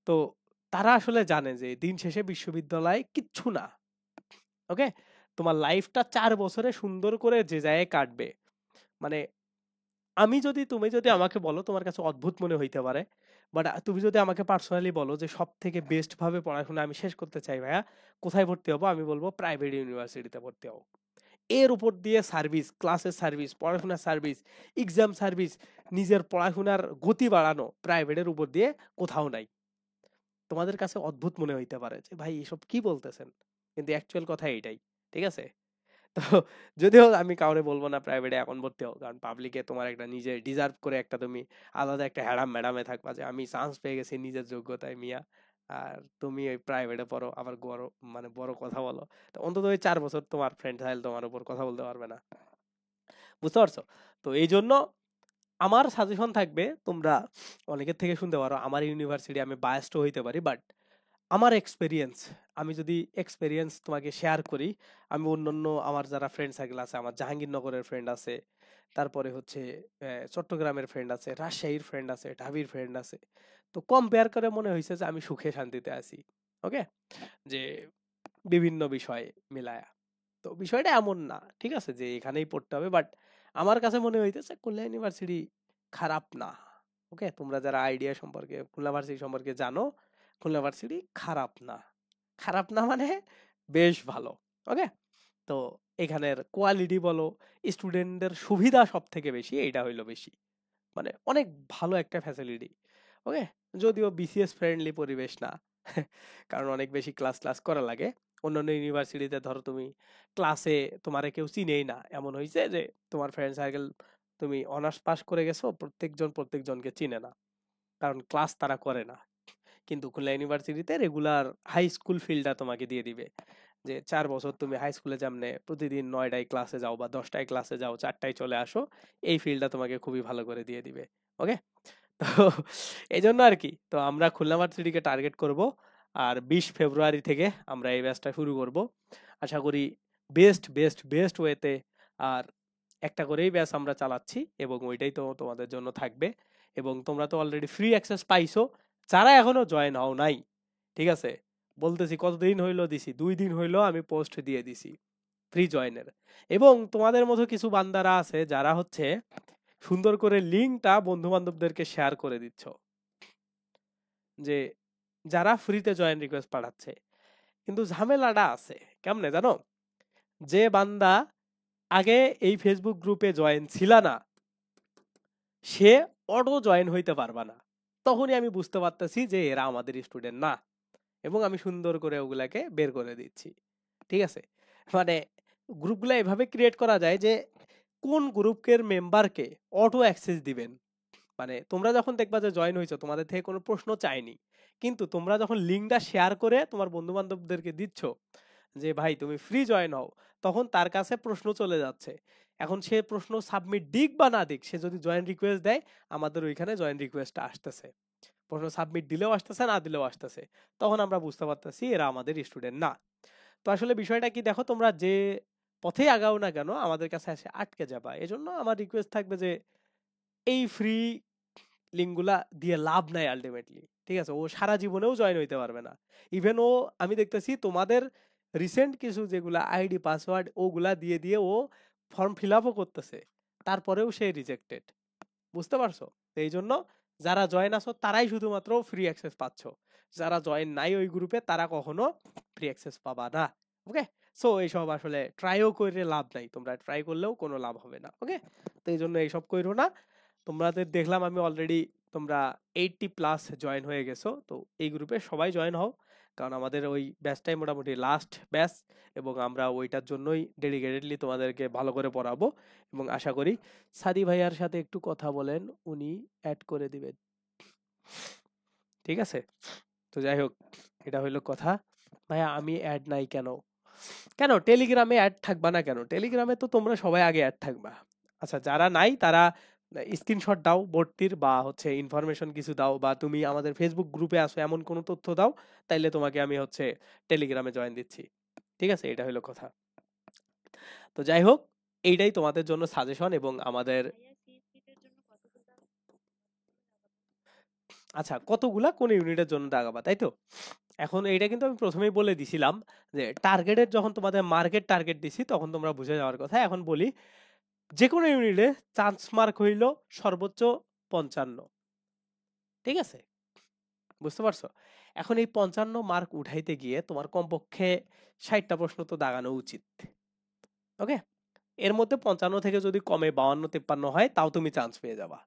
তো তারা আসলে জানে যে দিন শেষে বিশ্ববিদ্যালয় কিচ্ছু না। ওকে, তোমার লাইফটা 4 বছরে সুন্দর করে যে জায়গায় কাটবে, মানে তুমি যদি আমাকে বলো, তোমার কাছে অদ্ভুত মনে হইতে পারে, বাট তুমি যদি আমাকে পার্সোনালি বলো যে সব থেকে বেস্ট ভাবে পড়াশোনা আমি শেষ করতে চাই ভাইয়া, কোথায় ভর্তি হবো, আমি বলবো প্রাইভেট ইউনিভার্সিটিতে ভর্তি হবো। এর উপর দিয়ে সার্ভিস, ক্লাসের সার্ভিস, পড়াশোনার সার্ভিস, এক্সাম সার্ভিস, নিজের পড়াশোনার গতি বাড়ানো প্রাইভেটের উপর দিয়ে কোথাও নাই। তোমাদের কাছে অদ্ভুত মনে হইতে পারে যে ভাই এসব কি বলতেছেন, কিন্তু অ্যাকচুয়াল কথা এইটাই। ঠিক আছে? তো যদিও আমি কাউরে বলবো না প্রাইভেটে এখন ভর্তি হও, কারণ পাবলিকে তোমার একটা নিজে ডিজার্ভ করে একটা তুমি আলাদা একটা হ্যাডাম ম্যাডামে থাকবা যে আমি চান্স পেয়ে গেছি নিজের যোগ্যতায় মিয়া, আর তুমি ওই প্রাইভেটে পড়ো আবার বড়, মানে বড় কথা বলো। তো অন্তত ওই 4 বছর তোমার ফ্রেন্ড সাইল তোমার উপর কথা বলতে পারবে না। বুঝতে পারছো? তো এই জন্য আমার সাজেশন থাকবে, তোমরা অনেকের থেকে শুনতে পারো আমার ইউনিভার্সিটি, আমি বায়াসড হইতে পারি, বাট আমার এক্সপেরিয়েন্স, আমি যদি এক্সপেরিয়েন্স তোমাকে শেয়ার করি, আমি অন্যান্য আমার যারা ফ্রেন্ড সার্কেল আছে, আমার জাহাঙ্গীরনগরের ফ্রেন্ড আছে, তারপরে হচ্ছে চট্টগ্রামের ফ্রেন্ড আছে, রাজশাহীর ফ্রেন্ড আছে, ঢাবির ফ্রেন্ড আছে, তো কম্পেয়ার করে মনে হয়েছে যে আমি সুখে শান্তিতে আছি। ওকে, যে বিভিন্ন বিষয় মিলায়া, তো বিষয়টা এমন না, ঠিক আছে, যে এখানেই পড়তে হবে, বাট আমার কাছে মনে হইতেছে খুলনা ইউনিভার্সিটি খারাপ না। ওকে, তোমরা যারা আইডিয়া সম্পর্কে, খুলনা ভার্সিটি সম্পর্কে জানো, খুলনা ভার্সিটি খারাপ না। খারাপ না মানে বেশ ভালো। ওকে, তো এখানের কোয়ালিটি বলো, স্টুডেন্টদের সুবিধা সব থেকে বেশি, এইটা হইলো বেশি, মানে অনেক ভালো একটা ফ্যাসিলিটি। ওকে, যদিও বিসিএস ফ্রেন্ডলি পরিবেশ না, কারণ অনেক বেশি ক্লাস ক্লাস করা লাগে। অন্যান্য ইউনিভার্সিটিতে ধরো তুমি ক্লাসে তোমারে কেউ চিনেই না, এমন হয়েছে যে তোমার ফ্রেন্ড সার্কেল, তুমি অনার্স পাস করে গেছো, প্রত্যেকজন প্রত্যেকজনকে চিনে না, কারণ ক্লাস তারা করে না। কিন্তু খুলনা ইউনিভার্সিটিতে রেগুলার হাই স্কুল ফিল্ডটা তোমাকে দিয়ে দিবে, যে 4 বছর তুমি হাই স্কুলে যেমনে প্রতিদিন 9টায় ক্লাসে যাও বা 10টায় ক্লাসে যাও, 4টায় চলে আসো, এই ফিল্ডটা তোমাকে খুবই ভালো করে দিয়ে দিবে। ওকে, তো এই জন্য আর কি, তো আমরা খুলনা ভার্সিটিকে টার্গেট করব, আর 20 ফেব্রুয়ারি থেকে আমরা এই ব্যাচটা শুরু করব। আশা করি বেস্ট বেস্ট বেস্ট ওয়েতে, আর একটা করেই ব্যাচ আমরা চালাচ্ছি, এবং ওইটাই তো তোমাদের জন্য থাকবে। এবং তোমরা তো অলরেডি ফ্রি অ্যাক্সেস পাইছো, যারা এখনো জয়েন হও নাই, ঠিক আছে, বলতেছি কতদিন হইলো দিছি, 2 দিন হইলো আমি পোস্ট দিয়ে দিছি ফ্রি জয়েনের। এবং তোমাদের মতো কিছু বান্দারা আছে যারা হচ্ছে সুন্দর করে লিঙ্কটা বন্ধু বান্ধবদেরকে শেয়ার করে দিচ্ছ, যে যারা ফ্রিতে জয়েন রিকোয়েস্ট পাঠাচ্ছে। কিন্তু ঝামেলাটা আছে কেমনে জানো? যে বান্দা আগে এই ফেসবুক গ্রুপে জয়েন ছিল না, সে অটো জয়েন হইতে পারবা না। তখনই আমি বুঝতে পারতেছি যে এরা আমাদের স্টুডেন্ট না, এবং আমি সুন্দর করে ওগুলাকে বের করে দিচ্ছি। ঠিক আছে, মানে গ্রুপগুলো এভাবে ক্রিয়েট করা যায় যে কোন গ্রুপের মেম্বারকে অটো অ্যাক্সেস দিবেন। মানে তোমরা যখন দেখবা যে জয়েন হয়েছো, তোমাদের থেকে কোনো প্রশ্ন চাইনি, কিন্তু তোমরা যখন লিঙ্কটা শেয়ার করে তোমার বন্ধু বান্ধবদেরকে দিচ্ছ যে ভাই তুমি ফ্রি জয়েন হও, তখন তার কাছে প্রশ্ন চলে যাচ্ছে। এখন সে প্রশ্ন সাবমিট দিক বা না দিক, সে যদি জয়েন রিকোয়েস্ট দেয়, আমাদের ওইখানে জয়েন রিকোয়েস্টটা আসতেছে, প্রশ্ন সাবমিট দিলেও আসতেছে, না দিলেও আসতেছে। তখন আমরা বুঝতে পারতেছি এরা আমাদের স্টুডেন্ট না। তো আসলে বিষয়টা কি দেখো, তোমরা যে পথে আগাও না কেন আমাদের কাছে এসে আটকে যাবা। এজন্য আমার রিকোয়েস্ট থাকবে যে এই ফ্রি লিঙ্কগুলা দিয়ে লাভ নাই আলটিমেটলি। ঠিক আছে, ও সারা জীবনেও জয়েন হইতে পারবে না। ইভেন ও, আমি দেখতেছি তোমাদের রিসেন্ট কিছু যেগুলা আইডি পাসওয়ার্ড ওগুলা দিয়ে দিয়ে ও ফর্ম ফিল আপও করতেছে, তারপরেও সে রিজেক্টেড। বুঝতে পারছো? তো এই জন্য যারা জয়েন আছো তারাই শুধুমাত্র ফ্রি অ্যাক্সেস পাচ্ছ, যারা জয়েন নাই ওই গ্রুপে তারা কখনো ফ্রি অ্যাক্সেস পাবা না। ওকে, সো এইসব আসলে ট্রাইও করে লাভ নাই, তোমরা ট্রাই করলেও কোনো লাভ হবে না। ওকে, তো এই জন্য এইসব করো না। তোমাদের দেখলাম আমি অলরেডি তোমরা 80+ জয়েন হয়ে গেছো, তো এই গ্রুপে সবাই জয়েন হও, কারণ আমাদের ওই ব্যাচটাই মোটামুটি লাস্ট ব্যাচ, এবং আমরা ওইটার জন্যই ডেডিকেটেডলি তোমাদেরকে ভালো করে পড়াবো। এবং আশা করি সাদি ভাইয়ার সাথে একটু কথা বলেন, উনি অ্যাড করে দিবেন। ঠিক আছে, তো যাই হোক, এটা হইলো কথা। ভাইয়া আমি অ্যাড নাই কেন? কেন টেলিগ্রামে অ্যাড থাকবা না কেন? টেলিগ্রামে তো তোমরা সবাই আগে অ্যাড থাকবা। আচ্ছা যারা নাই তারা স্ক্রিনশট দাও ভর্তির, বা হচ্ছে ইনফরমেশন কিছু দাও, বা তুমি আমাদের ফেসবুক গ্রুপে আসো এমন কোনো তথ্য দাও, তাইলে তোমাকে আমি হচ্ছে টেলিগ্রামে জয়েন দিচ্ছি। ঠিক আছে, এটা হলো কথা। তো যাই হোক, এইটাই তোমাদের জন্য সাজেশন এবং আমাদের। আচ্ছা কতগুলা কোন ইউনিটের জন্য দাগাবা, তাই তো? এখন এইটা কিন্তু আমি প্রথমেই বলে দিছিলাম যে টার্গেটের, যখন তোমাদের মার্কেট টার্গেট দিছি তখন তোমরা বুঝে যাওয়ার কথা। এখন বলি, যে কোনো ইউনিটে চান্স মার্ক হইল সর্বোচ্চ 55। ঠিক আছে, বুঝতে পারছো? এখন এই 55 মার্ক উঠাইতে গিয়ে তোমার কমপক্ষে 60টা প্রশ্ন তো দাগানো উচিত। ওকে, এর মধ্যে 55 থেকে যদি কমে 52 53 হয় তাও তুমি চান্স পেয়ে যাবা।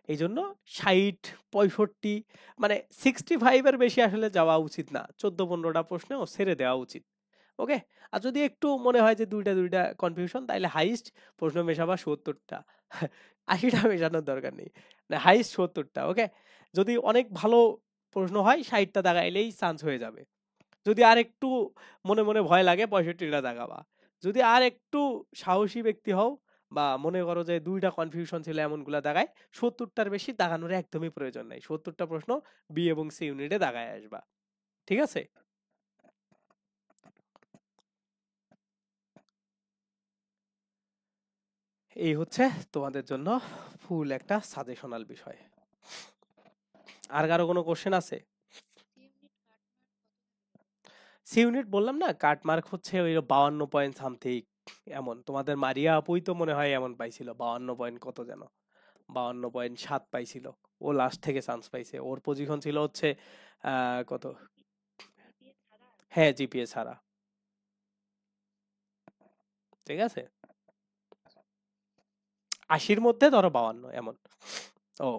এই জন্য 60 65 মানে 65-এর বেশি আসলে যাওয়া উচিত না, 14-15টা প্রশ্নেও ছেড়ে দেওয়া উচিত। ওকে, আর যদি একটু মনে হয় যে দুইটা দুইটা কনফিউশন, তাহলে হাইস্ট প্রশ্ন মেশাবা 70টা। 80টা মেশানোর দরকার নেই, মানে হাইস্ট 70টা। ওকে, যদি অনেক ভালো প্রশ্ন হয় 60টা দাগাইলেই চান্স হয়ে যাবে। যদি আর একটু মনে মনে ভয় লাগে 65টা দাগাবা। যদি আর একটু সাহসী ব্যক্তি হও, বা মনে করো যে দুইটা কনফিউশন ছিল এমনগুলা দাগায়, 70টার বেশি দাগানোর একদমই প্রয়োজন নাই। 70টা প্রশ্ন বি এবং সি ইউনিটে দাগায় আসবা। ঠিক আছে, এই হচ্ছে তোমাদের জন্য ফুল একটা সাজেশনাল বিষয়। আর কারো কোনো কোশ্চেন আছে? সি ইউনিট বললাম না, কাট মার্ক হচ্ছে ওই 52 সামথিং এমন। তোমাদের মারিয়া আপুই তো মনে হয় এমন পাইছিল, 52 কত যেন, 52.7 পাইছিল। ও লাস্ট থেকে চান্স পাইছে, ওর পজিশন ছিল হচ্ছে কত। হ্যাঁ জিপিএ ছাড়া। ঠিক আছে, 80-র মধ্যে ধরো 52 এমন। ও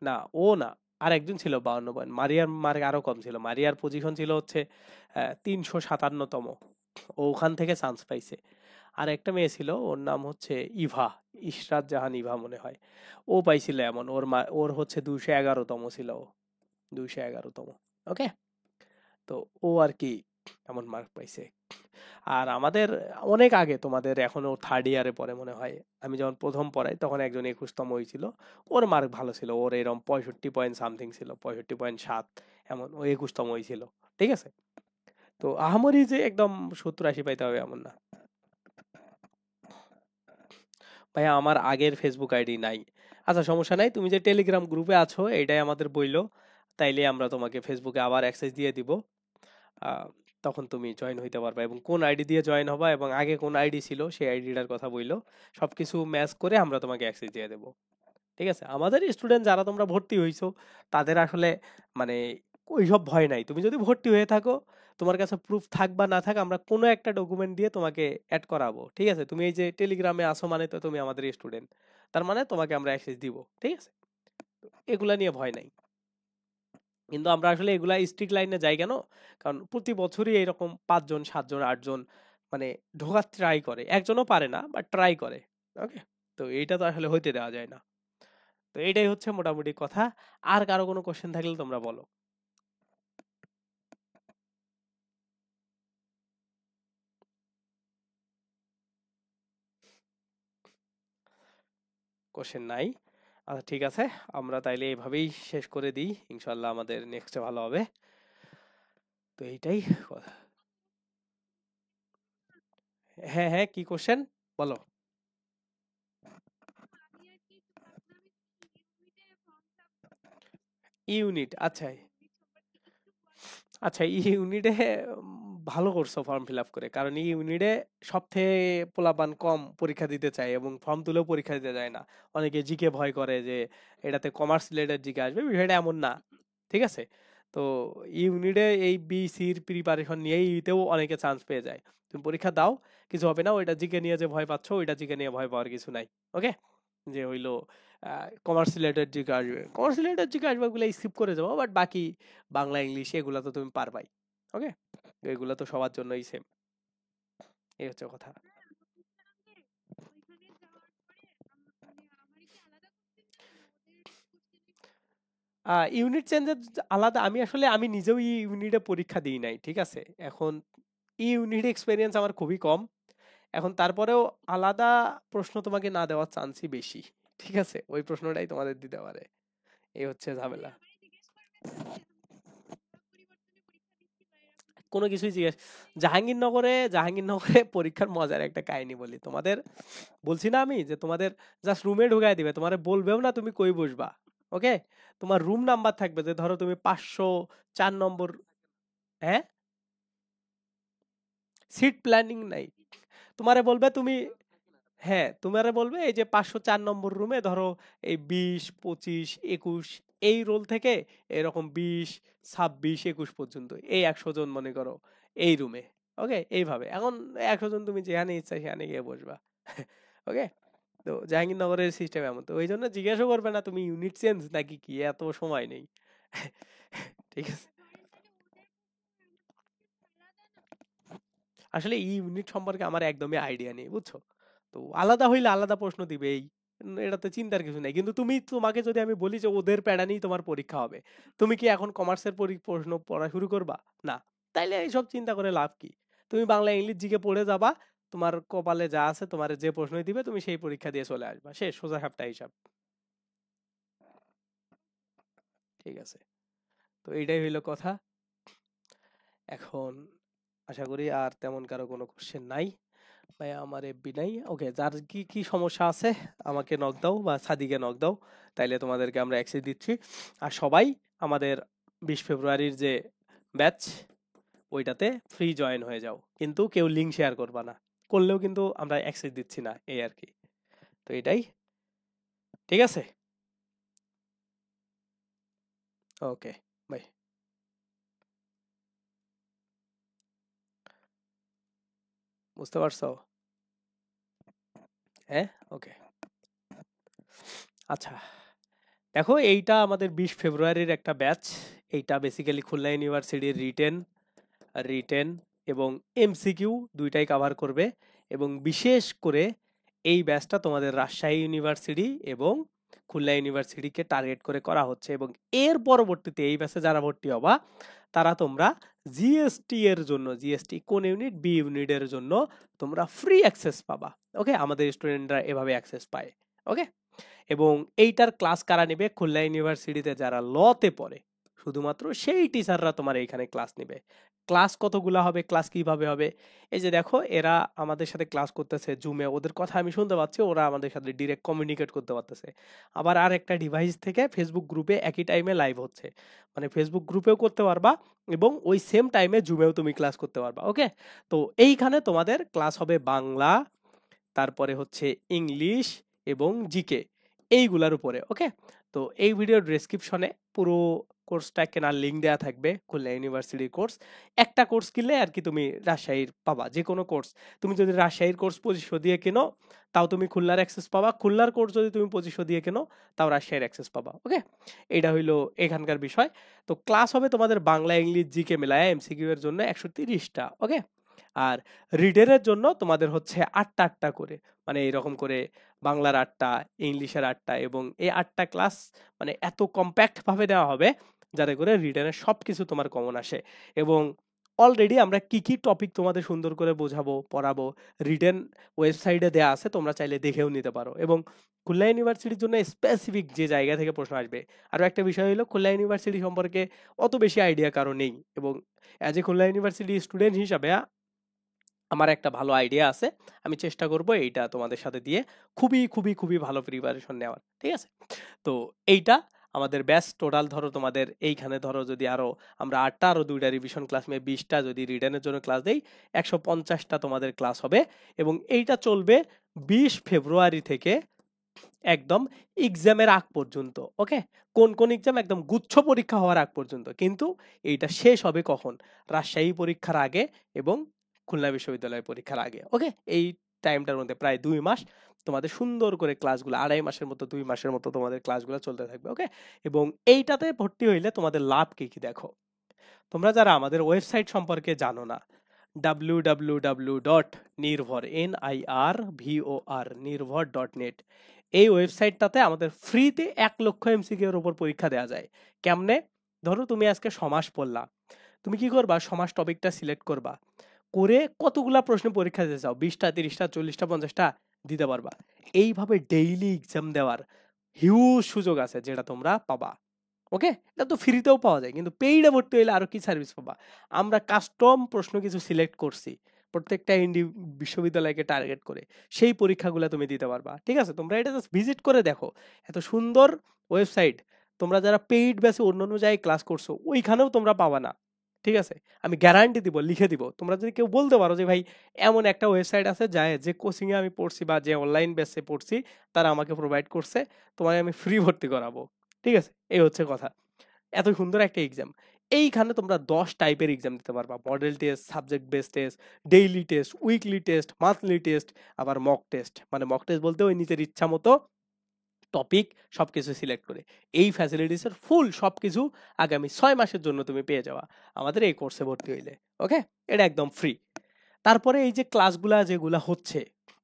না, ও না, আর একজন ছিল 52 পয়েন্ট, মারিয়ার মার্ক আরো কম ছিল। মারিয়ার পজিশন ছিল হচ্ছে 357তম, ও ওখান থেকে চান্স পাইছে। আর একটা মেয়ে ছিল, ওর নাম হচ্ছে ইভা, ইশরাত জাহান ইভা মনে হয়। ও পাইছিল এমন, ওর হচ্ছে 211তম ছিল ও, 211তম। ওকে, তো ও আর কি এমন মার্ক পাইছে। আর আমাদের অনেক আগে, তোমাদের এখনো থার্ড ইয়ারে পড়ে মনে হয়, আমি যখন প্রথম পড়াই তখন একজন 21তম হয়েছিল। ওর মার্ক ভালো ছিল, ওর এরকম 65 সামথিং ছিল, 65.7 এমন, ও 21তম হয়েছিল। ঠিক আছে, তো আহামরি যে একদম 70-80 পাইতে হবে এমন না। ভাইয়া আমার আগের ফেসবুক আইডি নাই। আচ্ছা সমস্যা নাই, তুমি যে টেলিগ্রাম গ্রুপে আছো এটাই আমাদের বইলো, তাইলে আমরা তোমাকে ফেসবুকে আবার অ্যাক্সেস দিয়ে দিব। আহ, তখন তুমি জয়েন হইতে পারবা, এবং কোন আইডি দিয়ে জয়েন হবা এবং আগে কোন আইডি ছিল সেই আইডিটার কথা বইলো, সবকিছু ম্যাচ করে আমরা তোমাকে অ্যাক্সেস দিয়ে দেবো। ঠিক আছে, আমাদের স্টুডেন্ট যারা তোমরা ভর্তি হইছো তাদের আসলে মানে ওইসব ভয় নাই। তুমি যদি ভর্তি হয়ে থাকো, তোমার কাছে প্রুফ থাক বা না থাক, আমরা কোনো একটা ডকুমেন্ট দিয়ে তোমাকে অ্যাড করাবো। ঠিক আছে, তুমি এই যে টেলিগ্রামে আসো মানে তো তুমি আমাদের স্টুডেন্ট, তার মানে তোমাকে আমরা অ্যাক্সেস দিব। ঠিক আছে, এগুলা নিয়ে ভয় নাই। কিন্তু আমরা আসলে এগুলা স্ট্রিক্ট লাইনে যাই কেন, কারণ প্রতি বছরই এরকম 5 জন 7 জন 8 জন মানে ঢোকার ট্রাই করে, একজনও পারে না বাট ট্রাই করে। ওকে, তো এইটা তো আসলে হইতে দেওয়া যায় না। তো এইটাই হচ্ছে মোটামুটি কথা। আর কারো কোনো কোশ্চেন থাকলে তোমরা বলো। কোশ্চেন নাই? আচ্ছা ঠিক আছে, আমরা তাইলে এইভাবেই শেষ করে দিই, ইনশাল্লাহ আমাদের নেক্সটে ভালো হবে। তো এইটাই কথা। হ্যাঁ হ্যাঁ, কি কোশ্চেন বলো। ইউনিট, আচ্ছা আচ্ছা, এই ইউনিটে ভালো করছো ফর্ম ফিল আপ করে, কারণ এই ইউনিটে সব থেকে পোলাপান কম পরীক্ষা দিতে চায় এবং ফর্ম তুলেও পরীক্ষা দিতে যায় না। অনেকে জিকে ভয় করে যে এটাতে কমার্স রিলেটেড জিকে আসবে, বিষয়টা এমন না। ঠিক আছে, তো ইউনিটে এই বি সির প্রিপারেশন নিয়েই ইতেও অনেকে চান্স পেয়ে যায়। তুমি পরীক্ষা দাও, কিছু হবে না। ওইটা জিকে নিয়ে যে ভয় পাচ্ছ, ওইটা জিকে নিয়ে ভয় পাওয়ার কিছু নাই। ওকে, যে হইলো কমার্স রিলেটেড জিকে আসবে, কমার্স রিলেটেড জিকে আসবে ওগুলো স্কিপ করে যাবো, বাট বাকি বাংলা ইংলিশ এগুলা তো তুমি পারবাই। ওকে, এগুলা তো সবার জন্যই সেম, এই হচ্ছে কথা। ইউনিট চেঞ্জের আলাদা, আমি নিজেও ই ইউনিটে পরীক্ষা দিই নাই, ঠিক আছে? এখন ই ইউনিট এক্সপেরিয়েন্স আমার খুবই কম। এখন তারপরেও আলাদা প্রশ্ন তোমাকে না দেওয়ার চান্সই বেশি, ঠিক আছে? ওই প্রশ্নটাই তোমাদের দিতে পারে, এই হচ্ছে ঝামেলা। কোনো কিছুই জিজ্ঞেস জাহাঙ্গীরনগরে পরীক্ষার মজার একটা কাহিনী বলি তোমাদের। বলছি না আমি যে তোমাদের জাস্ট রুমে ঢুকাই দিবে, তোমারে বলবেও না তুমি কই বসবা। ওকে, তোমার রুম নাম্বার থাকবে, যে ধরো তুমি 504 নম্বর। হ্যাঁ, সিট প্ল্যানিং নাই। তোমারে বলবে তুমি, হ্যাঁ তোমারে বলবে এই যে 504 নম্বর রুমে ধরো এই 20, 25, 21 এই রোল থেকে এরকম 20, 26, 21 পর্যন্ত এই 100 জন মনে করো এই রুমে। ওকে, এইভাবে এখন 100 জন তুমি যেখানে ইচ্ছা সেখানে গিয়ে বসবা। ওকে, তো জাহাঙ্গীরনগরের সিস্টেম এমন, তো ওই জন্য জিজ্ঞাসা করবে না তুমি ইউনিট চেঞ্জ নাকি কি, এত সময় নেই। ঠিক আছে, আসলে এই ইউনিট সম্পর্কে আমার একদমই আইডিয়া নেই, বুঝছো? তো আলাদা হইলে আলাদা প্রশ্ন দিবেই, এটাতে চিন্তার কিছু নাই। কিন্তু তোমাকে যদি আমি বলি যে ওদের প্যাডা নিয়েই তোমার পরীক্ষা হবে, তুমি কি এখন কমার্সের প্রশ্ন পড়া শুরু করবা? না। তাইলে এইসব চিন্তা করে লাভ কি? তুমি বাংলা ইংলিশ জিকে পড়ে যাবা, তোমার কপালে যা আছে, তোমার যে প্রশ্নই দিবে তুমি সেই পরীক্ষা দিয়ে চলে আসবা, শেষ, সোজা সাপটা হিসাব। ঠিক আছে, তো এইটাই হইলো কথা। এখন আশা করি আর তেমন কারো কোনো কোশ্চেন নাই। ভাই আমার এফবি নাই। ওকে, যার কি কি সমস্যা আছে আমাকে নক দাও বা সাদিকে নক দাও, তাইলে তোমাদেরকে আমরা অ্যাক্সেস দিচ্ছি। আর সবাই আমাদের 20 ফেব্রুয়ারির যে ব্যাচ, ওইটাতে ফ্রি জয়েন হয়ে যাও, কিন্তু কেউ লিঙ্ক শেয়ার করবা না, করলেও কিন্তু আমরা অ্যাক্সেস দিচ্ছি না, এই আর কি। তো এটাই, ঠিক আছে। ওকে, বাই। বুঝতে পারছো? হ্যাঁ, ওকে। আচ্ছা, দেখো এইটা আমাদের 20 ফেব্রুয়ারির একটা ব্যাচ। এইটা বেসিক্যালি খুলনা ইউনিভার্সিটির রিটেন রিটেন এবং এমসিকিউ দুইটাই কভার করবে। এবং বিশেষ করে এই ব্যাচটা তোমাদের রাজশাহী ইউনিভার্সিটি এবং খুলনা ইউনিভার্সিটিকে টার্গেট করে করা হচ্ছে। এবং এর পরবর্তীতে এই ব্যাচে যারা ভর্তি হবা তারা তোমরা জিএসটি এর জন্য, জিএসটি কোন ইউনিট, বি ইউনিটের জন্য তোমরা ফ্রি অ্যাক্সেস পাবা। ওকে, আমাদের স্টুডেন্টরা এভাবে অ্যাক্সেস পায়। ওকে, এবং এইটার ক্লাস কারা নেবে? খুলনা ইউনিভার্সিটিতে যারা লতে পড়ে শুধুমাত্র সেই টিচাররা তোমার এইখানে ক্লাস নেবে। ক্লাস কতগুলা হবে, ক্লাস কিভাবে হবে? এই যে দেখো, এরা আমাদের সাথে ক্লাস করতেছে জুমে, ওদের কথা আমি শুনতে পাচ্ছি, ওরা আমাদের সাথে ডিরেক্ট কমিউনিকেট করতে পারতেছে। আবার আর একটা ডিভাইস থেকে ফেসবুক গ্রুপে একই টাইমে লাইভ হচ্ছে, মানে ফেসবুক গ্রুপেও করতে পারবা এবং ওই সেম টাইমে জুমেও তুমি ক্লাস করতে পারবা। ওকে, তো এইখানে তোমাদের ক্লাস হবে বাংলা, তারপরে হচ্ছে ইংলিশ এবং জিকে, এইগুলার উপরে। ওকে, তো এই ভিডিওর ডেসক্রিপশনে পুরো কোর্সটা কেনার লিঙ্ক দেওয়া থাকবে, খুলনা ইউনিভার্সিটির কোর্স। একটা কোর্স কিনলে আর কি তুমি রাজশাহীর পাবা, যে কোনো কোর্স। তুমি যদি রাজশাহীর কোর্স 2500 দিয়ে কেনো তাও তুমি খুলনার অ্যাক্সেস পাবা, খুলনার কোর্স যদি তুমি 2500 দিয়ে কেনো তাও রাজশাহীর অ্যাক্সেস পাবা। ওকে, এটা হইলো এখানকার বিষয়। তো ক্লাস হবে তোমাদের বাংলা ইংলিশ জিকে মেলায় এমসিকিউ এর জন্য 130টা। ওকে, আর রিডেনের জন্য তোমাদের হচ্ছে 8টা 8টা করে, মানে এরকম করে বাংলার 8টা, ইংলিশের 8টা, এবং এই 8টা ক্লাস মানে এত কম্প্যাক্ট ভাবে দেওয়া হবে যাতে করে রিডেনের সবকিছু তোমার কমন আসে। এবং অলরেডি আমরা কি কি টপিক তোমাদের সুন্দর করে বোঝাবো, পড়াবো, রিটেন ওয়েবসাইটে দেয়া আছে, তোমরা চাইলে দেখেও নিতে পারো। এবং খুলনা ইউনিভার্সিটির জন্য স্পেসিফিক যে জায়গা থেকে প্রশ্ন আসবে। আরও একটা বিষয় হলো, খুলনা ইউনিভার্সিটি সম্পর্কে অত বেশি আইডিয়া কারো নেই, এবং as a Khulna university student হিসাবে আমার একটা ভালো আইডিয়া আছে। আমি চেষ্টা করব এইটা তোমাদের সাথে দিয়ে খুবই খুবই খুবই ভালো প্রিপারেশন নেওয়ার, ঠিক আছে? তো এইটা আমাদের ব্যাচ টোটাল, ধরো তোমাদের এইখানে ধরো যদি আরো আমরা 8টা আরো 2টা রিভিশন ক্লাস নিয়ে 20টা যদি রিটেনের জন্য ক্লাস দেই, 150টা তোমাদের ক্লাস হবে। এবং এইটা চলবে 20 ফেব্রুয়ারি থেকে একদম এক্সামের আগ পর্যন্ত। ওকে, কোন কোন এক্সাম? একদম গুচ্ছ পরীক্ষা হওয়ার আগ পর্যন্ত। কিন্তু এইটা শেষ হবে কখন? রাজশাহী পরীক্ষার আগে এবং খুলনা বিশ্ববিদ্যালয়ের পরীক্ষার আগে। ওকে, এই টাইমটার মধ্যে প্রায় 2 মাস তোমাদের সুন্দর করে ক্লাসগুলো, 2.5 মাসের মতো, 2 মাসের মতো তোমাদের ক্লাসগুলো চলতে থাকবে। ওকে, এবং এইটাতে ভর্তি হইলে তোমাদের লাভ কি কি দেখো। তোমরা যারা আমাদের ওয়েবসাইট সম্পর্কে জানো না, www.nirbhor, NIRVOR, নির্ভর.net, এই ওয়েবসাইটটাতে আমাদের ফ্রিতে 1,00,000 এমসিকিউ এর উপর পরীক্ষা দেওয়া যায়। কেমনে? ধরো তুমি আজকে সমাস পড়লা, তুমি কি করবা? সমাস টপিকটা সিলেক্ট করবা, করে কতগুলা প্রশ্ন পরীক্ষা দিতে চাও, 20টা 30টা 40টা 50টা দিতে পারবা। এইভাবে ডেইলি এক্সাম দেওয়ার হিউজ সুযোগ আছে যেটা তোমরা পাবা। ওকে, এটা তো ফ্রিতেও পাওয়া যায়, কিন্তু পেইডে ভর্তি হইলে আরো কি সার্ভিস পাবা? আমরা কাস্টম প্রশ্ন কিছু সিলেক্ট করছি প্রত্যেকটা বিশ্ববিদ্যালয়কে টার্গেট করে, সেই পরীক্ষাগুলো তুমি দিতে পারবা। ঠিক আছে, তোমরা এটা জাস্ট ভিজিট করে দেখো, এত সুন্দর ওয়েবসাইট। তোমরা যারা পেইড ব্যাচে অন্যান্য জায়গায় ক্লাস করছো ওইখানেও তোমরা পাবা না। ঠিক আছে, আমি গ্যারান্টি দিব, লিখে দিব। তোমরা যদি কেউ বলতে পারো যে ভাই এমন একটা ওয়েবসাইট আছে যায় যে কোচিং এ আমি পড়ছি বা যে অনলাইন ব্যাচে পড়ছি তারা আমাকে প্রোভাইড করছে, তোমাকে আমি ফ্রি ভর্তি করাবো। ঠিক আছে, এই হচ্ছে কথা। এত সুন্দর একটা এক্সাম, এইখানে তোমরা 10 টাইপের এক্সাম দিতে পারবা। Model test, subject base test, daily test, weekly test, monthly test, আবার মক টেস্ট। মানে মক টেস্ট বলতে ওই নিজের ইচ্ছা মতো টপিক সবকিছু সিলেক্ট করে। এই ফ্যাসিলিটিসের ফুল সবকিছু আগামী 6 মাসের জন্য তুমি পেয়ে যাওয়া আমাদের এই কোর্সে ভর্তি হইলে। ওকে, এটা একদম ফ্রি। তারপরে এই যে ক্লাসগুলা যেগুলা হচ্ছে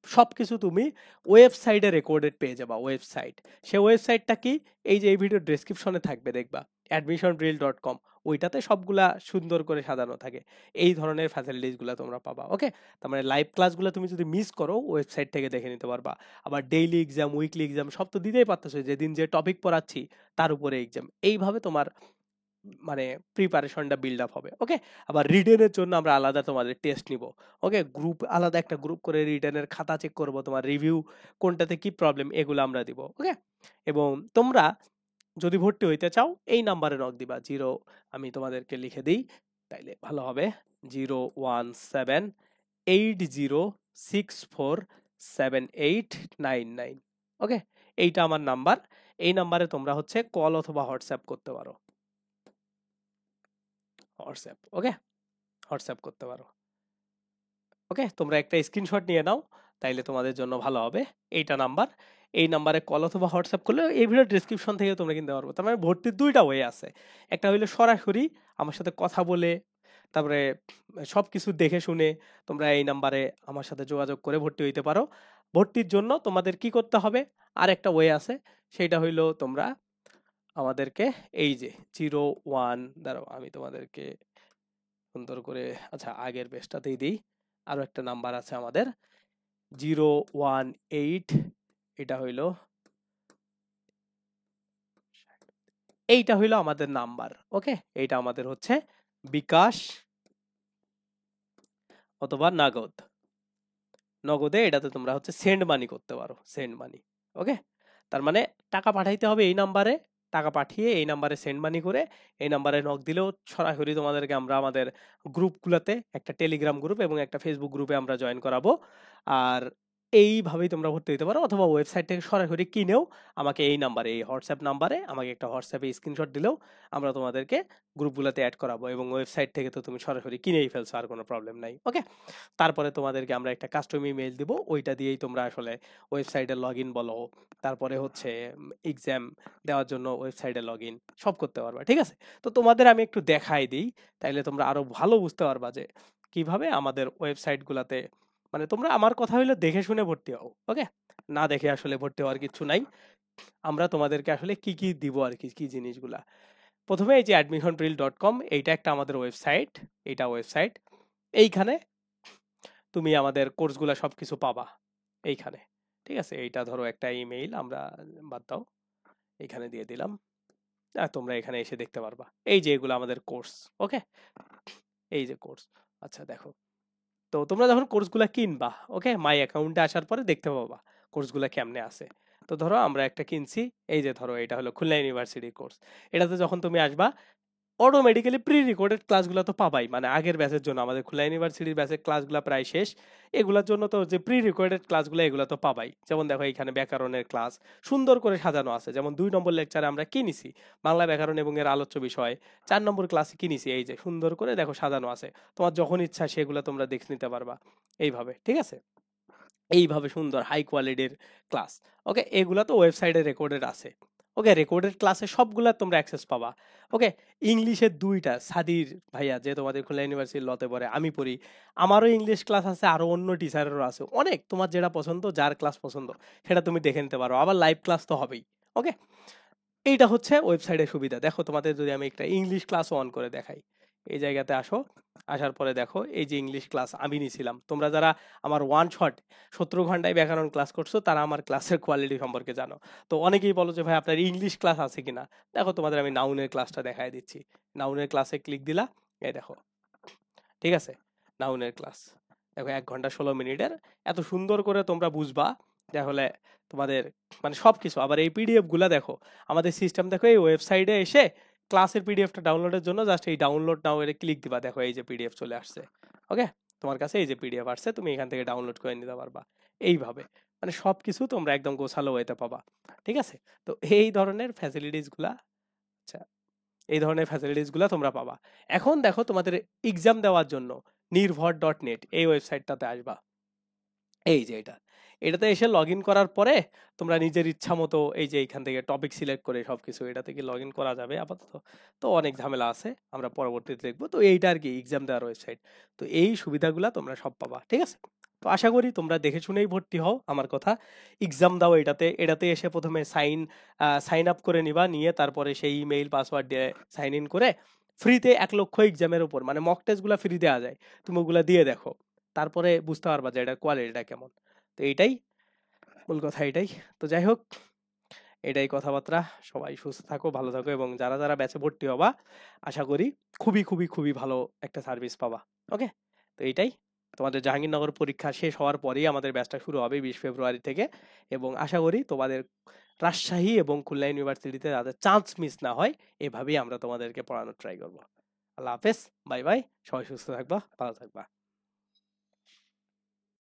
সবকিছু তুমি ওয়েবসাইটে রেকর্ডেড পেয়ে যাবা। ওয়েবসাইট, সে ওয়েবসাইটটা কি? এই যে এই ভিডিও ডেসক্রিপশনে থাকবে, দেখবা admissionreal.com, ওইটাতে সবগুলা সুন্দর করে সাজানো থাকে। এই ধরনের ফ্যাসিলিটিস গুলা তোমরা পাবা। ওকে, তার মানে লাইভ ক্লাসগুলো তুমি যদি মিস করো ওয়েবসাইট থেকে দেখে নিতে পারবা। আবার ডেইলি এক্সাম, উইকলি এক্সাম সব তো দিতেই পারতেছো, যেদিন যে টপিক পড়াচ্ছি তার উপরে এক্সাম। এইভাবে তোমার মানে প্রিপারেশনটা বিল্ড আপ হবে। ওকে, আবার রিটেনের জন্য আমরা আলাদা তোমাদের টেস্ট নিব। ওকে, গ্রুপ আলাদা একটা গ্রুপ করে রিটেনের খাতা চেক করব, তোমার রিভিউ কোনটাতে কি প্রবলেম এগুলো আমরা দিব। ওকে, এবং তোমরা যদি ভর্তি হইতে চাও এই নাম্বারে নক দিবা। আমি তোমাদেরকে লিখে দিই তাইলে ভালো হবে, 01780647899। ওকে, এইটা আমার নাম্বার। এই নাম্বারে তোমরা হচ্ছে কল অথবা হোয়াটসঅ্যাপ করতে পারো। হোয়াটসঅ্যাপ, ওকে, হোয়াটসঅ্যাপ করতে পারো। ওকে, তোমরা একটা স্ক্রিনশট নিয়ে নাও, তাইলে তোমাদের জন্য ভালো হবে। এইটা নাম্বার, এই নাম্বারে কল অথবা হোয়াটসঅ্যাপ করলে এই ভিডিও ডেসক্রিপশন থেকে তোমরা কিনতে পারবো। তার মানে ভর্তির দুইটা ওয়ে আছে। একটা হইলো সরাসরি আমার সাথে কথা বলে, তারপরে সবকিছু দেখে শুনে তোমরা এই নাম্বারে আমার সাথে যোগাযোগ করে ভর্তি হইতে পারো। ভর্তির জন্য তোমাদের কি করতে হবে? আর একটা ওয়ে আছে, সেটা হইলো তোমরা আমাদেরকে এই যে 01, দাঁড়াও আমি তোমাদেরকে সুন্দর করে, আচ্ছা আগের পেজটাতেই দিই। আরো একটা নাম্বার আছে আমাদের 018, এটা হইলো, এইটা হইলো আমাদের নাম্বার। ওকে, এইটা আমাদের হচ্ছে বিকাশ অথবা নগদ। নগদে এটাতে তোমরা হচ্ছে সেন্ড মানি করতে পারো, সেন্ড মানি। ওকে, তার মানে টাকা পাঠাইতে হবে এই নাম্বারে, টাকা পাঠিয়ে এই নাম্বারে সেন্ড মানি করে এই নাম্বারে নক দিলেও সরাসরি তোমাদেরকে আমরা আমাদের গ্রুপগুলোতে, একটা টেলিগ্রাম গ্রুপ এবং একটা ফেসবুক গ্রুপে আমরা জয়েন করাবো। আর এইভাবেই তোমরা ভর্তি হতে পারো, অথবা ওয়েবসাইট থেকে সরাসরি কিনেও আমাকে এই নাম্বারে, এই হোয়াটসঅ্যাপ নাম্বারে আমাকে একটা হোয়াটসঅ্যাপে স্ক্রিনশট দিলেও আমরা তোমাদেরকে গ্রুপগুলোতে অ্যাড করাবো। এবং ওয়েবসাইট থেকে তো তুমি সরাসরি কিনেই ফেলছো, আর কোনো প্রবলেম নাই। ওকে, তারপরে তোমাদেরকে আমরা একটা কাস্টম ইমেল দিব, ওইটা দিয়েই তোমরা আসলে ওয়েবসাইটে লগ ইন বলো, তারপরে হচ্ছে এক্সাম দেওয়ার জন্য ওয়েবসাইটে লগ ইন সব করতে পারবা। ঠিক আছে, তো তোমাদের আমি একটু দেখাই দিই, তাইলে তোমরা আরো ভালো বুঝতে পারবা যে কিভাবে আমাদের ওয়েবসাইট গুলাতে, মানে তোমরা আমার কথা হইলে দেখে শুনে ভর্তি হও। ওকে, না দেখে আসলে ভর্তি হওয়ার কিছু নাই। আমরা তোমাদেরকে আসলে কি কি দিব আর কি কি জিনিসগুলা। প্রথমে এই যে admissionreal.com, এইটা একটা আমাদের ওয়েবসাইট। এইটা ওয়েবসাইট, এইখানে তুমি আমাদের কোর্সগুলা সবকিছু পাবা এইখানে। ঠিক আছে, এইটা ধরো একটা ইমেইল, আমরা বাদ দাও, এখানে দিয়ে দিলাম। তোমরা এখানে এসে দেখতে পারবা এই যে এগুলো আমাদের কোর্স। ওকে, এই যে কোর্স। আচ্ছা দেখো, তো তোমরা যখন কোর্সগুলা কিনবা, ওকে, মাই অ্যাকাউন্টে আসার পরে দেখতে পাবা কোর্সগুলা কেমনে আছে। তো ধরো আমরা একটা কিনছি, এই যে ধরো এটা হলো খুলনা ইউনিভার্সিটির কোর্স। এটাতে যখন তুমি আসবা অটোমেটিক্যালি প্রি রেকর্ডেড ক্লাসগুলো তো পাবাই, মানে আগের ব্যাচের জন্য আমাদের খুলনা ইউনিভার্সিটির ব্যাচের ক্লাসগুলো প্রায় শেষ, এগুলোর জন্য তো যে প্রি রেকর্ডেড ক্লাসগুলো এগুলো তো পাবাই। যেমন দেখো এখানে ব্যাকরণের ক্লাস সুন্দর করে সাজানো আছে, যেমন 2 নম্বর লেকচারে আমরা কি নিছি, বাংলা ব্যাকরণ এবং এর আলোচ্য বিষয়। 4 নম্বর ক্লাসে কি নিছি, এই যে সুন্দর করে দেখো সাজানো আছে, তোমার যখন ইচ্ছা সেগুলো তোমরা দেখে নিতে পারবা এইভাবে। ঠিক আছে, এইভাবে সুন্দর হাই কোয়ালিটির ক্লাস। ওকে, এগুলা তো ওয়েবসাইটে রেকর্ডেড আছে। ওকে, রেকর্ডেড ক্লাসে সবগুলা তোমরা অ্যাক্সেস পাবা। ওকে, ইংলিশের 2টা সাদির ভাইয়া যে তোমাদের খুলনা ইউনিভার্সিটির লতে পড়ে, আমি পড়ি, আমারও ইংলিশ ক্লাস আছে, আরো অন্য টিচারেরও আছে অনেক। তোমার যেটা পছন্দ, যার ক্লাস পছন্দ সেটা তুমি দেখে নিতে পারো, আবার লাইভ ক্লাস তো হবেই। ওকে, এইটা হচ্ছে ওয়েবসাইটের সুবিধা। দেখো তোমাদের যদি আমি একটা ইংলিশ ক্লাস অন করে দেখাই, এই জায়গাতে আসো, আসার পরে দেখো এই যে ইংলিশ ক্লাস আমি নিছিলাম। তোমরা যারা আমার ওয়ান শট 17 ঘন্টায় ব্যাকরণ ক্লাস করছো তারা আমার ক্লাসের কোয়ালিটি সম্পর্কে জানো। তো অনেকেই বলো যে ভাই আপনার ইংলিশ ক্লাস আছে কিনা। দেখো তোমাদের আমি নাউনের ক্লাসটা দেখাই দিচ্ছি। নাউনের ক্লাসে ক্লিক দিলা, এই দেখো, ঠিক আছে, নাউনের ক্লাস দেখো 1 ঘন্টা 16 মিনিটের। এত সুন্দর করে তোমরা বুঝবা তাহলে তোমাদের মানে সবকিছু। আবার এই পিডিএফ গুলা দেখো, আমাদের সিস্টেম দেখো, এই ওয়েবসাইটে এসে ক্লাসের পিডিএফটা ডাউনলোডের জন্য জাস্ট এই ডাউনলোড নাও এর ক্লিক দিবা, দেখো এই যে পিডিএফ চলে আসছে। ওকে, তোমার কাছে এই যে পিডিএফ আসছে, তুমি এখান থেকে ডাউনলোড করে নিতে পারবা। এইভাবে মানে সবকিছু তোমরা একদম গোছালো ওয়েতে পাবা। ঠিক আছে, তো এই ধরনের ফ্যাসিলিটিস গুলা, আচ্ছা, এই ধরনের ফ্যাসিলিটিস গুলা তোমরা পাবা। এখন দেখো তোমাদের এক্সাম দেওয়ার জন্য নির্ভর.নেট এই ওয়েবসাইটটাতে আসবা। এই যে এটাতে এসে লগ ইন করার পরে তোমরা নিজের ইচ্ছা মতো এই যে এইখান থেকে টপিক সিলেক্ট করে সবকিছু এটা থেকে লগ ইন করা যাবে আপাতত। তো অনেক ঝামেলা আছে, আমরা পরবর্তীতে দেখবো। তো এইটা আর কি এক্সাম দেওয়ার ওয়েবসাইট। তো এই সুবিধাগুলা তোমরা সব পাবা। ঠিক আছে, তো আশা করি তোমরা দেখে শুনেই ভর্তি হও। আমার কথা, এক্সাম দাও এটাতে। এটাতে এসে প্রথমে সাইন আপ করে নিবা, নিয়ে তারপরে সেই ইমেইল পাসওয়ার্ড দিয়ে সাইন ইন করে ফ্রিতে 1 লক্ষ এক্সামের উপর মানে মক টেস্ট গুলা ফ্রি দেওয়া যায়। তুমি ওগুলা দিয়ে দেখো, তারপরে বুঝতে পারবা যে এটার কোয়ালিটিটা কেমন। তো এইটাই মূল কথা, এটাই। তো যাই হোক, এটাই কথাবার্তা। সবাই সুস্থ থাকো, ভালো থাকো, এবং যারা যারা ব্যাচে ভর্তি হবা আশা করি খুবই খুবই খুবই ভালো একটা সার্ভিস পাবা। ওকে, তো এইটাই। তোমাদের জাহাঙ্গীরনগর পরীক্ষা শেষ হওয়ার পরেই আমাদের ব্যাচটা শুরু হবে 20 ফেব্রুয়ারি থেকে, এবং আশা করি তোমাদের রাজশাহী এবং খুলনা ইউনিভার্সিটিতে যাদের চান্স মিস না হয়, এভাবেই আমরা তোমাদেরকে পড়ানোর ট্রাই করবো। আল্লাহ হাফেজ, বাই বাই, সবাই সুস্থ থাকবা, ভালো থাকবা।